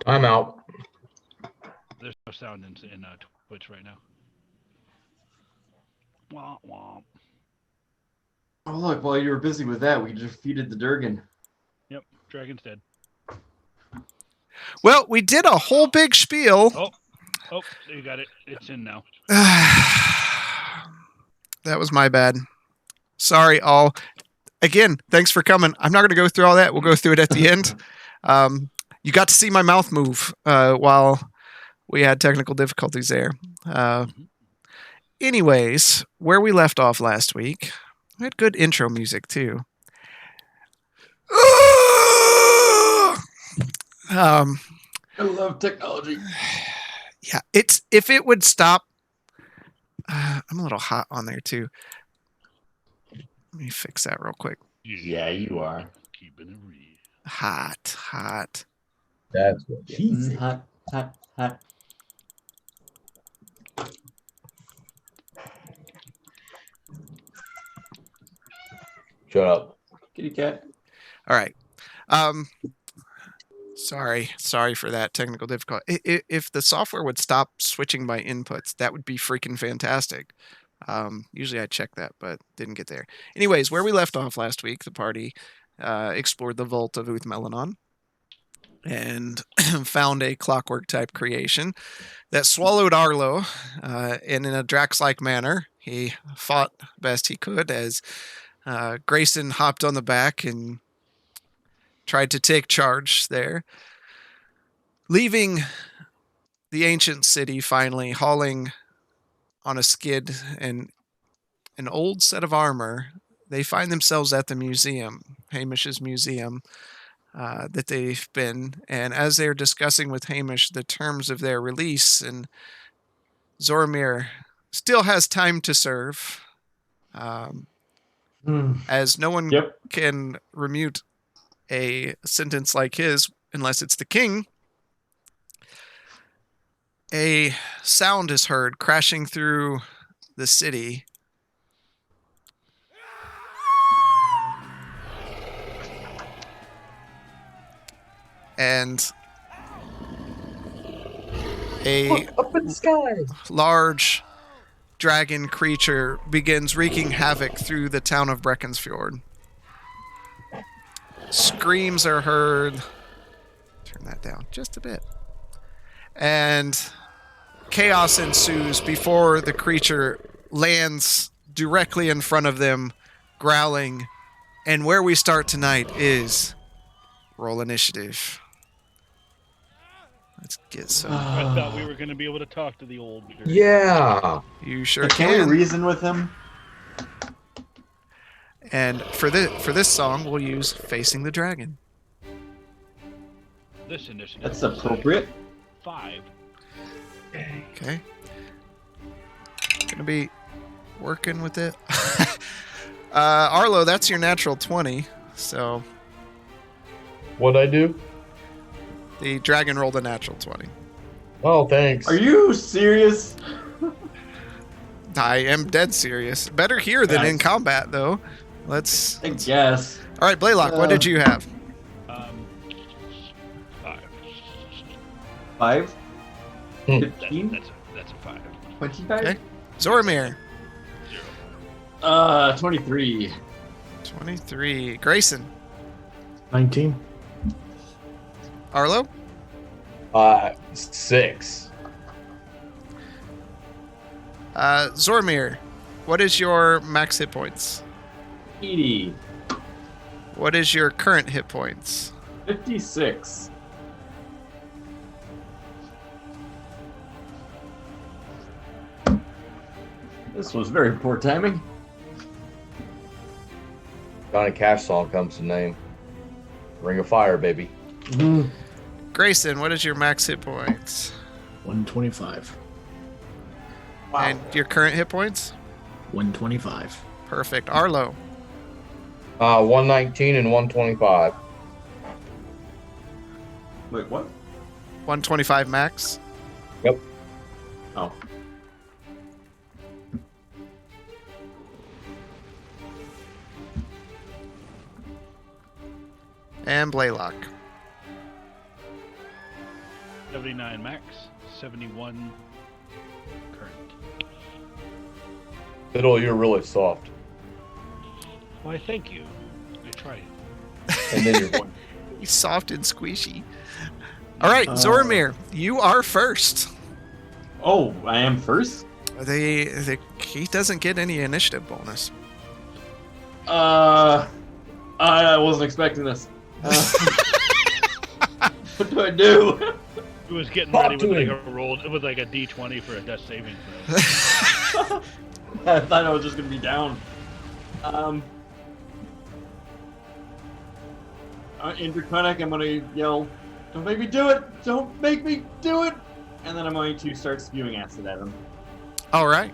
I'm out. There's no sound in Twitch right now. Womp womp. Oh, look, while you were busy with that, we defeated the Durgan. Yep, dragon's dead. Well, we did a whole big spiel. Oh, you got it. It's in now. That was my bad. Sorry, all. Again, thanks for coming. I'm not going to go through all that. We'll go through it at the end. You got to see my mouth move while we had technical difficulties there. Anyways, where we left off last week, we had good intro music too. I love technology. Yeah, if it would stop. I'm a little hot on there too. Let me fix that real quick. Yeah, you are. Keeping it real. Hot. That's what he said. Hot. Shut up. Kitty cat. All right. Sorry for that technical difficulty. If the software would stop switching my inputs, that would be freaking fantastic. Usually I check that, but didn't get there. Anyways, where we left off last week, the party explored the vault of Uthmelanon and found a clockwork-type creation that swallowed Arlo, and in a Drax-like manner, he fought best he could as Grayson hopped on the back and tried to take charge there, leaving the ancient city finally, hauling on a skid and an old set of armor. They find themselves at the museum, Hamish's museum, that they've been. And as they're discussing with Hamish the terms of their release, and Zoromir still has time to serve, as no one can remute a sentence like his unless it's the king. A sound is heard crashing through the city. And a Up in the sky. large dragon creature begins wreaking havoc through the town of Breckensfjord. Screams are heard. Turn that down just a bit. And chaos ensues before the creature lands directly in front of them, growling. And where we start tonight is roll initiative. Let's get some. I thought we were going to be able to talk to the old leader. Yeah. You sure Can we reason with him? And for this song, we'll use Facing the Dragon. This initiative. That's appropriate. 5. Okay. Gonna be working with it. Arlo, that's your natural 20. So What'd I do? the dragon rolled a natural 20. Oh, thanks. Are you serious? I am dead serious. Better here than in combat, though. Let's. I guess. All right, Blaylock, what did you have? 5. 5? Hmm. 15? That's a 5. 25? Okay. Zoromir, 23. 23. Grayson, 19. Arlo, 6. Zoromir, what is your max hit points? 80. What is your current hit points? 56. This was very poor timing. Johnny Cash song comes to name. Ring of Fire, baby. Grayson, what is your max hit points? 125. Wow. And your current hit points? 125. Perfect. Arlo, 119 and 125. Wait, what? 125 max. Yep. Oh. And Blaylock. 79 max, 71 current. Fiddle, you're really soft. Why, thank you. I tried. And then you're one. He's soft and squishy. All right, Zoramir, you are first. Oh, I am first? He doesn't get any initiative bonus. I wasn't expecting this. What do I do? He was getting Talk ready to with like him. a roll, with like a D20 for a death saving throw. I thought I was just gonna be down. In Draconic, I'm gonna yell, "Don't make me do it! Don't make me do it!" And then I'm going to start spewing acid at him. All right.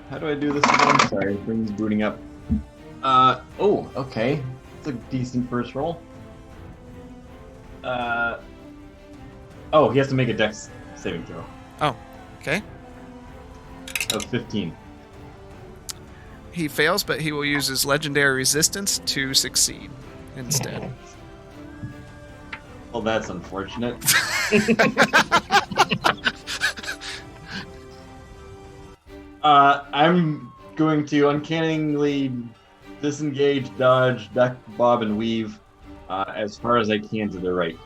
How do I do this again? Sorry, brain's booting up. Oh, okay. It's a decent first roll. Oh, he has to make a dex saving throw. Oh, okay. Of 15. He fails, but he will use his legendary resistance to succeed instead. Well, that's unfortunate. I'm going to uncannily disengage, dodge, duck, bob, and weave as far as I can to the right.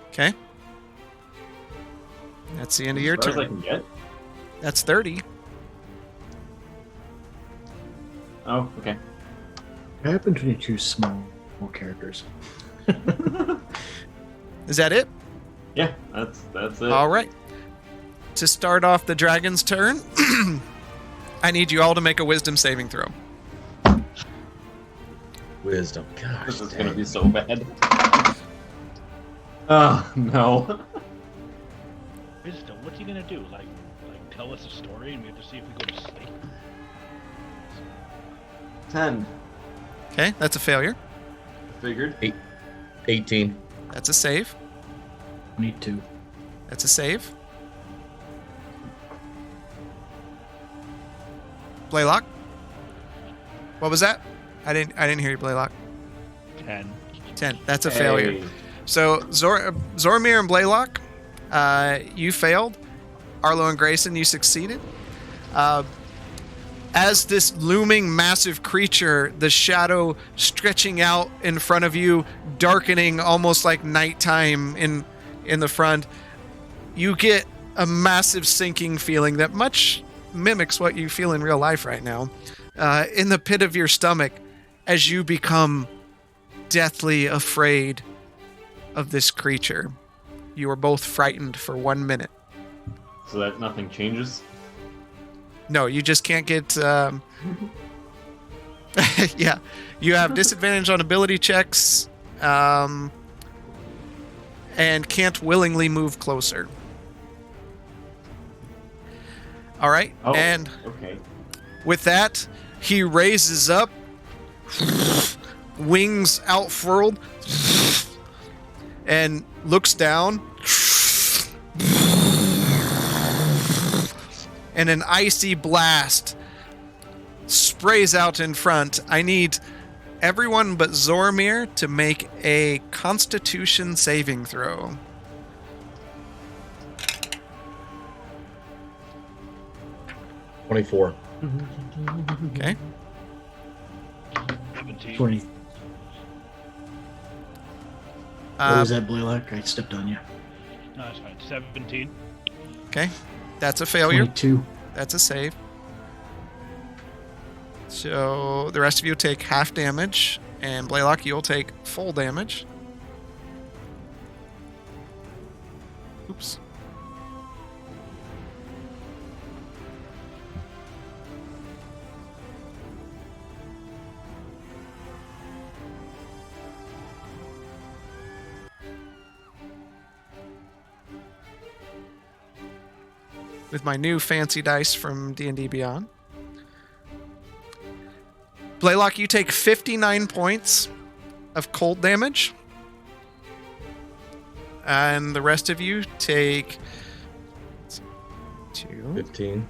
Okay. That's the end of your As far as I turn. can get. That's 30. Oh, okay. What happens when you choose small characters? Is that it? Yeah, that's it. All right. To start off the dragon's turn, I need you all to make a wisdom saving throw. Wisdom. Gosh, This is dang. gonna be so bad. Oh no. Wisdom, what's he gonna do? Like tell us a story and we have to see if we go to sleep? 10. Okay, that's a failure. Figured. 18. That's a save. 22. That's a save. Blaylock? What was that? I didn't hear you, Blaylock. 10. 10. That's a failure. Hey. So Zoramir and Blaylock, you failed. Arlo and Grayson, you succeeded. As this looming massive creature, the shadow stretching out in front of you, darkening almost like nighttime in the front, you get a massive sinking feeling that much mimics what you feel in real life right now, in the pit of your stomach, as you become deathly afraid of this creature. You are both frightened for 1 minute. So that nothing changes? No, you just can't get. Yeah, you have disadvantage on ability checks, and can't willingly move closer. All right, Oh, and okay. with that, he raises up, wings outfurled, and looks down. And an icy blast sprays out in front. I need everyone but Zoramir to make a Constitution saving throw. $24. Okay. 17. 20. What was that, Blaylock? I stepped on you. No, that's fine. 17. Okay, that's a failure. 22. That's a save. So the rest of you take half damage, and Blaylock, you'll take full damage. Oops. With my new fancy dice from D&D Beyond. Blaylock, you take 59 points of cold damage. And the rest of you take 2. 15.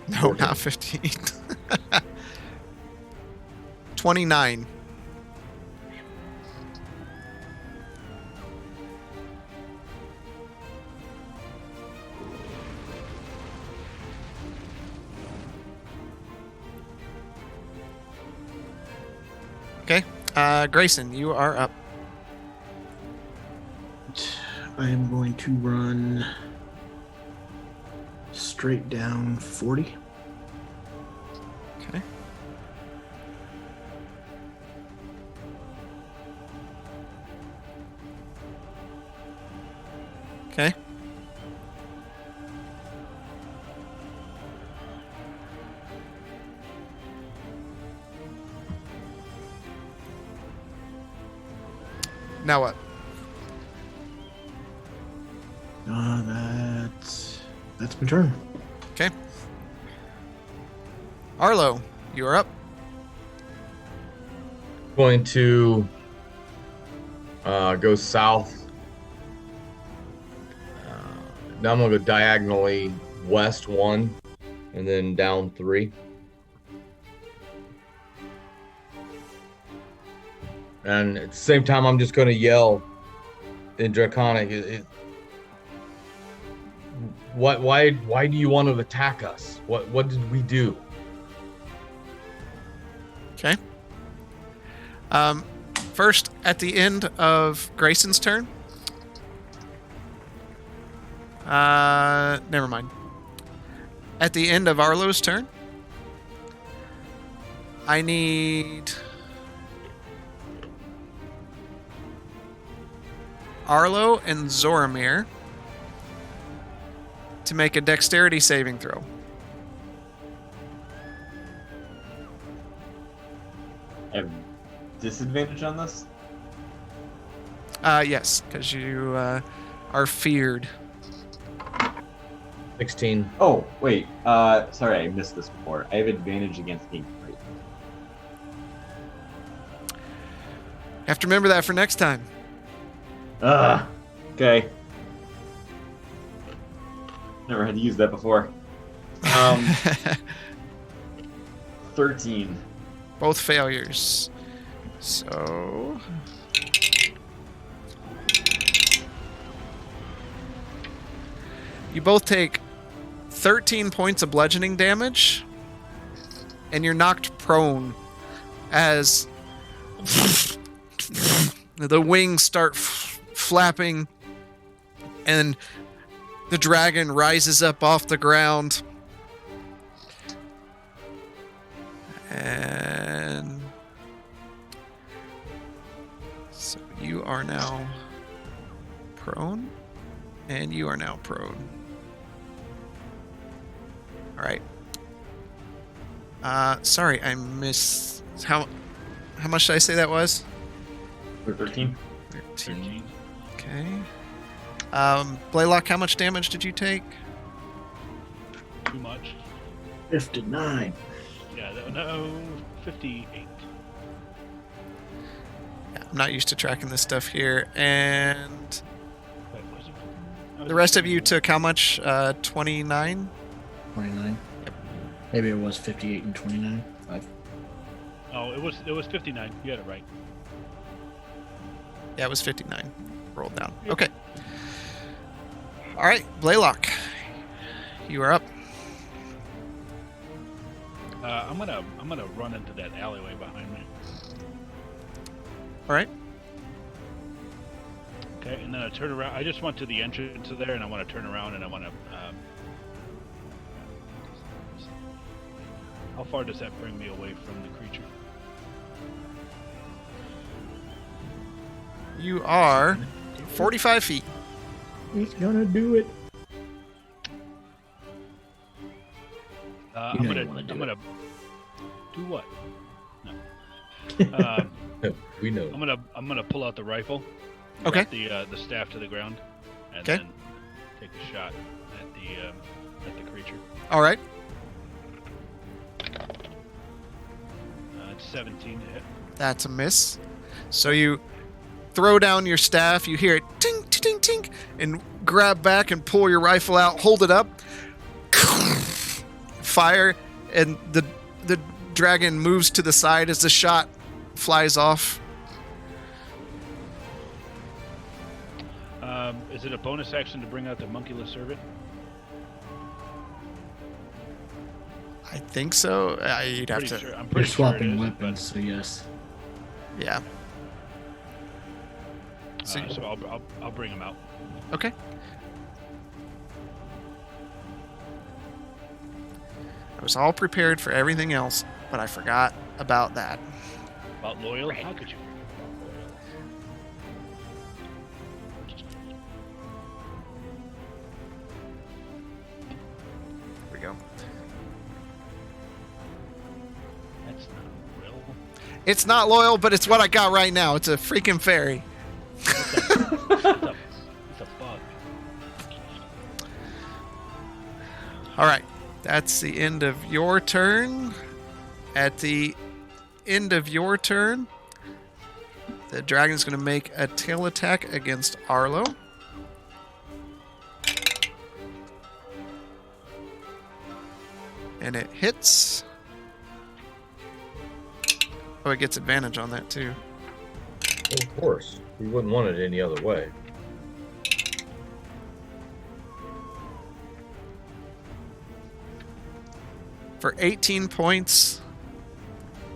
No, not 15. 29. Okay. Grayson, you are up. I am going to run straight down 40. Okay. Okay. Now what? That's my turn. Okay. Arlo, you are up. Going to go south. Now I'm going to go diagonally west 1 and then down 3. And at the same time, I'm just going to yell in Draconic. Why do you want to attack us? What did we do? Okay. First, at the end of Grayson's turn. Never mind. At the end of Arlo's turn, I need Arlo and Zoramir to make a dexterity saving throw. I have disadvantage on this? Yes, because you are feared. 16. Oh, wait. Sorry, I missed this before. I have advantage against being frightened. You have to remember that for next time. Okay. Never had to use that before. 13. Both failures. So... you both take 13 points of bludgeoning damage, and you're knocked prone as the wings start flapping, and the dragon rises up off the ground. And so you are now prone, and you are now prone. All right. Sorry, I missed. How much did I say that was? 13. 13. Okay. Blaylock, how much damage did you take? Too much. 59. Yeah, no, 58. Yeah, I'm not used to tracking this stuff here. And Wait, was it? the rest of you took how much? 29? 29. Maybe it was 58 and 29. Oh, it was 59. You had it right. Yeah, it was 59. Rolled down. Okay. All right, Blaylock, you are up. I'm gonna run into that alleyway behind me. All right. Okay, and then I turn around. I just went to the entrance to there, and I want to turn around, and I want to. How far does that bring me away from the creature? You are 45 feet. He's gonna do it. I'm gonna do what? No. We know. I'm gonna pull out the rifle. Okay. Drop the staff to the ground, and Okay. then take a shot at the creature. All right. It's 17 to hit. That's a miss. So you throw down your staff, you hear it ting, ting, ting, ting, and grab back and pull your rifle out, hold it up, fire, and the dragon moves to the side as the shot flies off. Is it a bonus action to bring out the monkeyless servant? I think so. You'd have to. Sure. I'm You're pretty sure it swapping is, weapons, so yes. Yeah. But, So, so I'll bring him out. okay. I was all prepared for everything else, but I forgot about that. About loyal? How could you? Here we go. That's not real. It's not loyal, but it's what I got right now. It's a freaking fairy. It's a bug. All right. That's the end of your turn. At the end of your turn, the dragon's going to make a tail attack against Arlo. And it hits. Oh, it gets advantage on that too. Of course. We wouldn't want it any other way. For 18 points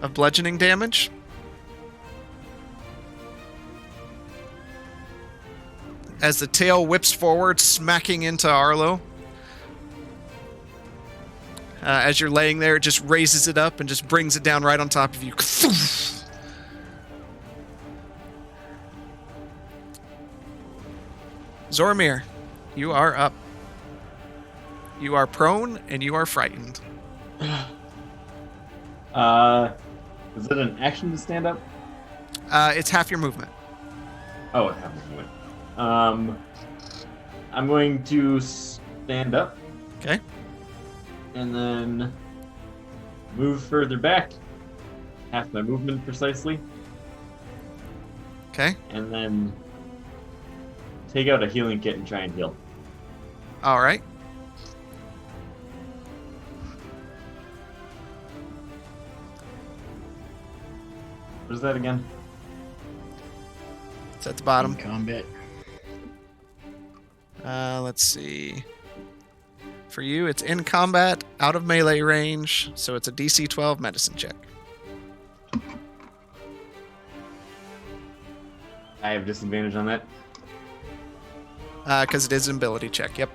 of bludgeoning damage. As the tail whips forward, smacking into Arlo. As you're laying there, it just raises it up and just brings it down right on top of you. Zoramir, you are up. You are prone and you are frightened. Is it an action to stand up? It's half your movement. Oh, it happens to it. I'm going to stand up. Okay. And then move further back. Half my movement precisely. Okay. And then take out a healing kit and try and heal. All right. What is that again? It's at the bottom. In combat. Let's see. For you, it's in combat, out of melee range, so it's a DC 12 medicine check. I have disadvantage on that. Because it is an ability check, yep.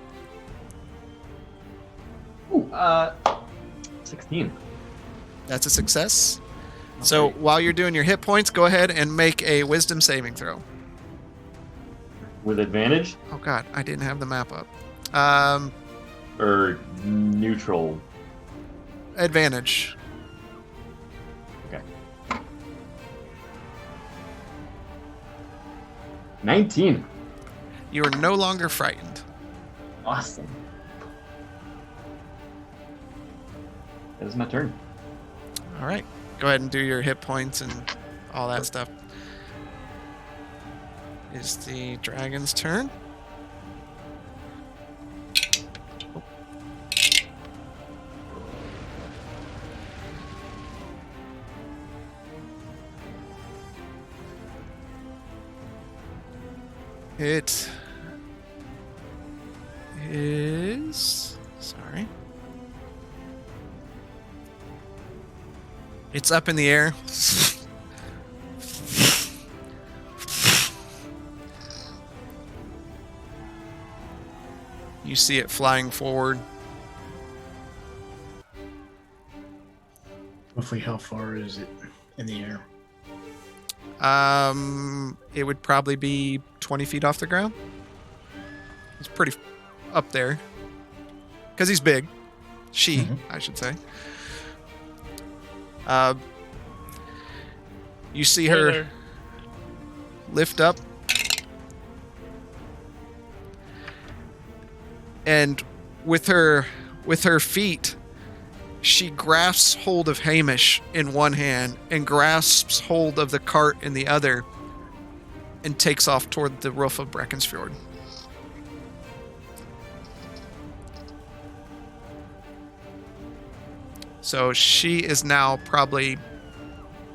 Ooh, 16. That's a success. So Okay. while you're doing your hit points, go ahead and make a wisdom saving throw. With advantage Oh god, I didn't have the map up. or neutral? Advantage. Okay. 19. You are no longer frightened. Awesome. That is my turn. All right. Go ahead and do your hit points and all that stuff. Is the dragon's turn. It is... Sorry. It's up in the air. You see it flying forward. Roughly how far is it in the air? It would probably be 20 feet off the ground. It's pretty up there. Because he's big. She, I should say. You see her Spoiler. lift up. And with her feet, she grasps hold of Hamish in one hand and grasps hold of the cart in the other and takes off toward the roof of Breckensfjord. So she is now probably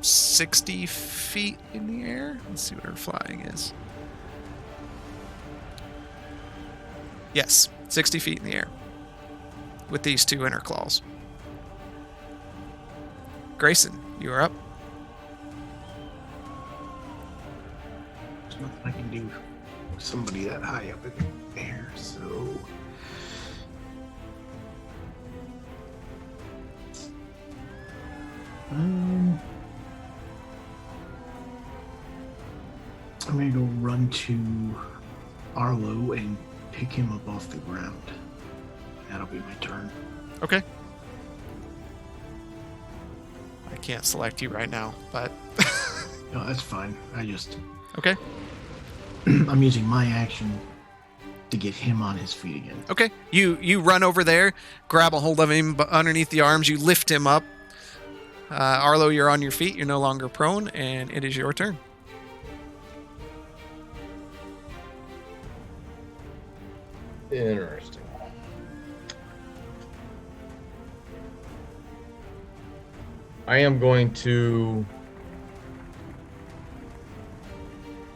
60 feet in the air. Let's see what her flying is. Yes, 60 feet in the air with these 2 inner claws. Grayson, you are up. There's nothing I can do with somebody that high up in the air, so. I'm gonna go run to Arlo and pick him up off the ground. That'll be my turn. Okay. I can't select you right now, but No, that's fine. I just okay. I'm using my action to get him on his feet again. Okay. You run over there, grab a hold of him underneath the arms, you lift him up. Arlo, you're on your feet. You're no longer prone, and it is your turn. Interesting. I am going to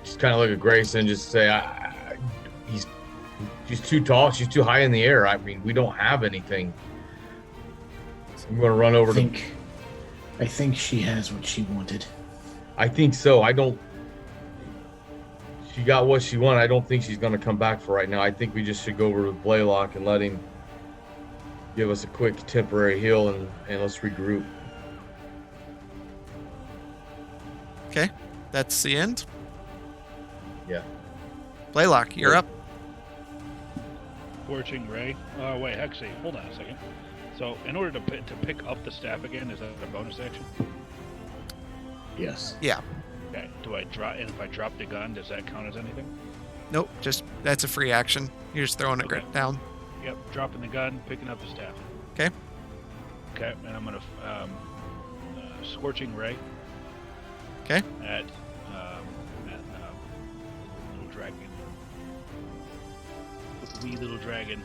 just kind of look at Grayson and just say, she's too tall. She's too high in the air. I mean, we don't have anything. So I'm going to run over I think she has what she wanted. I think so. She got what she wanted. I don't think she's going to come back for right now. I think we just should go over to Blaylock and let him give us a quick temporary heal and let's regroup. Okay. That's the end. Yeah. Blaylock, you're up. Scorching Ray. Wait, actually, hold on a second. So, in order to pick up the staff again, is that a bonus action? Yes. Yeah. Okay. Do I drop? And if I drop the gun, does that count as anything? Nope. Just that's a free action. You're just throwing it Okay. down. Yep. Dropping the gun, picking up the staff. Okay. Okay. And I'm gonna Scorching Ray. Okay. At little dragon. Wee little dragon.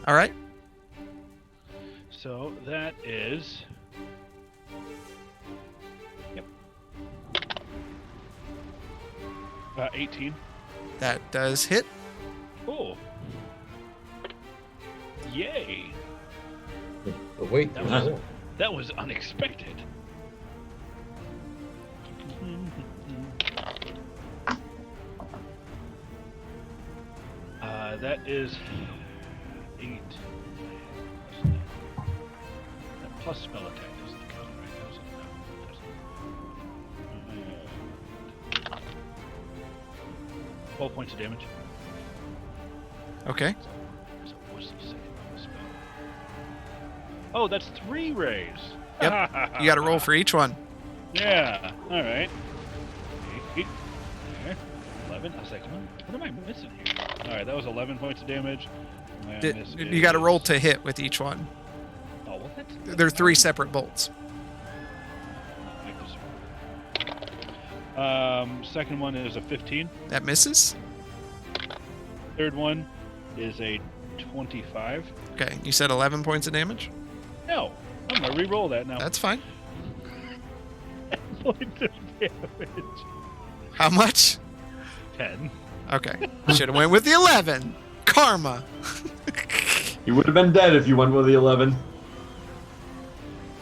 All right. So that is. Yep. 18. That does hit. Oh. Yay. But wait, That there's was- more. That was unexpected. That is 8. Plus spell attack doesn't count, right? Doesn't. 12 points of damage. Okay. So what's the second on the spell? Oh, that's 3 rays. Yep. You got to roll for each one. Yeah. All right. 8. Okay. 11. I was like, what am I missing here? All right, that was 11 points of damage. And this You got to is- roll to hit with each one. Oh, well, that's They're 3 separate bolts. Second one is a 15. That misses. Third one is a 25. Okay. You said 11 points of damage. No, I'm gonna re-roll that now. That's fine. Points of damage. How much? 10. Okay. Should have went with the 11. Karma. You would have been dead if you went with the 11.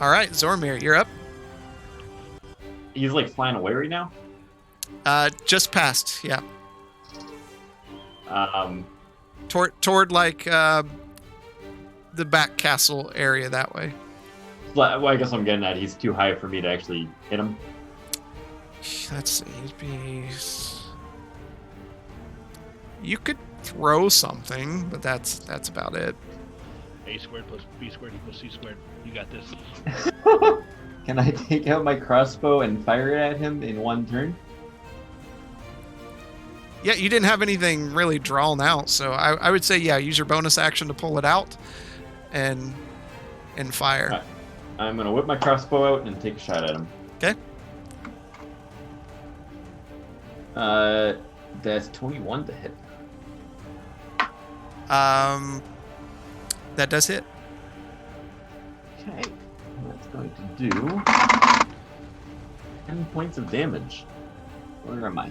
All right, Zormir, you're up. He's like flying away right now. Just past. Yeah. Toward like the back castle area that way. Well, I guess I'm getting at he's too high for me to actually hit him. Let's see. He'd be. You could throw something, but that's about it. A squared plus B squared equals C squared. You got this. Can I take out my crossbow and fire it at him in one turn? Yeah, you didn't have anything really drawn out, so I would say, yeah, use your bonus action to pull it out and fire. Right. I'm gonna whip my crossbow out and take a shot at him. Okay. That's 21 to hit. That does hit. Okay. That's going to do 10 points of damage. Where am I?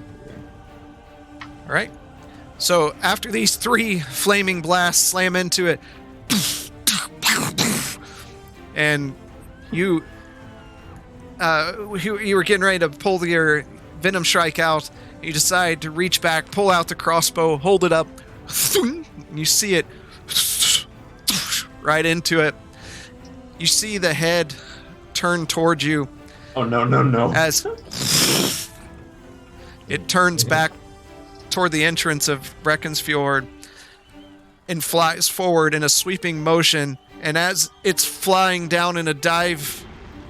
All right. So after these 3 flaming blasts slam into it, and you were getting ready to pull your venom strike out, you decide to reach back, pull out the crossbow, hold it up, and you see it right into it. You see the head turn towards you. Oh, no. As it turns back toward the entrance of Brecken's Fjord and flies forward in a sweeping motion. And as it's flying down in a dive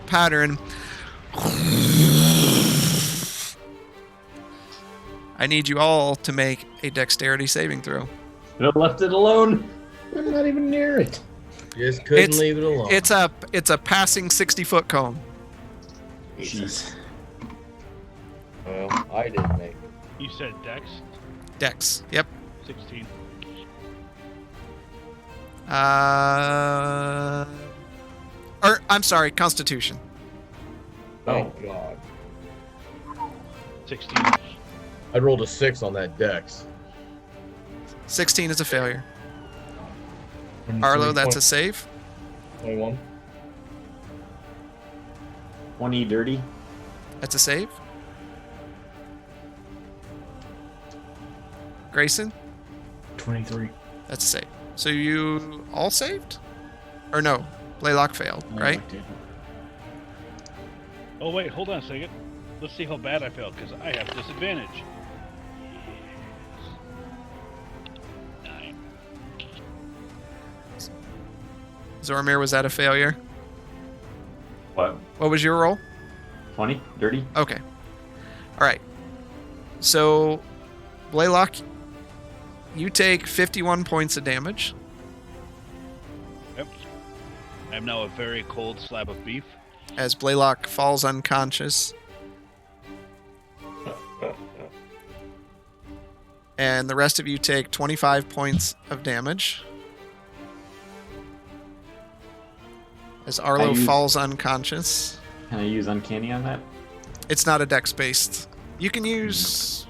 pattern, I need you all to make a dexterity saving throw. Could have left it alone. I'm not even near it. Just couldn't leave it alone. It's a passing 60-foot cone. Jesus. Well, I didn't make it. You said Dex? Dex. Yep. 16. Or I'm sorry, Constitution. Thank God. 16. I rolled a 6 on that dex. 16 is a failure. Arlo, that's a save. 21. 20 dirty. That's a save. Grayson, 23. that's a save. So you all saved? Or no, Blaylock failed, right? Oh, wait, hold on a second. Let's see how bad I failed, because I have disadvantage. 9. Zormir, was that a failure? What? What was your roll? 20 dirty. Okay. All right. So, Blaylock, you take 51 points of damage. Yep. I'm now a very cold slab of beef. As Blaylock falls unconscious. And the rest of you take 25 points of damage. As Arlo falls unconscious. Can I use Uncanny on that? It's not a dex based. You can use.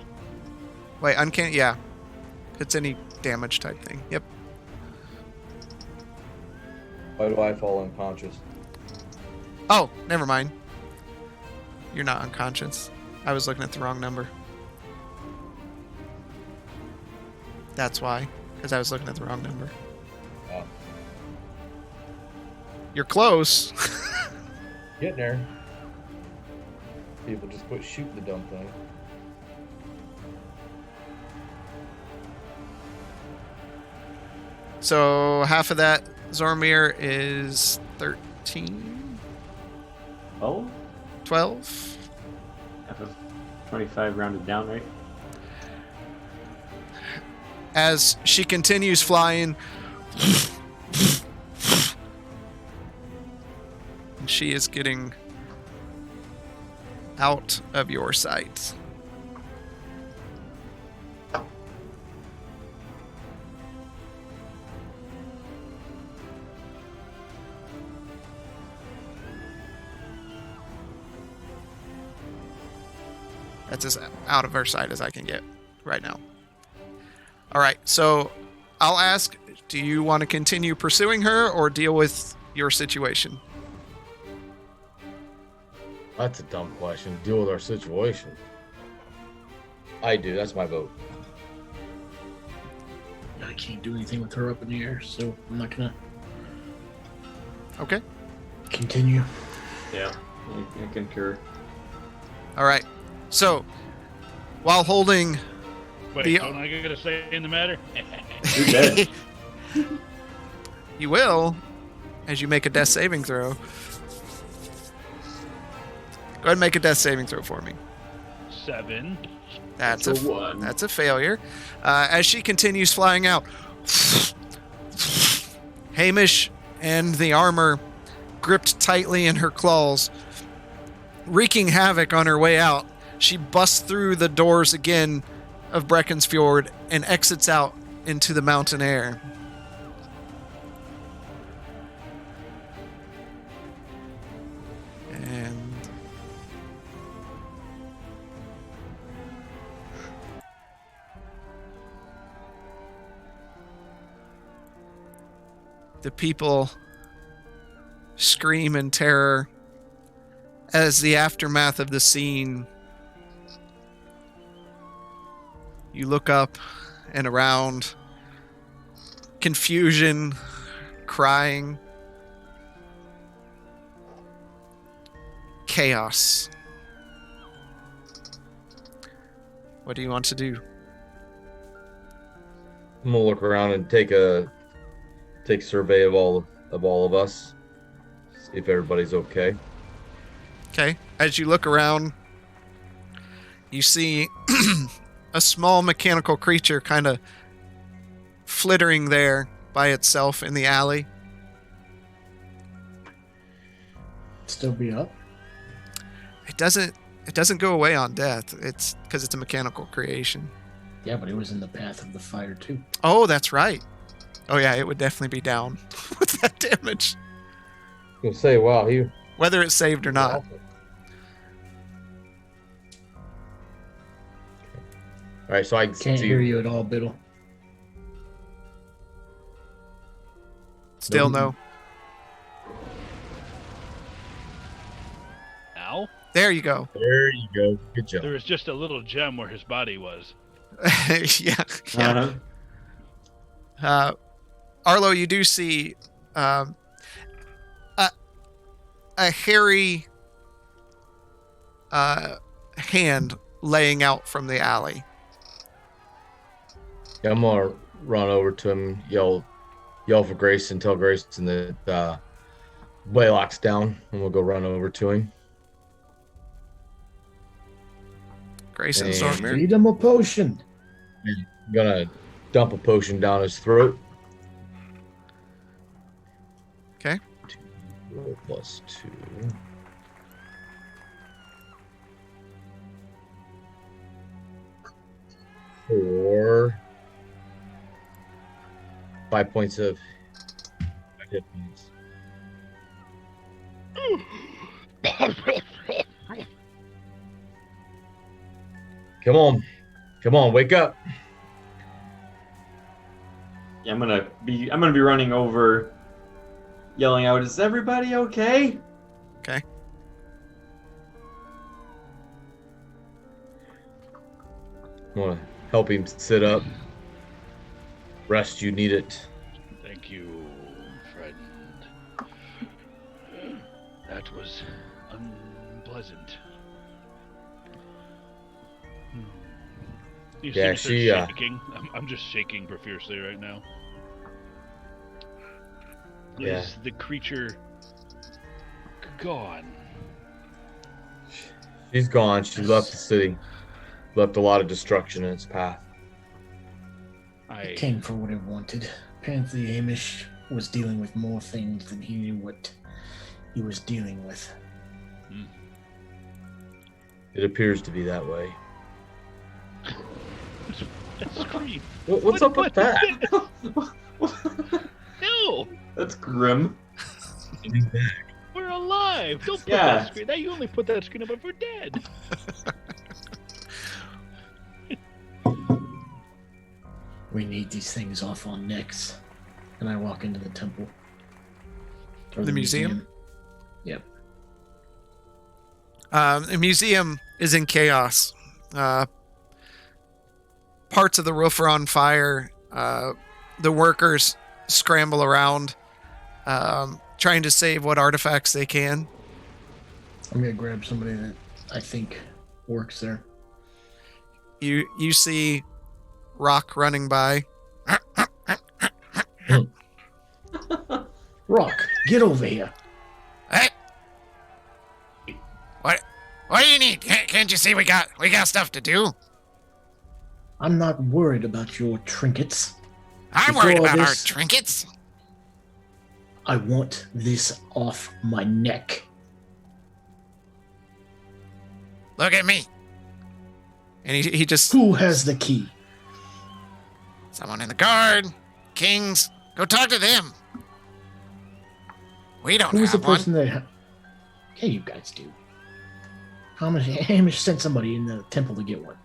Wait, uncanny? Yeah. It's any damage type thing. Yep. Why do I fall unconscious? Oh, never mind. You're not unconscious. I was looking at the wrong number. That's why. Because I was looking at the wrong number. Oh. You're close. Getting there. People just quit shooting the dumb thing. So half of that, Zormir, is 13? Oh? 12? Half of 25 rounded down, right? As she continues flying, and she is getting out of your sight. That's as out of her sight as I can get right now. All right, so I'll ask, do you want to continue pursuing her or deal with your situation? That's a dumb question. Deal with our situation. I do. That's my vote. I can't do anything with her up in the air, so I'm not gonna Okay. continue. Yeah. I concur. All right. So, while holding Wait, The- don't I get a say in the matter? You're dead. you will, as you make a death saving throw. Go ahead and make a death saving throw for me. 7. That's It's a a 1. That's a failure. As she continues flying out, Hamish and the armor gripped tightly in her claws, wreaking havoc on her way out. She busts through the doors again of Brecken's Fjord and exits out into the mountain air. And The people scream in terror as the aftermath of the scene. You look up and around. Confusion, crying, chaos. What do you want to do? I'm gonna look around and take a survey of all of us. See if everybody's okay. Okay. As you look around, you see a small mechanical creature kind of flittering there by itself in the alley. Still be up? It doesn't go away on death. It's because it's a mechanical creation. Yeah, but it was in the path of the fire too. Oh, that's right. Oh yeah, it would definitely be down with that damage, I was gonna say, wow, he whether it's saved or not. All right, so I Can't see. hear you at all, Biddle. Still Nope. no. Now, There you go. There you go. Good job. there was just a little gem where his body was. yeah. Yeah. Uh-huh. Arlo, you do see a hairy hand laying out from the alley. Yeah, I'm gonna run over to him, yell for Grayson, tell Grayson that Blaylock's down, and we'll go run over to him. Grayson Hey. Zormir. Feed him a potion. I'm gonna dump a potion down his throat. Okay. 2 plus 2. For 5 points of hit points. Come on, wake up. Yeah, I'm gonna be running over, yelling out, "Is everybody okay?" Okay. I want to help him sit up. Rest, you need it. Thank you, friend. That was unpleasant. You Yeah, see me start she, shaking. I'm just shaking profusely right now. Yeah. Is the creature gone? She's gone. She left the city. Left a lot of destruction in its path. It came for what it wanted. Apparently Amish was dealing with more things than he knew what he was dealing with. It appears to be that way. That's scream. What's up with that? No, That's grim. we're alive. Don't put Yeah. that screen. You only put that screen up if we're dead. We need these things off on necks. And I walk into the temple. Or The museum? Yep. The museum is in chaos. Parts of the roof are on fire. The workers scramble around, trying to save what artifacts they can. I'm gonna grab somebody that I think works there. You see Rock running by. Rock, get over here. Hey, what do you need? Can't you see we got stuff to do? I'm not worried about your trinkets. I'm Before worried about our this- trinkets. I want this off my neck. Look at me. And he just, Who has the key? someone in the guard, Kings, go talk to them. We don't Who's the have one. person that... Yeah, you guys do. Hamish sent somebody in the temple to get one.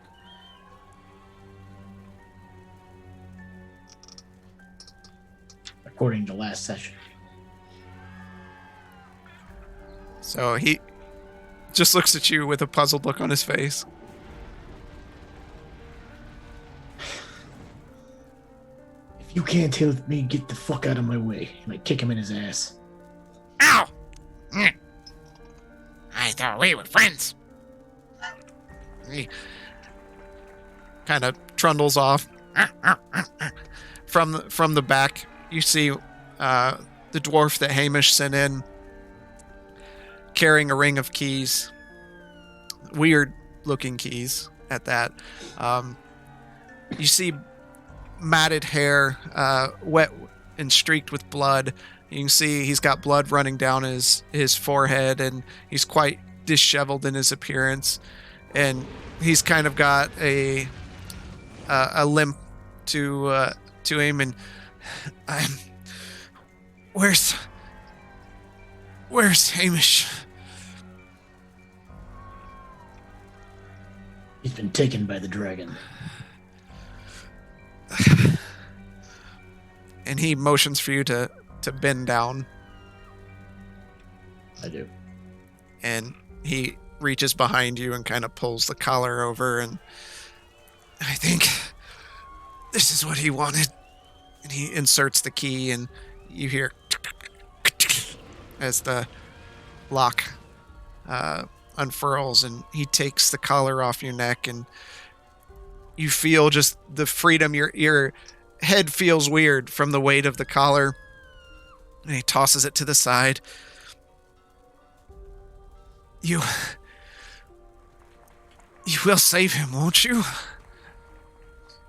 according to last session. So he just looks at you with a puzzled look on his face. If you can't help me, get the fuck out of my way. And I kick him in his ass. Ow! I thought we were friends. He kind of trundles off. From the back, you see the dwarf that Hamish sent in carrying a ring of keys. Weird looking keys at that. You see matted hair, wet and streaked with blood. You can see he's got blood running down his forehead, and he's quite disheveled in his appearance. And he's kind of got a limp to him, and where's Hamish? He's been taken by the dragon. And he motions for you to bend down. I do. And he reaches behind you and kind of pulls the collar over, and I think this is what he wanted. And he inserts the key, and you hear as the lock unfurls, and he takes the collar off your neck, and you feel just the freedom. Your head feels weird from the weight of the collar, and he tosses it to the side. You will save him, won't you?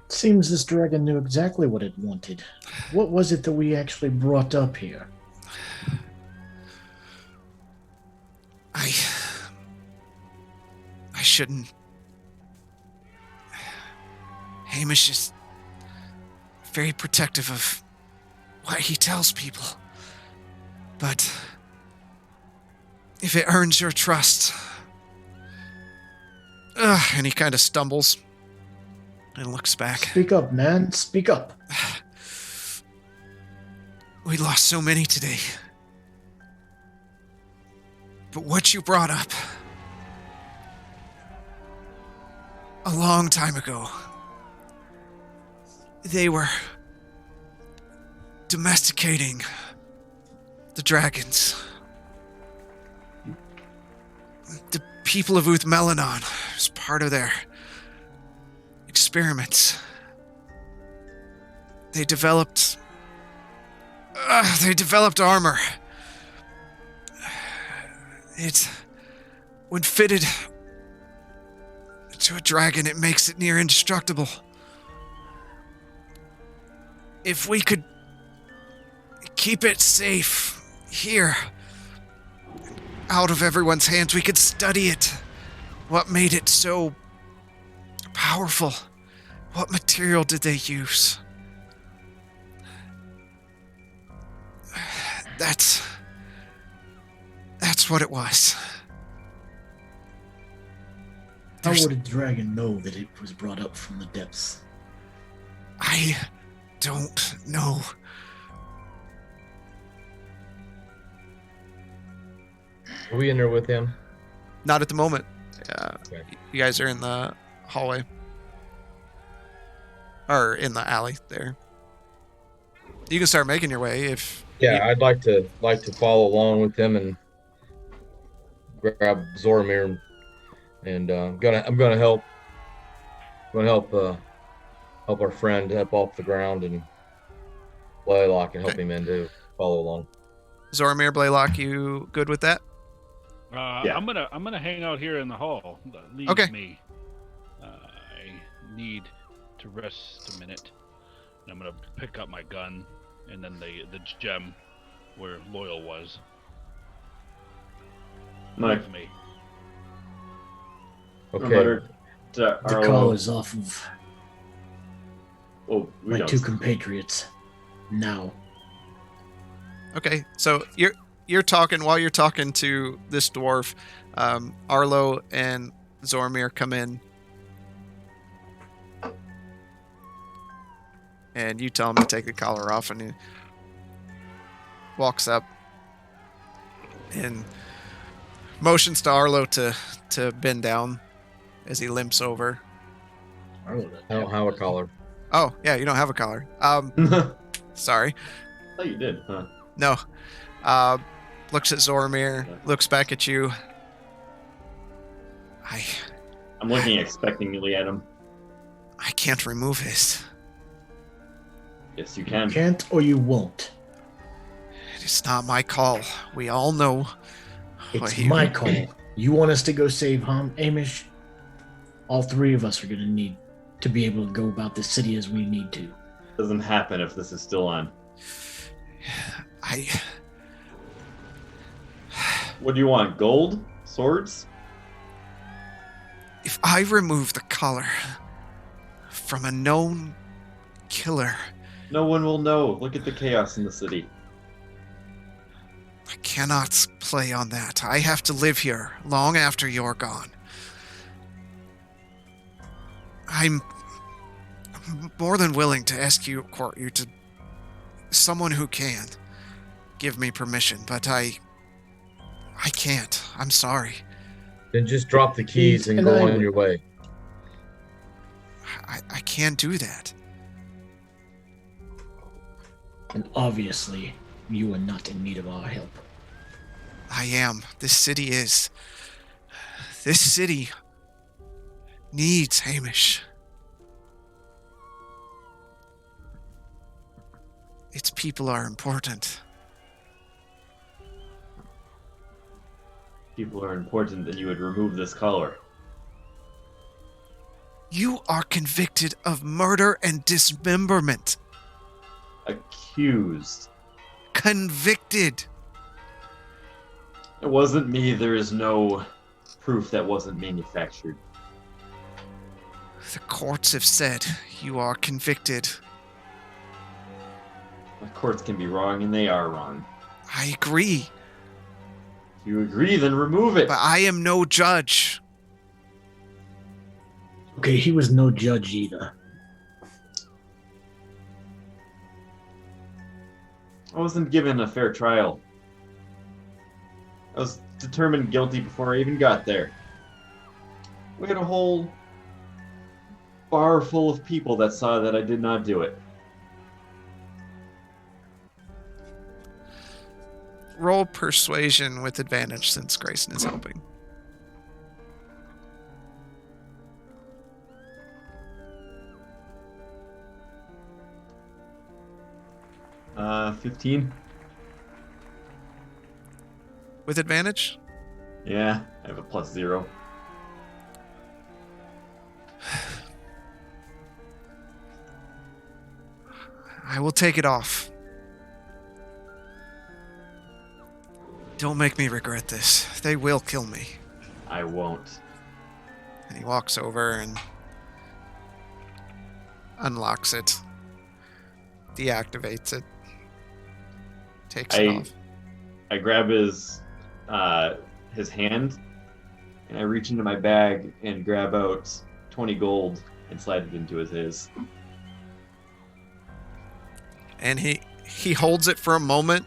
Seems this dragon knew exactly what it wanted. What was it that we actually brought up here? I shouldn't. Hamish is very protective of what he tells people. But if it earns your trust... and he kind of stumbles and looks back. Speak up, man. Speak up. We lost so many today. But what you brought up a long time ago, they were domesticating the dragons. The people of Uth Melanon was part of their experiments. They developed armor. When fitted to a dragon, it makes it near indestructible. If we could keep it safe here, out of everyone's hands, we could study it. What made it so powerful? What material did they use? That's what it was. How would a dragon know that it was brought up from the depths? I don't know. Are we in there with him? Not at the moment. Okay. You guys are in the hallway. Or in the alley there. You can start making your way if... Yeah, I'd like to follow along with him and grab Zoramir, and I'm gonna help our friend up off the ground, and Blaylock and help him in to follow along. Zoramir, Blaylock, you good with that? Yeah. I'm gonna hang out here in the hall. Leave Okay. me. I need to rest a minute. And I'm gonna pick up my gun and then the gem where Loyal was. Mike, With me. Okay. The call is off of Oh, we my don't. two compatriots. Now. Okay, so you're talking while you're talking to this dwarf. Arlo and Zoramir come in, and you tell him to take the collar off, and walks up and motions to Arlo to bend down as he limps over. Arlo, I don't have a collar. Oh, yeah, you don't have a collar. Sorry. Oh, you did, huh? No. Looks at Zoromir, looks back at you. I'm looking expectantly at him. I can't remove this. Yes, you you can. can't or you won't. It is not my call. We all know. It's what my call. You want us to go save Amish? All three of us are going to need to be able to go about the city as we need to. Doesn't happen if this is still on. What do you want? Gold? Swords? If I remove the collar from a known killer, No one will know. Look at the chaos in the city. I cannot play on that. I have to live here long after you're gone. I'm more than willing to escort you to someone who can give me permission, but I can't. I'm sorry. Then just drop the keys and go on your way. I can't do that. And obviously, you are not in need of our help. I am. This city is. This city needs Hamish. Its people are important. People are important, then you would remove this collar. You are convicted of murder and dismemberment. Accused. Convicted. It wasn't me. There is no proof that wasn't manufactured. The courts have said you are convicted. The courts can be wrong, and they are wrong. I agree, If you agree, then remove it. but I am no judge. Okay, he was no judge either. I wasn't given a fair trial. I was determined guilty before I even got there. We had a whole bar full of people that saw that I did not do it. Roll persuasion with advantage since Grayson is helping. 15? With advantage? Yeah, I have a +0. I will take it off. Don't make me regret this. They will kill me. I won't. And he walks over and unlocks it, deactivates it, takes it off. I grab his hand, and I reach into my bag and grab out 20 gold and slide it into his. And he holds it for a moment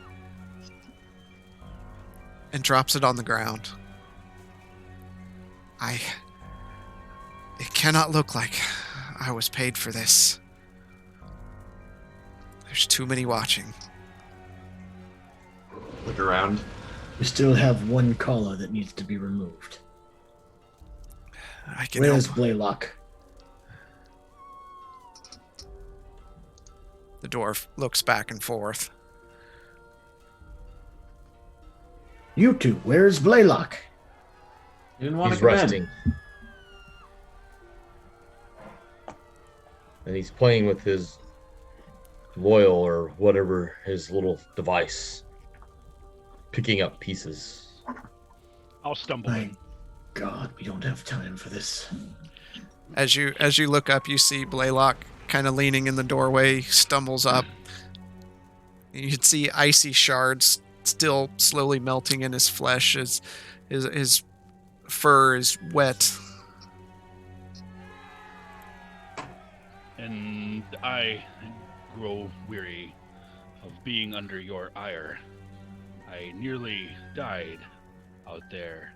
and drops it on the ground. It cannot look like I was paid for this. There's too many watching. Look around. We still have one collar that needs to be removed. I can Where's help. Blaylock? The dwarf looks back and forth. You two, where's Blaylock? You didn't want He's to come resting. And he's playing with his loyal or whatever, his little device. Picking up pieces. I'll stumble My in. God, we don't have time for this. As you look up, you see Blaylock kind of leaning in the doorway, stumbles up. You can see icy shards still slowly melting in his flesh as his fur is wet. And I grow weary of being under your ire. I nearly died out there.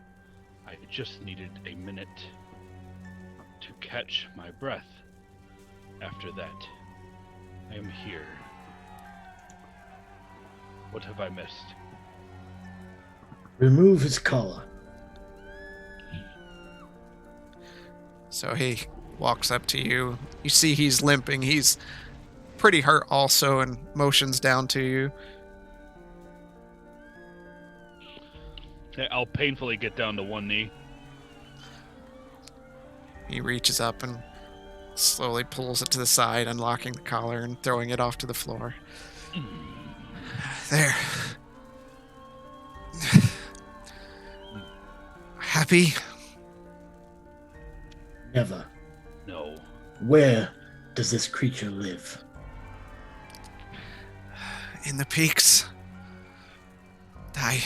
I just needed a minute to catch my breath. After that, I am here. What have I missed? Remove his collar. So he walks up to you. You see he's limping. He's pretty hurt also, and motions down to you. I'll painfully get down to one knee. He reaches up and slowly pulls it to the side, unlocking the collar and throwing it off to the floor. There. Happy? Never. No. Where does this creature live? In the peaks. I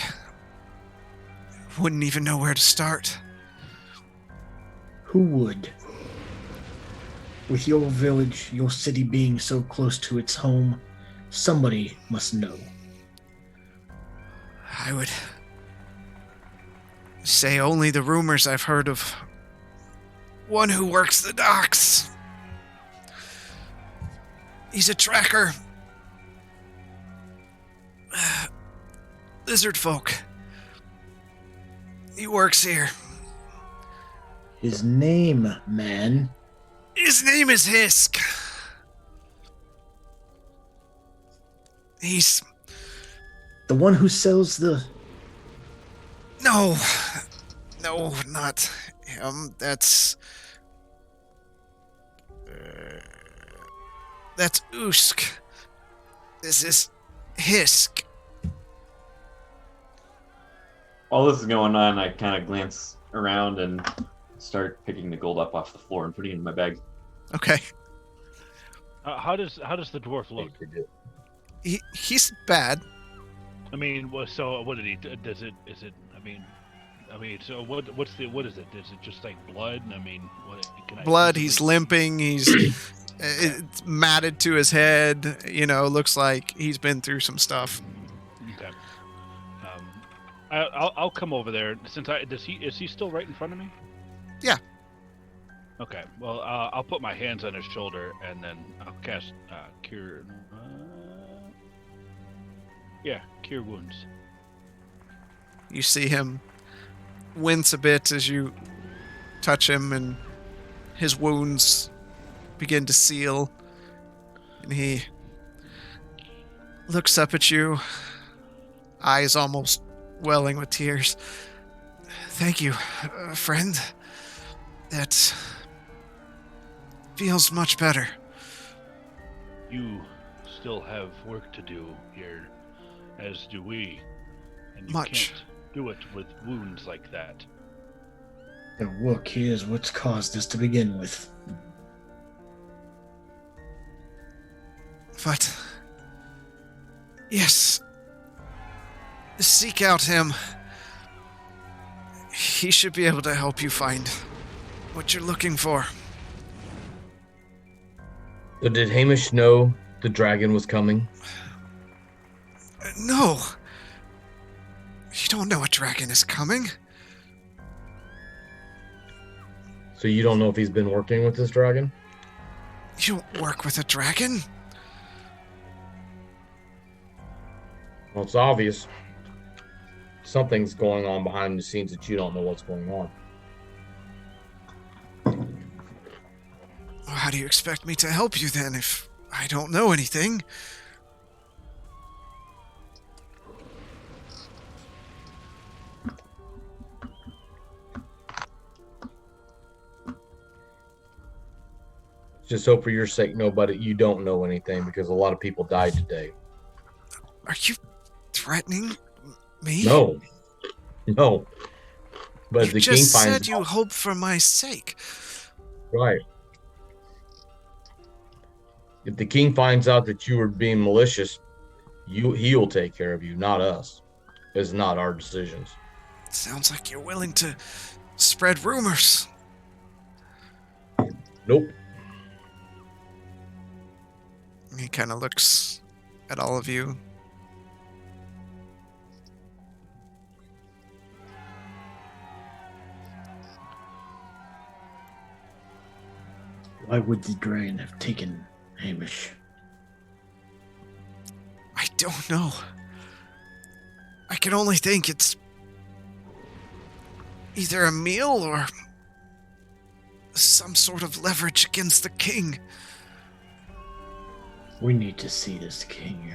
wouldn't even know where to start. Who would? With your village, your city being so close to its home, somebody must know. I would say only the rumors I've heard of one who works the docks. He's a tracker. Lizard folk. He works here. His name, man. His name is Hisk. He's... The one who sells the... No, not him. That's Usk. This is Hisk. While this is going on, I kind of glance around and start picking the gold up off the floor and putting it in my bag. Okay. How does the dwarf look? He's bad. I mean, so what did he? Does it? Is it? I mean. So what is it? Is it just like blood? I mean, what? Blood. He's limping. He's it's matted to his head. You know, looks like he's been through some stuff. Okay. I'll come over there. Is he still right in front of me? Yeah. Okay. Well, I'll put my hands on his shoulder and then I'll cast cure. Cure wounds. You see him wince a bit as you touch him, and his wounds begin to seal. And he looks up at you, eyes almost welling with tears. Thank you, friend. That feels much better. You still have work to do here, as do we. And you Much. can't do it with wounds like that. The work here is what's caused us to begin with. But yes, seek out him. He should be able to help you find what you're looking for. So did Hamish know the dragon was coming? No. You don't know a dragon is coming. So you don't know if he's been working with this dragon? You don't work with a dragon. Well, it's obvious. Something's going on behind the scenes that you don't know what's going on. Well, how do you expect me to help you then if I don't know anything? Just hope for your sake, you don't know anything, because a lot of people died today. Are you threatening me? No. But you the just king said finds you hope for my sake. Right. If the king finds out that you were being malicious, he will take care of you, not us. It's not our decisions. Sounds like you're willing to spread rumors. Nope. He kind of looks at all of you. Why would the dragon have taken Hamish? I don't know. I can only think it's either a meal or some sort of leverage against the king. We need to see this king.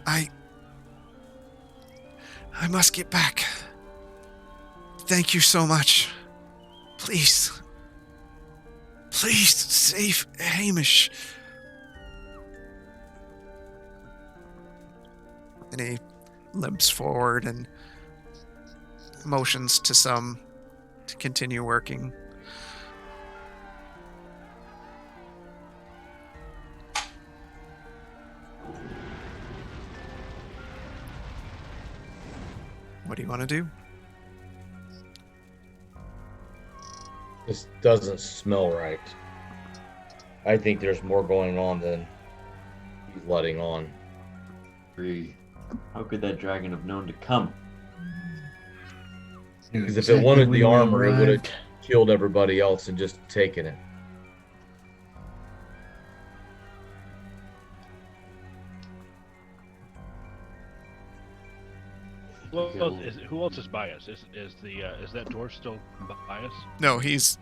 I must get back. Thank you so much. Please. Please save Hamish. And he limps forward and motions to some to continue working. What do you want to do? This doesn't smell right. I think there's more going on than he's letting on. How could that dragon have known to come? Because if it wanted the armor, it would have killed everybody else and just taken it. Well, who else is by us? Is that dwarf still by us? No, he's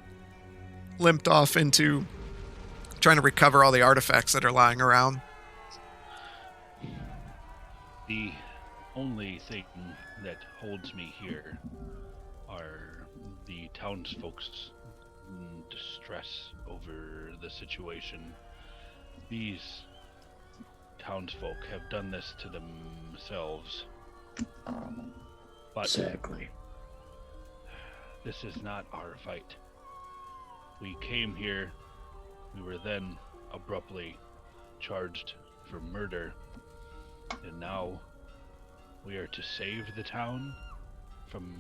limped off into trying to recover all the artifacts that are lying around. The only thing that holds me here are the townsfolk's distress over the situation. These townsfolk have done this to themselves. But Exactly. this is not our fight. We came here, we were then abruptly charged for murder, and now we are to save the town from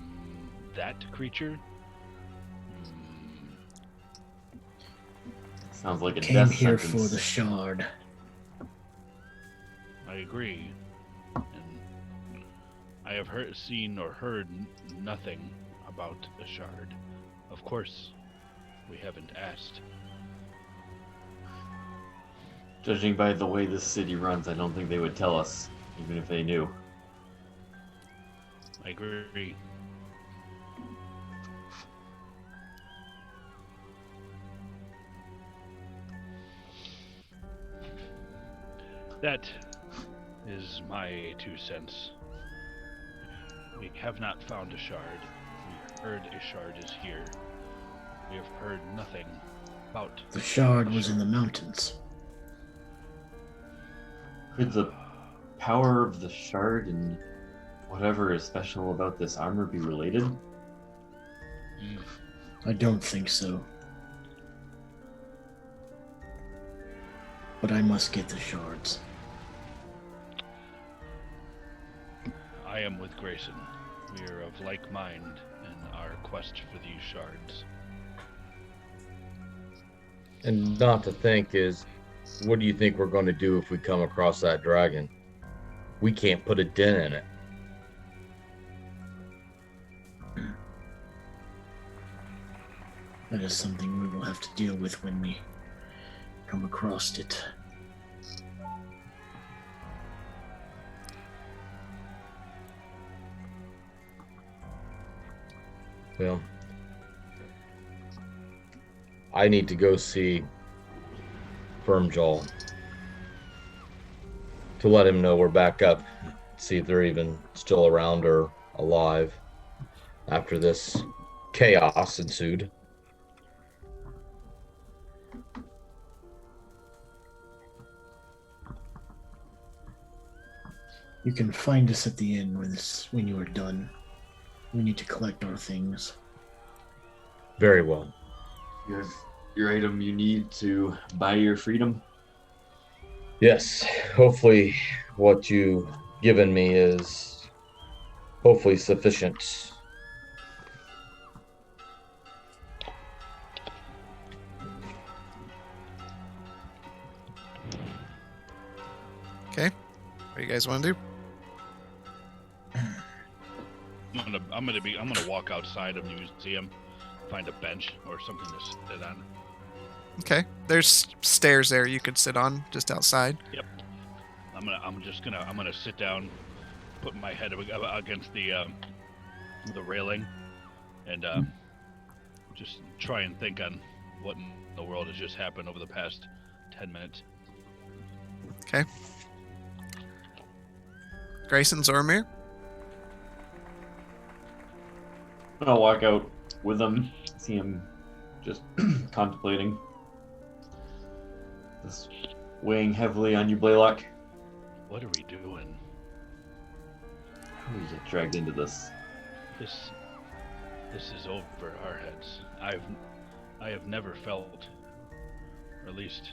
that creature? Sounds like a Came death here sentence. for the shard. I agree. And I have seen or heard nothing about the shard. Of course, we haven't asked. Judging by the way this city runs, I don't think they would tell us, even if they knew. I agree. That is my 2 cents. We have not found a shard. We heard a shard is here. We have heard nothing about The shard was in the mountains. Could the power of the shard and whatever is special about this armor be related? I don't think so. But I must get the shards. I am with Grayson. We are of like mind in our quest for these shards. And not to think is, what do you think we're going to do if we come across that dragon? We can't put a dent in it. That is something we will have to deal with when we come across it. Well, I need to go see Firmjaw to let him know we're back up, see if they're even still around or alive after this chaos ensued. You can find us at the inn when you are done. We need to collect our things. Very well. You have your item you need to buy your freedom? Yes, hopefully what you've given me is hopefully sufficient. Okay. What do you guys want to do? I'm gonna walk outside of the museum find a bench or something to sit on. Okay. There's stairs there you could sit on just outside. Yep. I'm gonna sit down, put my head against the railing, and just try and think on what in the world has just happened over the past 10 minutes. Okay. Grayson, Zormir? I'll walk out with him, see him just contemplating. This weighing heavily on you, Blaylock. What are we doing? How did we get dragged into this? This is over our heads. I have never felt, or at least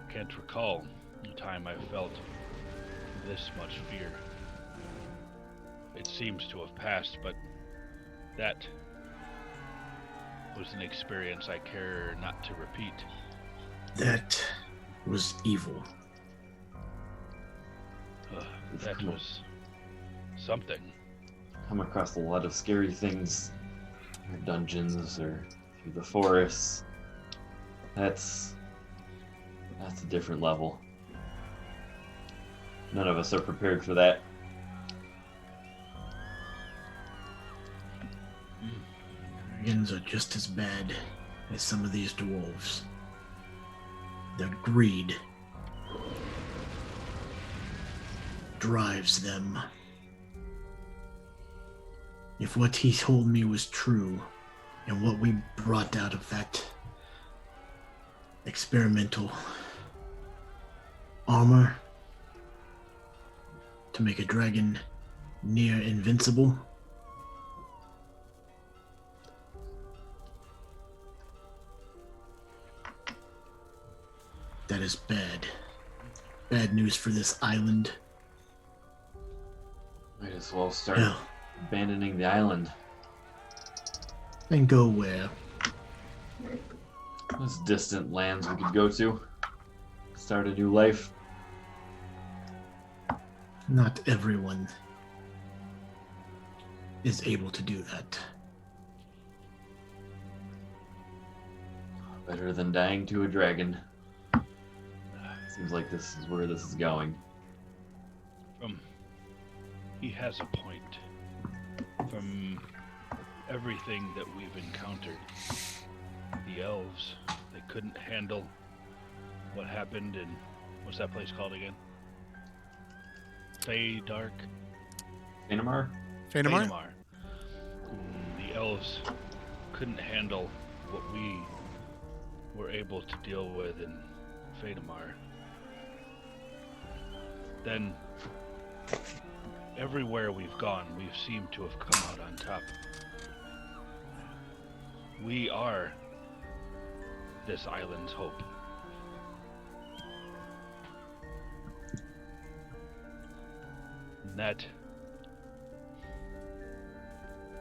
can't recall a time I felt this much fear. It seems to have passed, but that was an experience I care not to repeat. That was evil. That was something. Come across a lot of scary things, or dungeons, or through the forests. That's a different level. None of us are prepared for that. Dragons are just as bad as some of these dwarves. Their greed drives them. If what he told me was true, and what we brought out of that experimental armor to make a dragon near invincible, that is bad. Bad news for this island. Might as well start Hell, abandoning the island. and go where? There's distant lands we could go to. Start a new life. Not everyone is able to do that. Better than dying to a dragon. Seems like this is where this is going. He has a point. From everything that we've encountered, the elves, they couldn't handle what happened in, what's that place called again? Dark. Ainamar? Phanomar? The elves couldn't handle what we were able to deal with in Phanomar. Then, everywhere we've gone, we've seemed to have come out on top. We are this island's hope. And that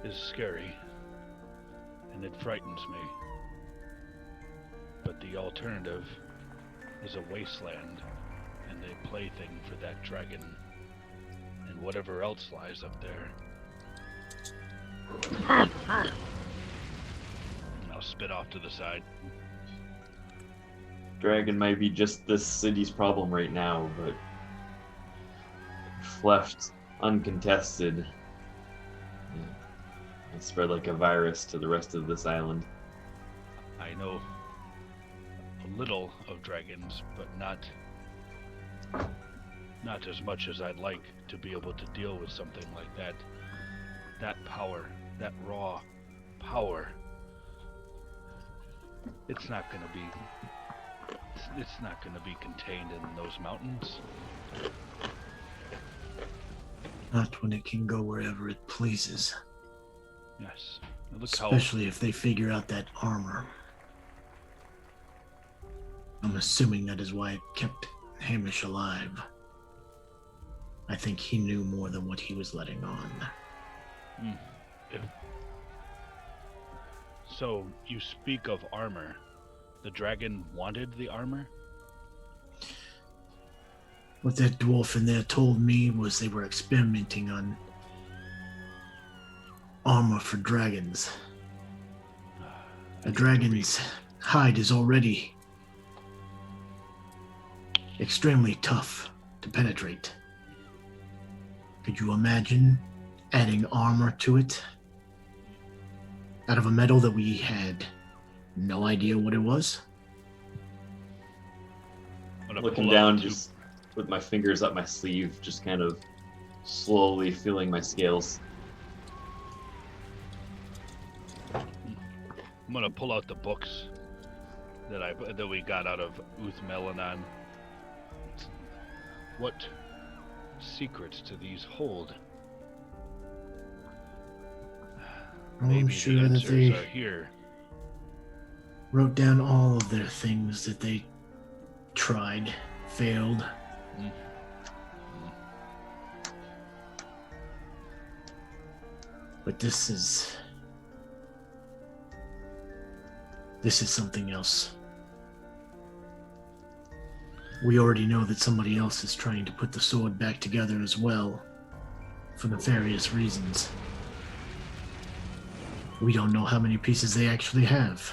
is scary, and it frightens me. But the alternative is a wasteland and a plaything for that dragon and whatever else lies up there. And I'll spit off to the side. Dragon might be just this city's problem right now, but if left uncontested, it spread like a virus to the rest of this island. I know a little of dragons, but not as much as I'd like to be able to deal with something like that. That power, that raw power. It's not going to be contained in those mountains. Not when it can go wherever it pleases. Yes. Look Especially if they figure out that armor. I'm assuming that is why it kept Hamish alive. I think he knew more than what he was letting on. So, you speak of armor. The dragon wanted the armor? What that dwarf in there told me was they were experimenting on armor for dragons. A dragon's hide is already extremely tough to penetrate. Could you imagine adding armor to it? Out of a metal that we had no idea what it was? Looking down, just with my fingers up my sleeve, just kind of slowly feeling my scales. I'm gonna pull out the books that we got out of Uth Melanon. What secrets do these hold? Maybe I'm the sure that answers they are here. wrote down all of their things that they tried, failed. But this is something else. We already know that somebody else is trying to put the sword back together as well, for nefarious reasons. We don't know how many pieces they actually have.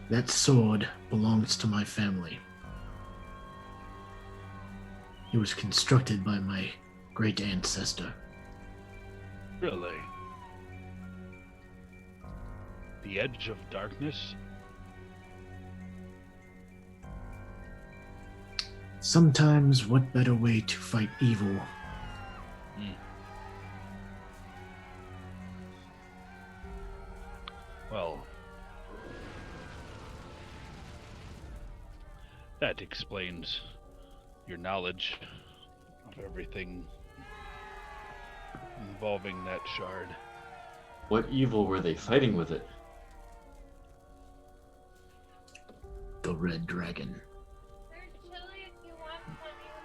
That sword belongs to my family. It was constructed by my great ancestor. Really? The Edge of Darkness? Sometimes, what better way to fight evil? Well, that explains your knowledge of everything involving that shard. What evil were they fighting with it? The Red Dragon. There's chili if you want plenty of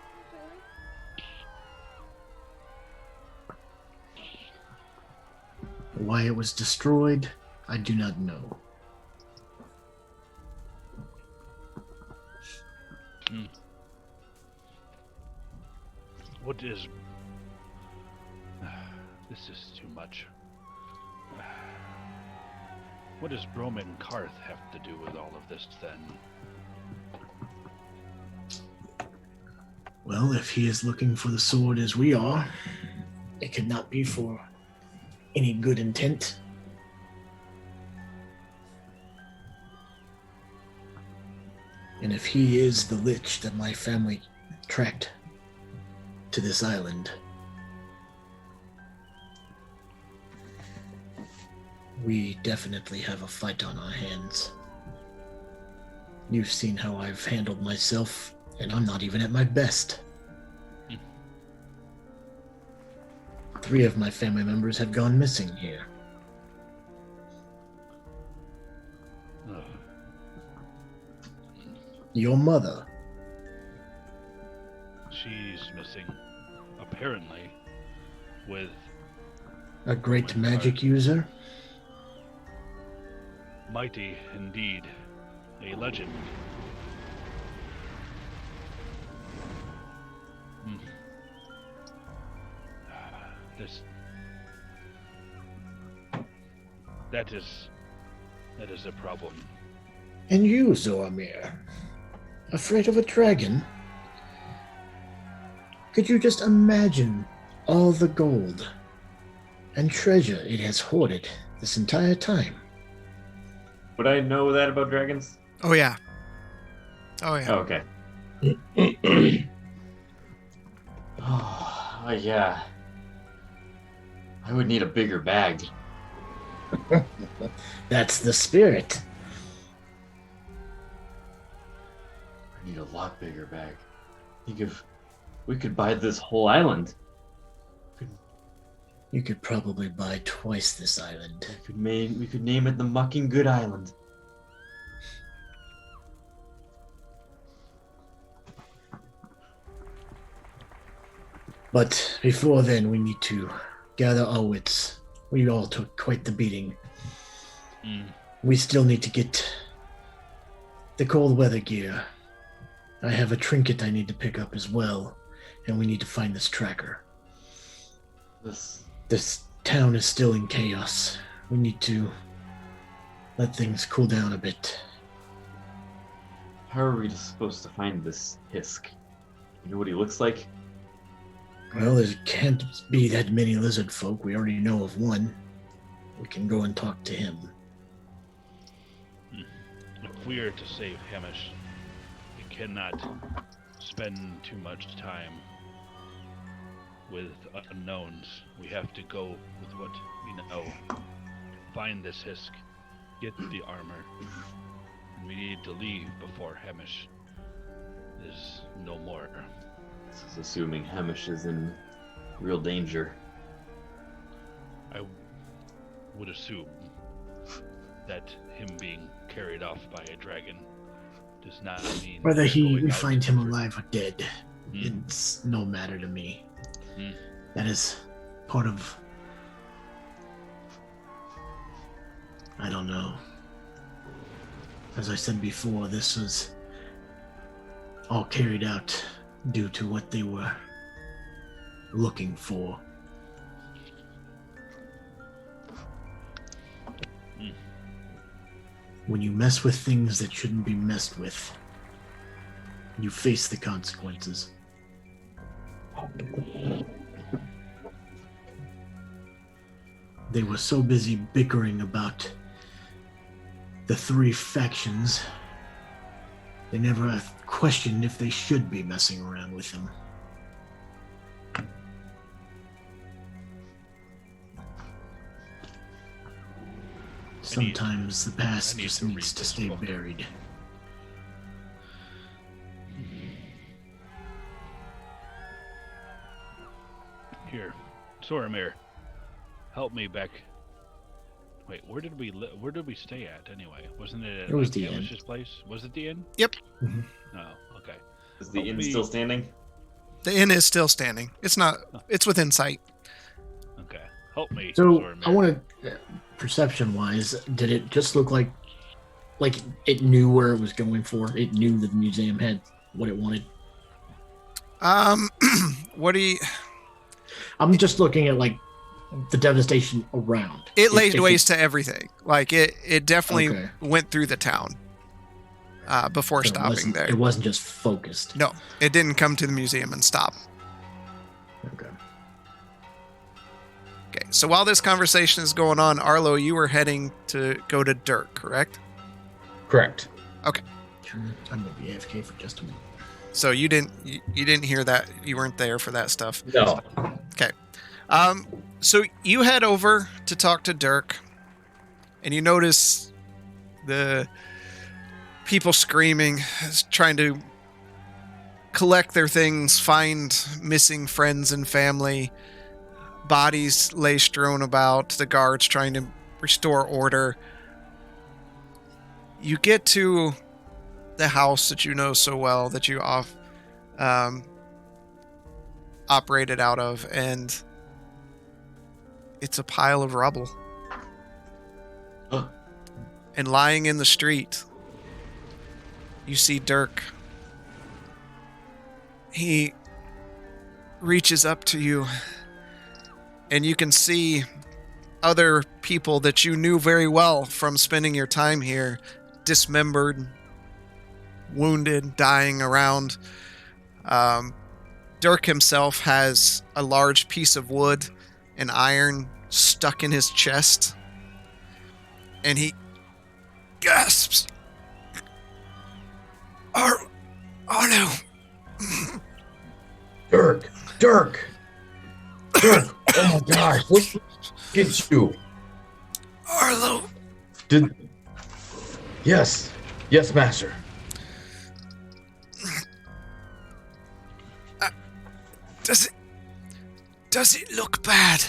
chili. Why it was destroyed, I do not know. What is... This is too much. What does Broman Karth have to do with all of this, then? Well, if he is looking for the sword as we are, it could not be for any good intent. And if he is the lich that my family tracked to this island, we definitely have a fight on our hands. You've seen how I've handled myself, and I'm not even at my best. 3 of my family members have gone missing here. Your mother. She's missing, apparently, with A great magic user. mighty indeed, a legend. That is a problem. And you, Zoramir, afraid of a dragon? Could you just imagine all the gold and treasure it has hoarded this entire time? Would I know that about dragons? Oh yeah. Oh yeah. Oh, okay. Oh, yeah. I would need a bigger bag. That's the spirit. I need a lot bigger bag. Think if we could buy this whole island. You could probably buy twice this island. We could name it the Mucking Good Island. But before then, we need to gather our wits. We all took quite the beating. We still need to get the cold weather gear. I have a trinket I need to pick up as well, and we need to find this tracker. This This town is still in chaos. We need to let things cool down a bit. How are we supposed to find this Hisk? You know what he looks like? Well, there can't be that many lizard folk. We already know of one. We can go and talk to him. If we are to save Hamish, we cannot spend too much time with unknowns. We have to go with what we know. Find this Hisk, get the armor, and we need to leave before Hamish is no more. This is assuming Hamish is in real danger. I would assume that him being carried off by a dragon does not mean Whether we're going we out find him for- alive or dead, it's no matter to me. That is part of... I don't know. As I said before, this was all carried out due to what they were looking for. When you mess with things that shouldn't be messed with, you face the consequences. They were so busy bickering about the three factions, they never questioned if they should be messing around with them. Sometimes the past just needs to stay buried. Here, Soramir, help me back. Wait, where did we stay at anyway? Wasn't it at It was the inn. Hamish's place? Was it the inn? Yep. Mhm. Oh, okay. Is the Help inn me- still standing? The inn is still standing. It's not. It's within sight. Okay. Help me, So Soramir. I want to, perception-wise, did it just look like it knew where it was going for? It knew that the museum had what it wanted. What do you? I'm just looking at like the devastation around. It If- laid if waste to everything. Like it definitely Okay. went through the town before so stopping there. It wasn't just focused. No, it didn't come to the museum and stop. Okay. Okay, so while this conversation is going on, Arlo, you were heading to go to Dirk, correct? Correct. Sure. I'm gonna be AFK for just a minute. So you didn't hear that. You weren't there for that stuff. No. So you head over to talk to Dirk, and you notice the people screaming, trying to collect their things, find missing friends and family. Bodies lay strewn about, the guards trying to restore order. You get to the house that you know so well, that you operated out of, and it's a pile of rubble. Huh. And lying in the street, you see Dirk. He reaches up to you, and you can see other people that you knew very well from spending your time here, dismembered, wounded, dying around. Dirk himself has a large piece of wood and iron stuck in his chest, and he gasps. Arlo. Dirk. Oh my gosh. Look at you. Arlo. Yes, master. Does it look bad?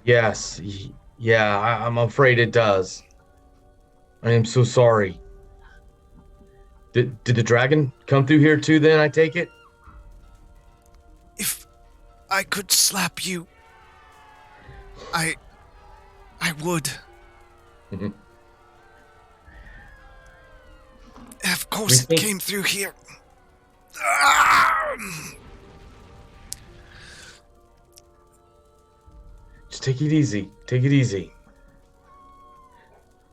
Yes. Yeah, I'm afraid it does. I am so sorry. Did the dragon come through here too then, I take it? If I could slap you, I would. Mhm. Of course it think- came through here. take it easy. Take it easy.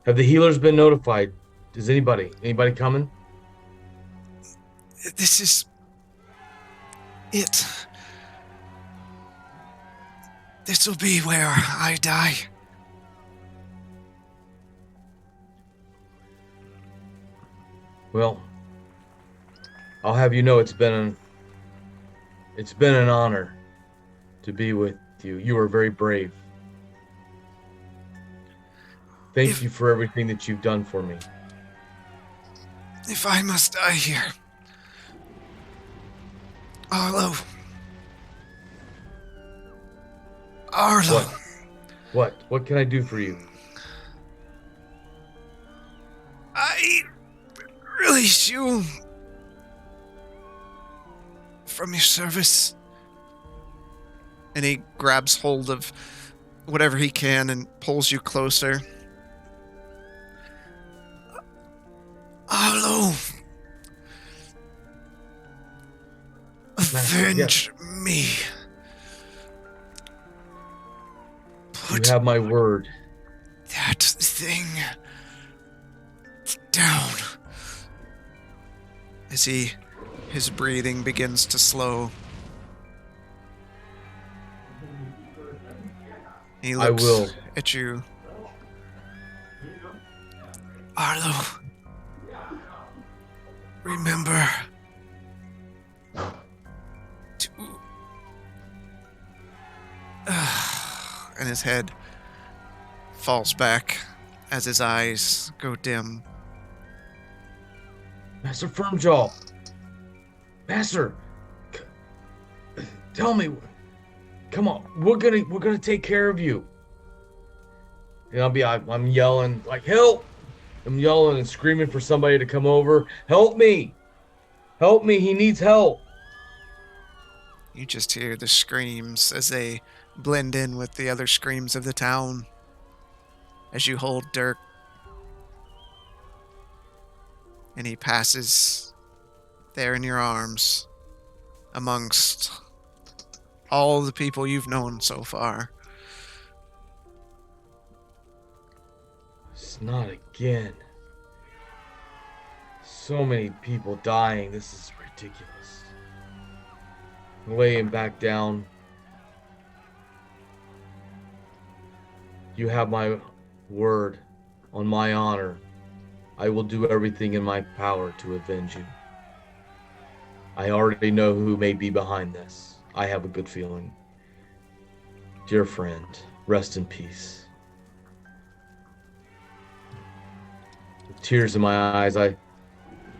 Have the healers been notified? Is anybody coming? This is it. This will be where I die. Well, I'll have you know it's been an honor to be with you. You are very brave. Thank you for everything that you've done for me. If I must die here, Arlo. What can I do for you? I release you from your service. And he grabs hold of whatever he can and pulls you closer. Arlo. Avenge me. Put You have my word. that thing down. As his breathing begins to slow. He looks I will. at you. Arlo. Remember to... and his head falls back as his eyes go dim. Master Firmjaw. Master, tell me. Come on, we're gonna take care of you. And I'm yelling like help. I'm yelling and screaming for somebody to come over. Help me! Help me! He needs help. You just hear the screams as they blend in with the other screams of the town. As you hold Dirk. And he passes there in your arms amongst all the people you've known so far. It's not again. So many people dying. This is ridiculous. Laying back down. You have my word on my honor. I will do everything in my power to avenge you. I already know who may be behind this. I have a good feeling. Dear friend, rest in peace. With tears in my eyes, I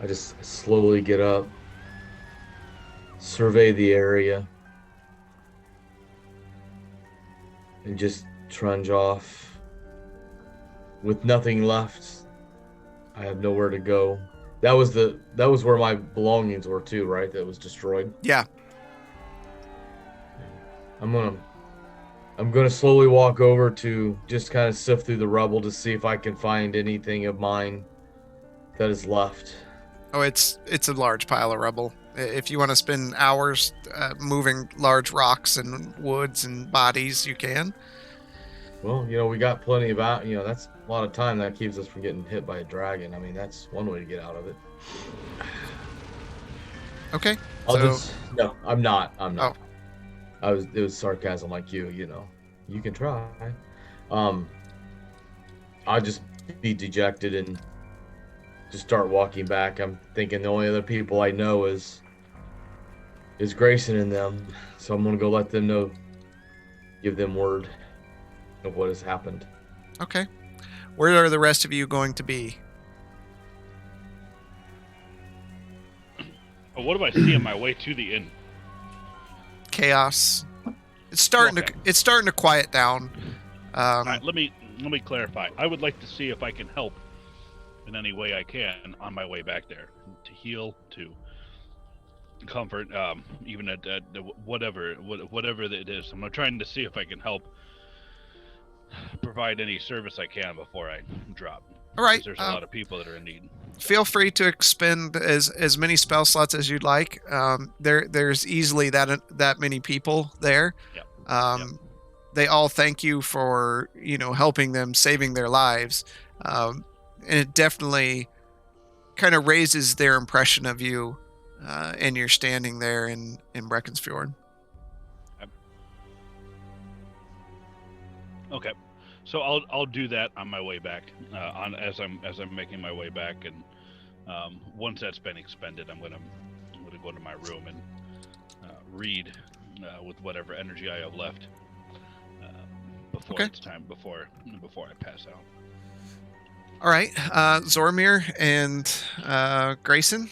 just slowly get up, survey the area, and just trudge off. With nothing left, I have nowhere to go. That was where my belongings were too, right? That was destroyed. Yeah. I'm gonna slowly walk over to just kind of sift through the rubble to see if I can find anything of mine that is left. Oh, it's a large pile of rubble. If you want to spend hours moving large rocks and woods and bodies, you can. Well, we got plenty of that's a lot of time that keeps us from getting hit by a dragon. I mean, that's one way to get out of it. Okay. No, I'm not. Oh. It was sarcasm like you can try. I'll just be dejected and just start walking back. I'm thinking the only other people I know is Grayson and them. So I'm going to go let them know, give them word of what has happened. Okay. Where are the rest of you going to be? What do I see on my way to the inn? Chaos. It's starting to quiet down. All right, let me clarify. I would like to see if I can help in any way I can on my way back there, to heal, to comfort, even at whatever it is. I'm trying to see if I can help provide any service I can before I drop. All right. There's a lot of people that are in need. Feel free to expend as many spell slots as you'd like. There's easily that many people there. Yep. they all thank you for, helping them, saving their lives. And it definitely kind of raises their impression of you, and you're standing there in Breckensfjord. Okay, so I'll do that on my way back. As I'm making my way back, and once that's been expended, I'm gonna go to my room and read with whatever energy I have left before Okay. it's time before I pass out. All right, Zormir and Grayson.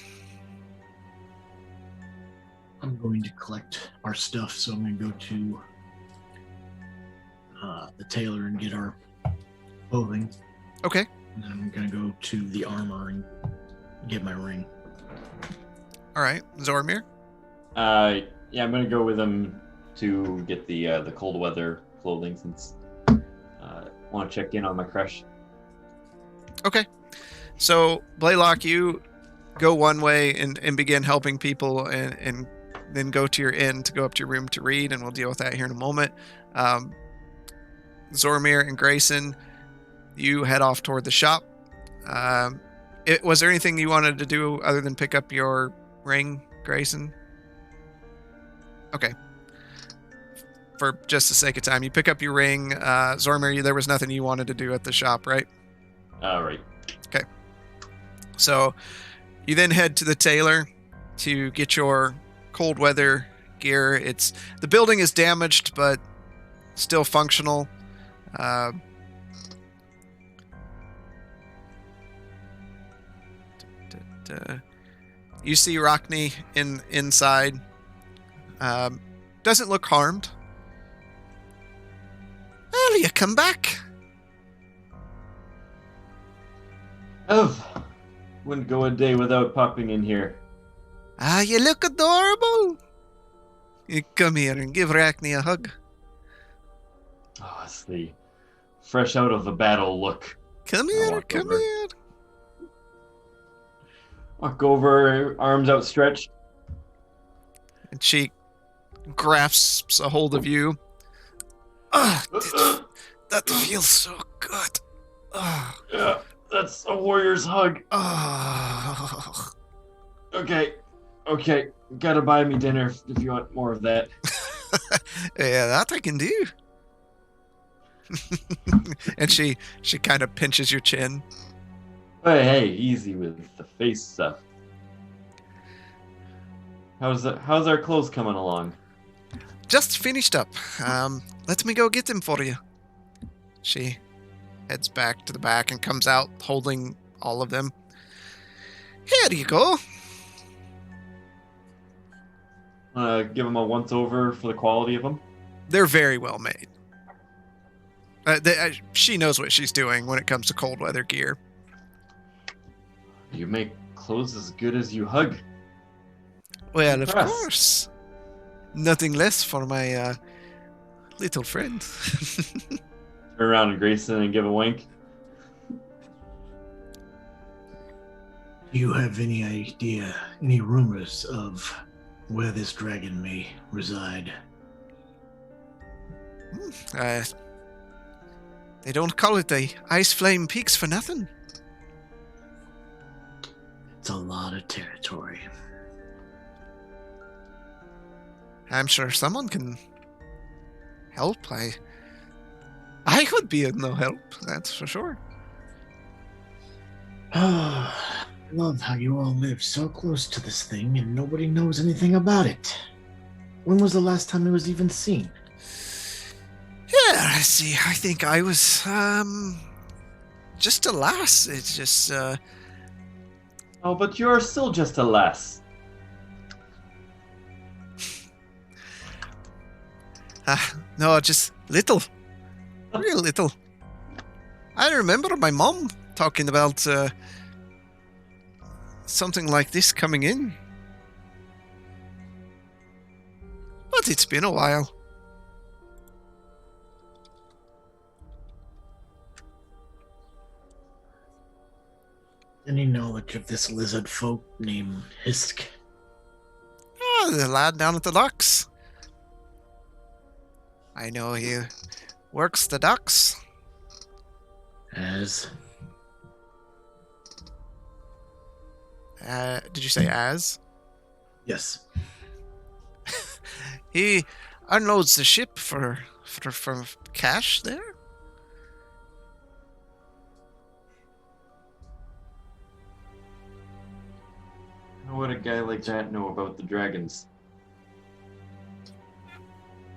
I'm going to collect our stuff, so I'm going to go to the tailor and get our clothing. Okay. And then I'm going to go to the armor and get my ring. All right, Zormir. Yeah, I'm gonna go with him to get the cold weather clothing since I want to check in on my crush. Okay. So, Blaylock, you go one way and begin helping people, and then go to your inn to go up to your room to read, and we'll deal with that here in a moment. Zormir and Grayson, you head off toward the shop. Was there anything you wanted to do other than pick up your ring, Grayson? Okay. For just the sake of time, you pick up your ring. Zormir, there was nothing you wanted to do at the shop, right? All right. Okay. So you then head to the tailor to get your cold weather gear. The building is damaged, but still functional. You see Rockney inside. Doesn't look harmed. Well, you come back. Wouldn't go a day without popping in here. You look adorable. You come here and give Rockney a hug. Oh, it's the fresh out of the battle look. Come I here, walk come over. here. Walk over, arms outstretched. And she grasps a hold of you. That feels so good. Yeah, that's a warrior's hug. Oh. Okay. Gotta buy me dinner if you want more of that. Yeah, that I can do. And she kind of pinches your chin. Hey, easy with the face stuff. How's our clothes coming along? Just finished up. Let me go get them for you. She heads back to the back and comes out holding all of them. Here you go. Give them a once over for the quality of them. They're very well made. She knows what she's doing when it comes to cold weather gear. You make clothes as good as you hug. Well, of Impressed. course. Nothing less for my little friend. Turn around to Grayson and give a wink. Do you have any idea, any rumors of where this dragon may reside? They don't call it the Iceflame Peaks for nothing. It's a lot of territory. I'm sure someone can help. I could be of no help, that's for sure. I love how you all live so close to this thing and nobody knows anything about it. When was the last time it was even seen? Yeah, I see. I think I was, just a lass. It's just, Oh, but you're still just a lass. no, just little. Real little. I remember my mom talking about, something like this coming in. But it's been a while. Any knowledge of this lizard folk named Hisk? Oh, the lad down at the docks. I know Works the ducks. As Did you say as? yes, He unloads the ship for cash there? How would a guy like that know about the dragons?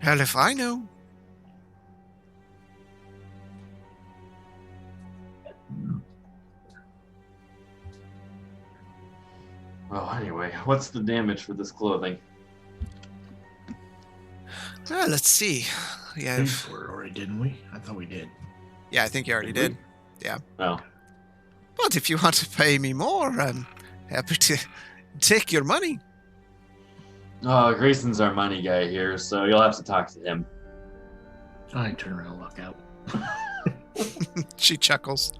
Hell if I know. Well, anyway, what's the damage for this clothing? Well, let's see. We paid have... for it already, didn't we? I thought we did. Yeah, I think you already Did we? did. Yeah. Oh. But if you want to pay me more, I'm happy to take your money. Oh, Grayson's our money guy here, so you'll have to talk to him. I turn around and walk out. She chuckles.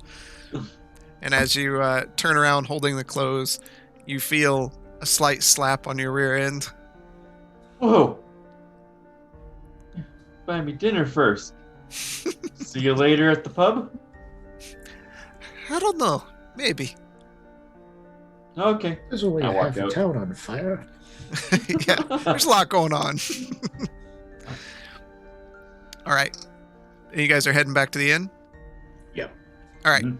And as you turn around holding the clothes, you feel a slight slap on your rear end. Whoa! Buy me dinner first. See you later at the pub? I don't know. Maybe. Okay. There's only I walk half a out. town on fire. Yeah, there's a lot going on. All right. You guys are heading back to the inn? Yep. All right. Mhm.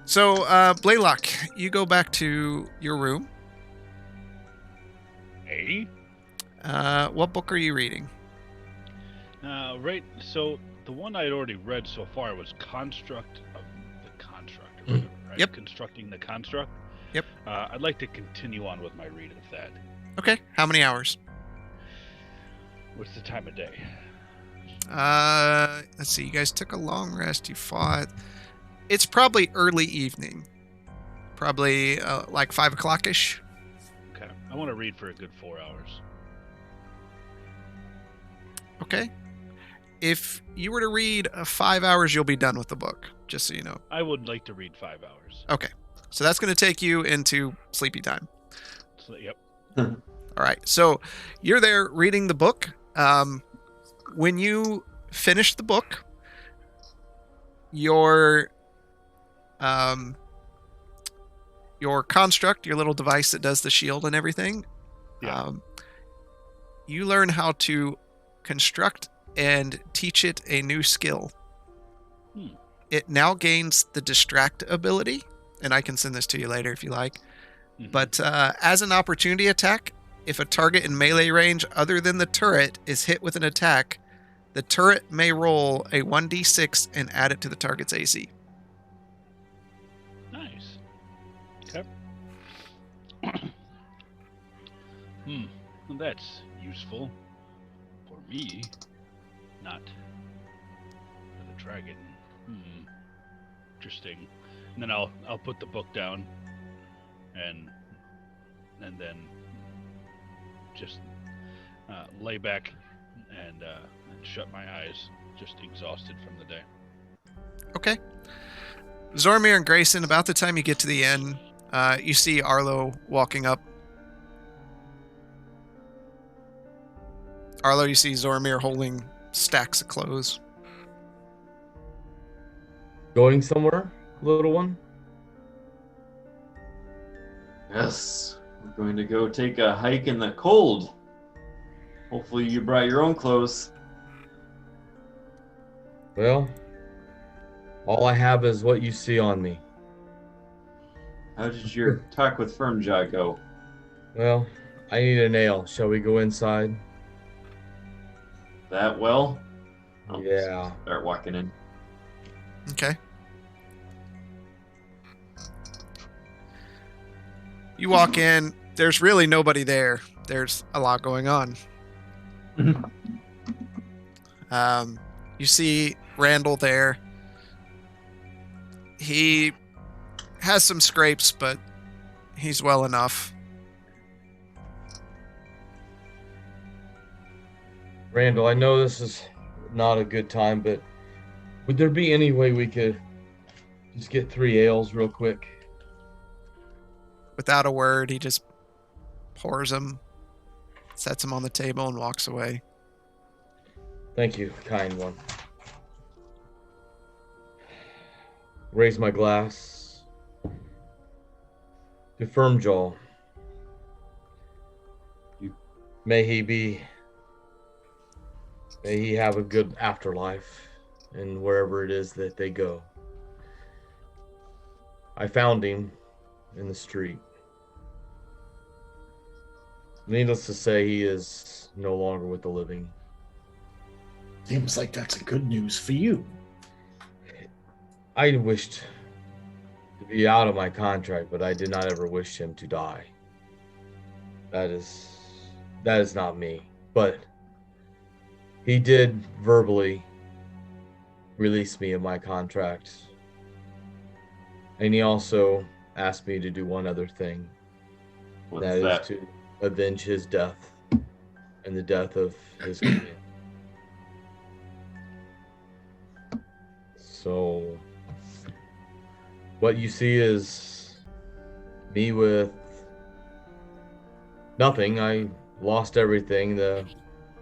So, Blaylock, you go back to your room. Hey? What book are you reading? Right, so the one I had already read so far was Construct of the Construct, or Mm. whatever, right? Yep. Constructing the Construct. Yep. I'd like to continue on with my read of that. Okay. How many hours? What's the time of day? Let's see. You guys took a long rest. You fought. It's probably early evening. Probably like 5 o'clock-ish. Okay. I want to read for a good 4 hours. Okay. If you were to read 5 hours, you'll be done with the book, just so you know. I would like to read 5 hours. Okay. So that's going to take you into sleepy time. So, yep. All right. So you're there reading the book. When you finish the book, your construct, your little device that does the shield and everything, Yeah. you learn how to construct and teach it a new skill. It now gains the distract ability, and I can send this to you later if you like. Mhm. But as an opportunity attack, if a target in melee range other than the turret is hit with an attack, the turret may roll a 1d6 and add it to the target's AC. Nice. Okay. Well, that's useful for me, not for the dragon. Interesting. And then I'll put the book down, and then just lay back and shut my eyes, just exhausted from the day. Okay. Zormir and Grayson, about the time you get to the inn, you see Arlo walking up. Arlo, you see Zormir holding stacks of clothes. Going somewhere, little one? Yes, we're going to go take a hike in the cold. Hopefully you brought your own clothes. Well, all I have is what you see on me. How did your talk with Firmjaw go? Well, I need a nail. Shall we go inside? That well? I'll Yeah. start walking in. Okay. You walk in. There's really nobody there. There's a lot going on. You see Randall there. He has some scrapes, but he's well enough. Randall, I know this is not a good time, but would there be any way we could just get 3 ales real quick? Without a word, he just pours them, sets them on the table, and walks away. Thank you, kind one. raise my glass to Firmjaw. May he have a good afterlife and wherever it is that they go. I found him in the street. Needless to say, he is no longer with the living. Seems like that's a good news for you. I wished to be out of my contract, but I did not ever wish him to die. That is not me. But he did verbally release me of my contract. And he also asked me to do one other thing. What's That that? is to avenge his death and the death of his community. So what you see is me with nothing. I lost everything. The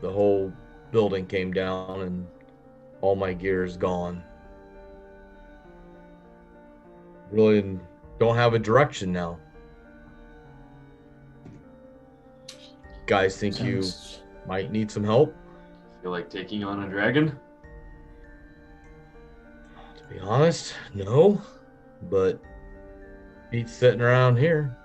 whole building came down and all my gear is gone. Really don't have a direction now. Guys think you Sounds- might need some help? Feel like taking on a dragon? To be honest, no. But he's sitting around here.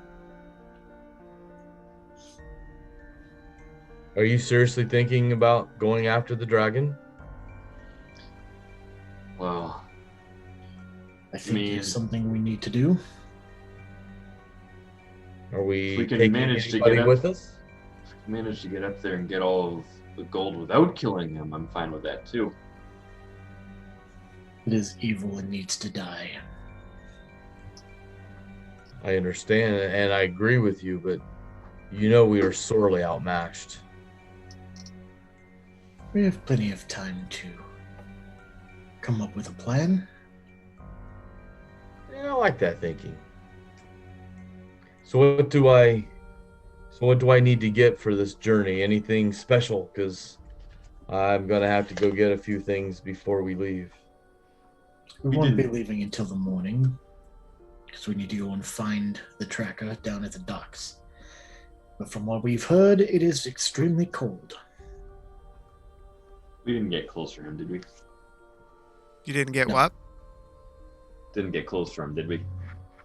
Are you seriously thinking about going after the dragon? Well, I think mean- it's something we need to do. Are we, If we can taking manage to anybody get up- with us? if we manage to get up there and get all of the gold without killing him, I'm fine with that too. It is evil and needs to die. I understand and I agree with you, but you know we are sorely outmatched. We have plenty of time to come up with a plan. Yeah, I like that thinking. So what do I need to get for this journey? Anything special? Because I'm gonna have to go get a few things before we leave. We We won't be didn't- leaving until the morning because we need to go and find the tracker down at the docks. But from what we've heard, it is extremely cold. We didn't get close to him, did we? You didn't get No. what? Didn't get close to him, did we?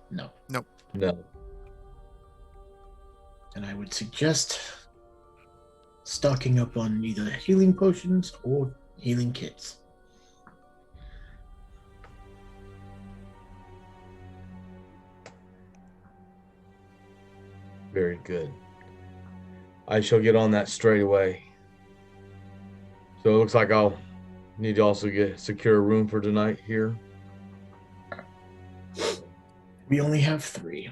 No. No. And I would suggest stocking up on either healing potions or healing kits. Very good. I shall get on that straight away. So it looks like I'll need to also secure a room for tonight here. We only have 3.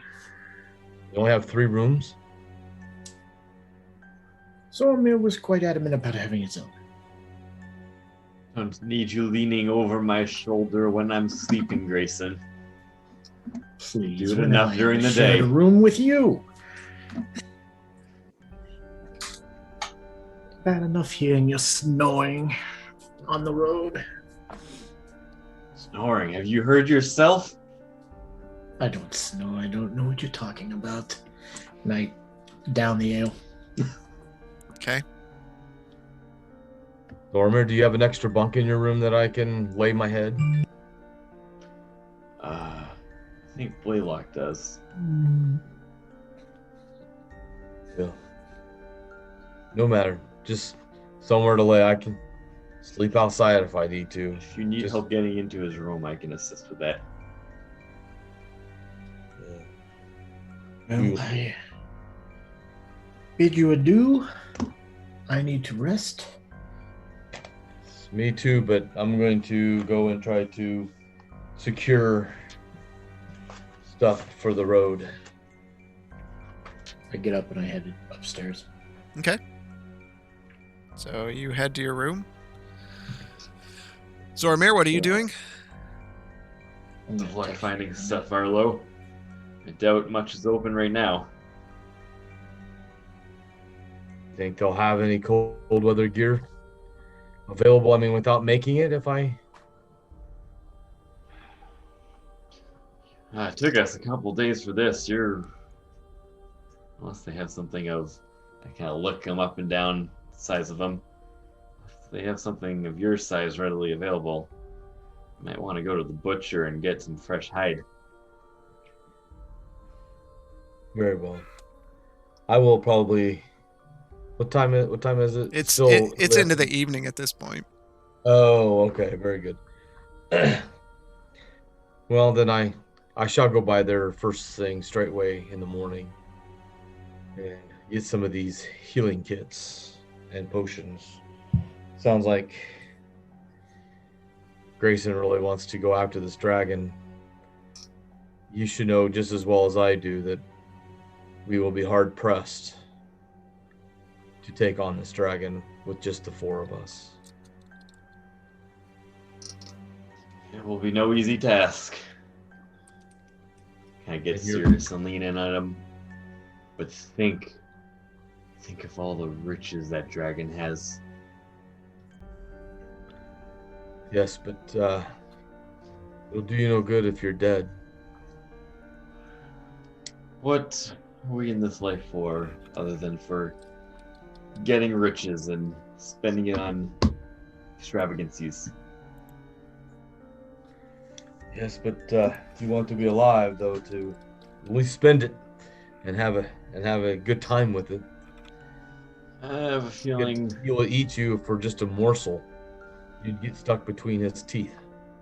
We only have 3 rooms. Zormir was quite adamant about having his own. Don't need you leaning over my shoulder when I'm sleeping, Grayson. Please, Do it when enough I during ever the shared day. a room with you. Bad enough hearing you snoring on the road. Snoring. Have you heard yourself? I don't snore. I don't know what you're talking about. And I down the ale. Okay. Dormer, do you have an extra bunk in your room that I can lay my head? I think Blaylock does. Yeah. No matter. Just somewhere to lay. I can sleep outside if I need to. If you need Just- help getting into his room, I can assist with that. Yeah. Well, I bid you adieu. I need to rest. Me too, but I'm going to go and try to secure stuff for the road. I get up and I head upstairs. Okay. So you head to your room. Zormir, what are you doing? Good luck finding stuff, Arlo. I doubt much is open right now. Think they'll have any cold weather gear available? I mean, without making it, if I It took us a couple days for this. Unless they have something of, I kind of look them up and down the size of them. If they have something of your size readily available, you might want to go to the butcher and get some fresh hide. Very well. I will probably. What time is it? It's Still. it's into the evening at this point. Oh, okay. Very good. Well, then I shall go by there first thing straightway in the morning and get some of these healing kits and potions. Sounds like Grayson really wants to go after this dragon. You should know just as well as I do that we will be hard pressed to take on this dragon with just the four of us. It will be no easy task. Kind of get And you're- serious and lean in on him. But think of all the riches that dragon has. Yes, but it'll do you no good if you're dead. What are we in this life for, other than for getting riches and spending it on extravagancies? Yes, but you want to be alive, though, to at least spend it and have a good time with it. I have a feeling He will eat you for just a morsel. You'd get stuck between his teeth.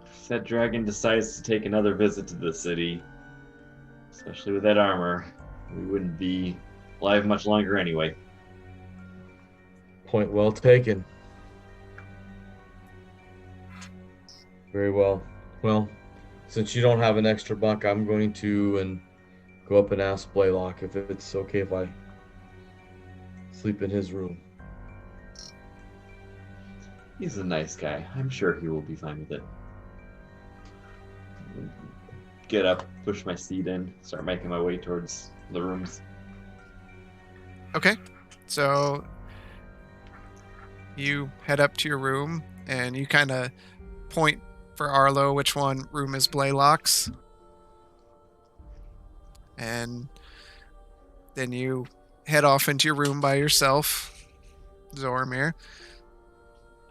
if that dragon decides to take another visit to the city, especially with that armor, we wouldn't be alive much longer anyway. Point well taken. Very well. Well, since you don't have an extra buck, I'm going to go up and ask Blaylock if it's okay if I sleep in his room. He's a nice guy. I'm sure he will be fine with it. Get up, push my seat in, start making my way towards the rooms. Okay, so you head up to your room and you kind of point for Arlo which room is Blaylock's. And then you head off into your room by yourself, Zoramir.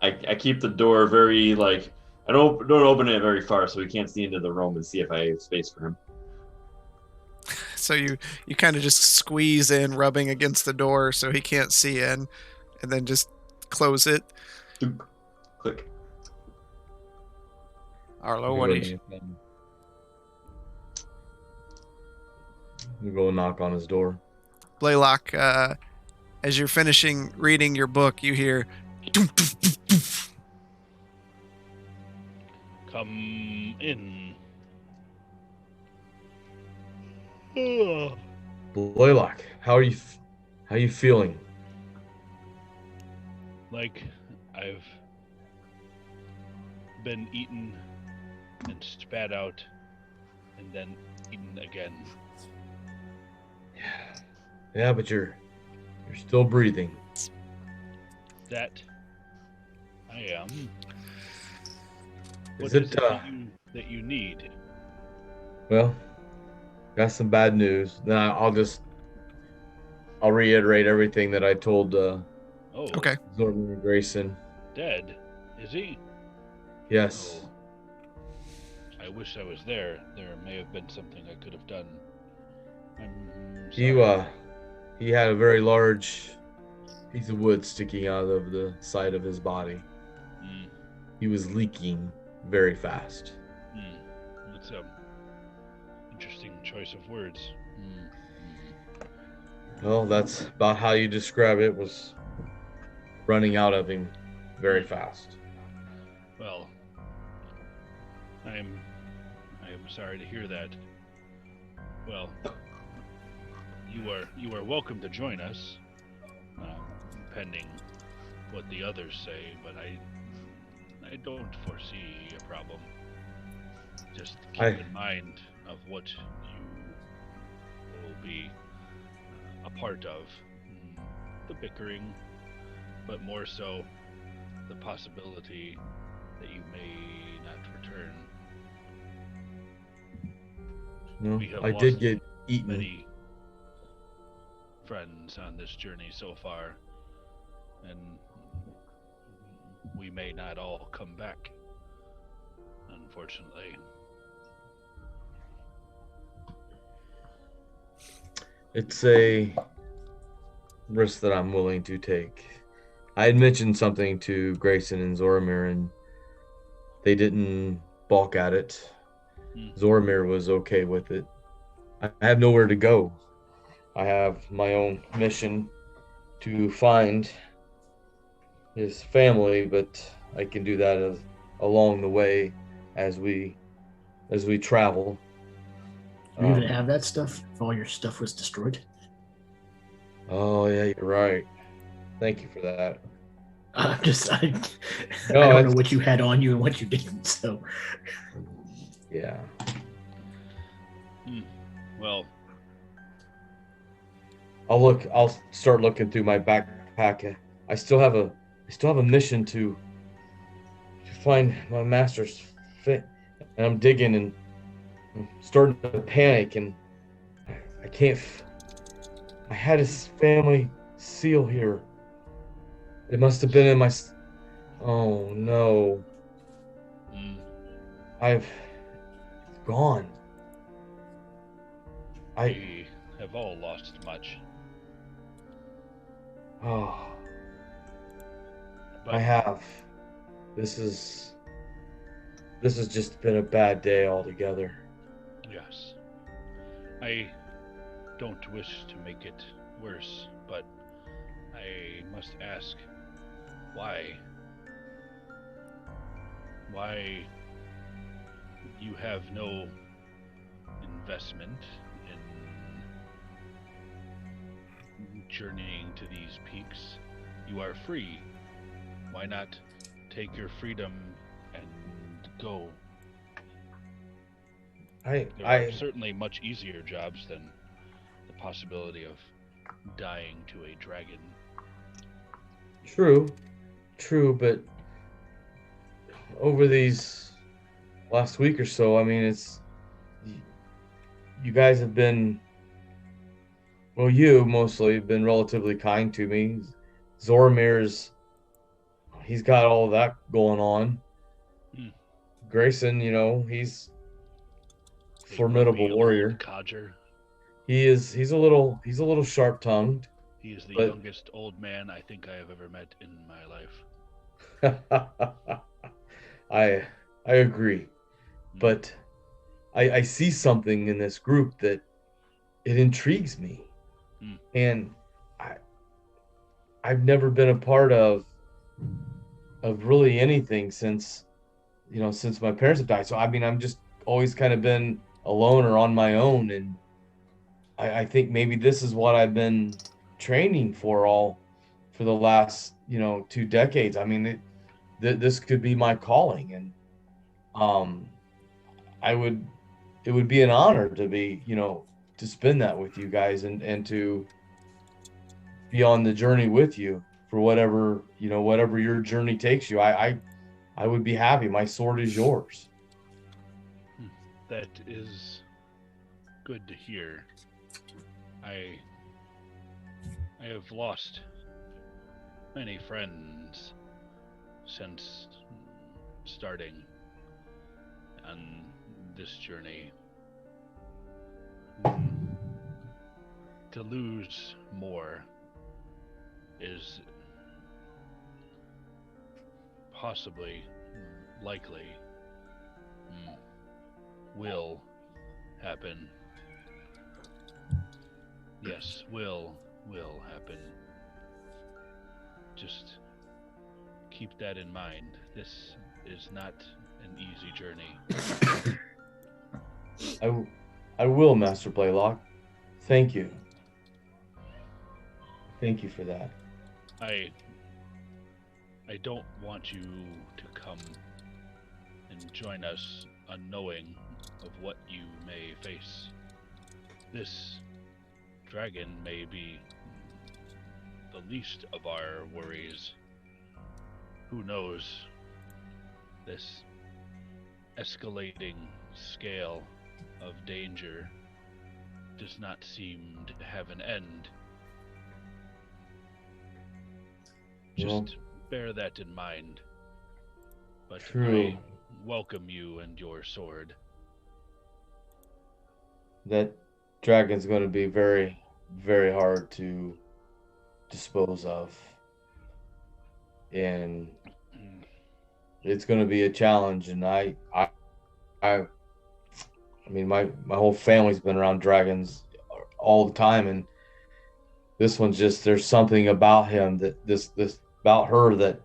I keep the door very, like, I don't open it very far so he can't see into the room and see if I have space for him. So you kind of just squeeze in, rubbing against the door so he can't see in, and then just close it. Click. Arlo, what do you... We go knock on his door. Blaylock, as you're finishing reading your book, you hear... Come in. Blaylock, how are you feeling? Like I've been eaten and spat out and then eaten again. Yeah, but you're still breathing. That I am. Is What it is that you need? well, got some bad news. Then I'll reiterate everything that I told Okay. Zorman and Grayson. Dead? Is he? Yes. Oh. I wish I was there. There may have been something I could have done. I'm sorry. He had a very large piece of wood sticking out of the side of his body. Mm, He was leaking very fast. That's a interesting choice of words. Well, that's about how you describe it. Was running out of him very fast. Well, I am sorry to hear that. Well, you are welcome to join us, pending what the others say. But I don't foresee a problem. Just keep in mind of what you will be a part of. The bickering, but more so the possibility that you may not return. No, We have I lost did get eaten. many friends on this journey so far, and we may not all come back, unfortunately. It's a risk that I'm willing to take. I had mentioned something to Grayson and Zoramir, and they didn't balk at it. Zoramir was okay with it. I have nowhere to go. I have my own mission to find his family, but I can do that along the way as we travel. Do you even have that stuff? If all your stuff was destroyed? Oh yeah, you're right. Thank you for that. I No, don't know what you had on you and what you didn't. So yeah. Well, I'll start looking through my backpack. I still have a mission to find my master's fit, and I'm digging and I'm starting to panic, and I can't. I had his family seal here. It must have been in my. Oh no! It's gone. we have all lost much. Oh, But I have. This has just been a bad day altogether. yes, I don't wish to make it worse, but I must ask, why? Why you have no investment in journeying to these peaks? You are free. Why not take your freedom and go? There are certainly much easier jobs than the possibility of dying to a dragon. True, but over these last week or so, I mean, you guys have been, well, you mostly have been relatively kind to me. Zoramir's, he's got all of that going on. Grayson, he's a formidable warrior. Codger. He's a little sharp-tongued. He is the youngest old man I think I have ever met in my life. I agree, but I see something in this group that it intrigues me, and I've never been a part of really anything since my parents have died. So I mean, I'm just always kind of been alone or on my own, and I think maybe this is what I've been training for the last 2 decades. I mean, this could be my calling, and it would be an honor to be to spend that with you guys and to be on the journey with you for whatever your journey takes you. I would be happy. My sword is yours. That is good to hear. I have lost many friends since starting on this journey. To lose more is possibly, likely, will happen. Yes, will happen. Just keep that in mind. This is not an easy journey. I will, Master Blaylock. Thank you. Thank you for that. I don't want you to come and join us unknowing of what you may face. This dragon may be the least of our worries. Who knows? This escalating scale of danger does not seem to have an end. Well, Just bear that in mind. But true. I welcome you and your sword. That dragon's going to be very, very hard to dispose of. And it's going to be a challenge. And I mean, my whole family's been around dragons all the time. And this one's just, there's something about him that about her that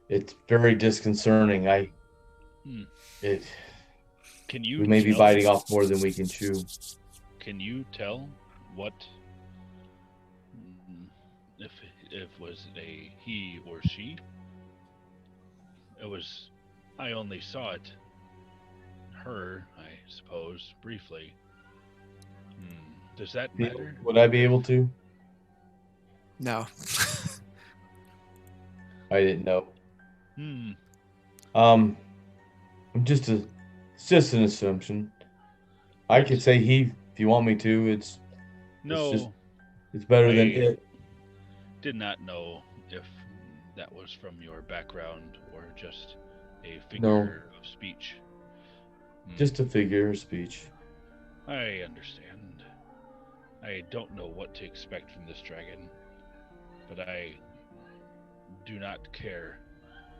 it's very disconcerting. Can you We may be tell- biting off more than we can chew. Can you tell what if was a he or she? I only saw it, her, I suppose, briefly. Does that matter? Would I be able to? No. I didn't know. Hmm. It's just an assumption. I could say he if you want me to. It's No, it's better than I- it. did not know if that was from your background or just a figure of speech. Just a figure of speech. I understand. I don't know what to expect from this dragon, but I do not care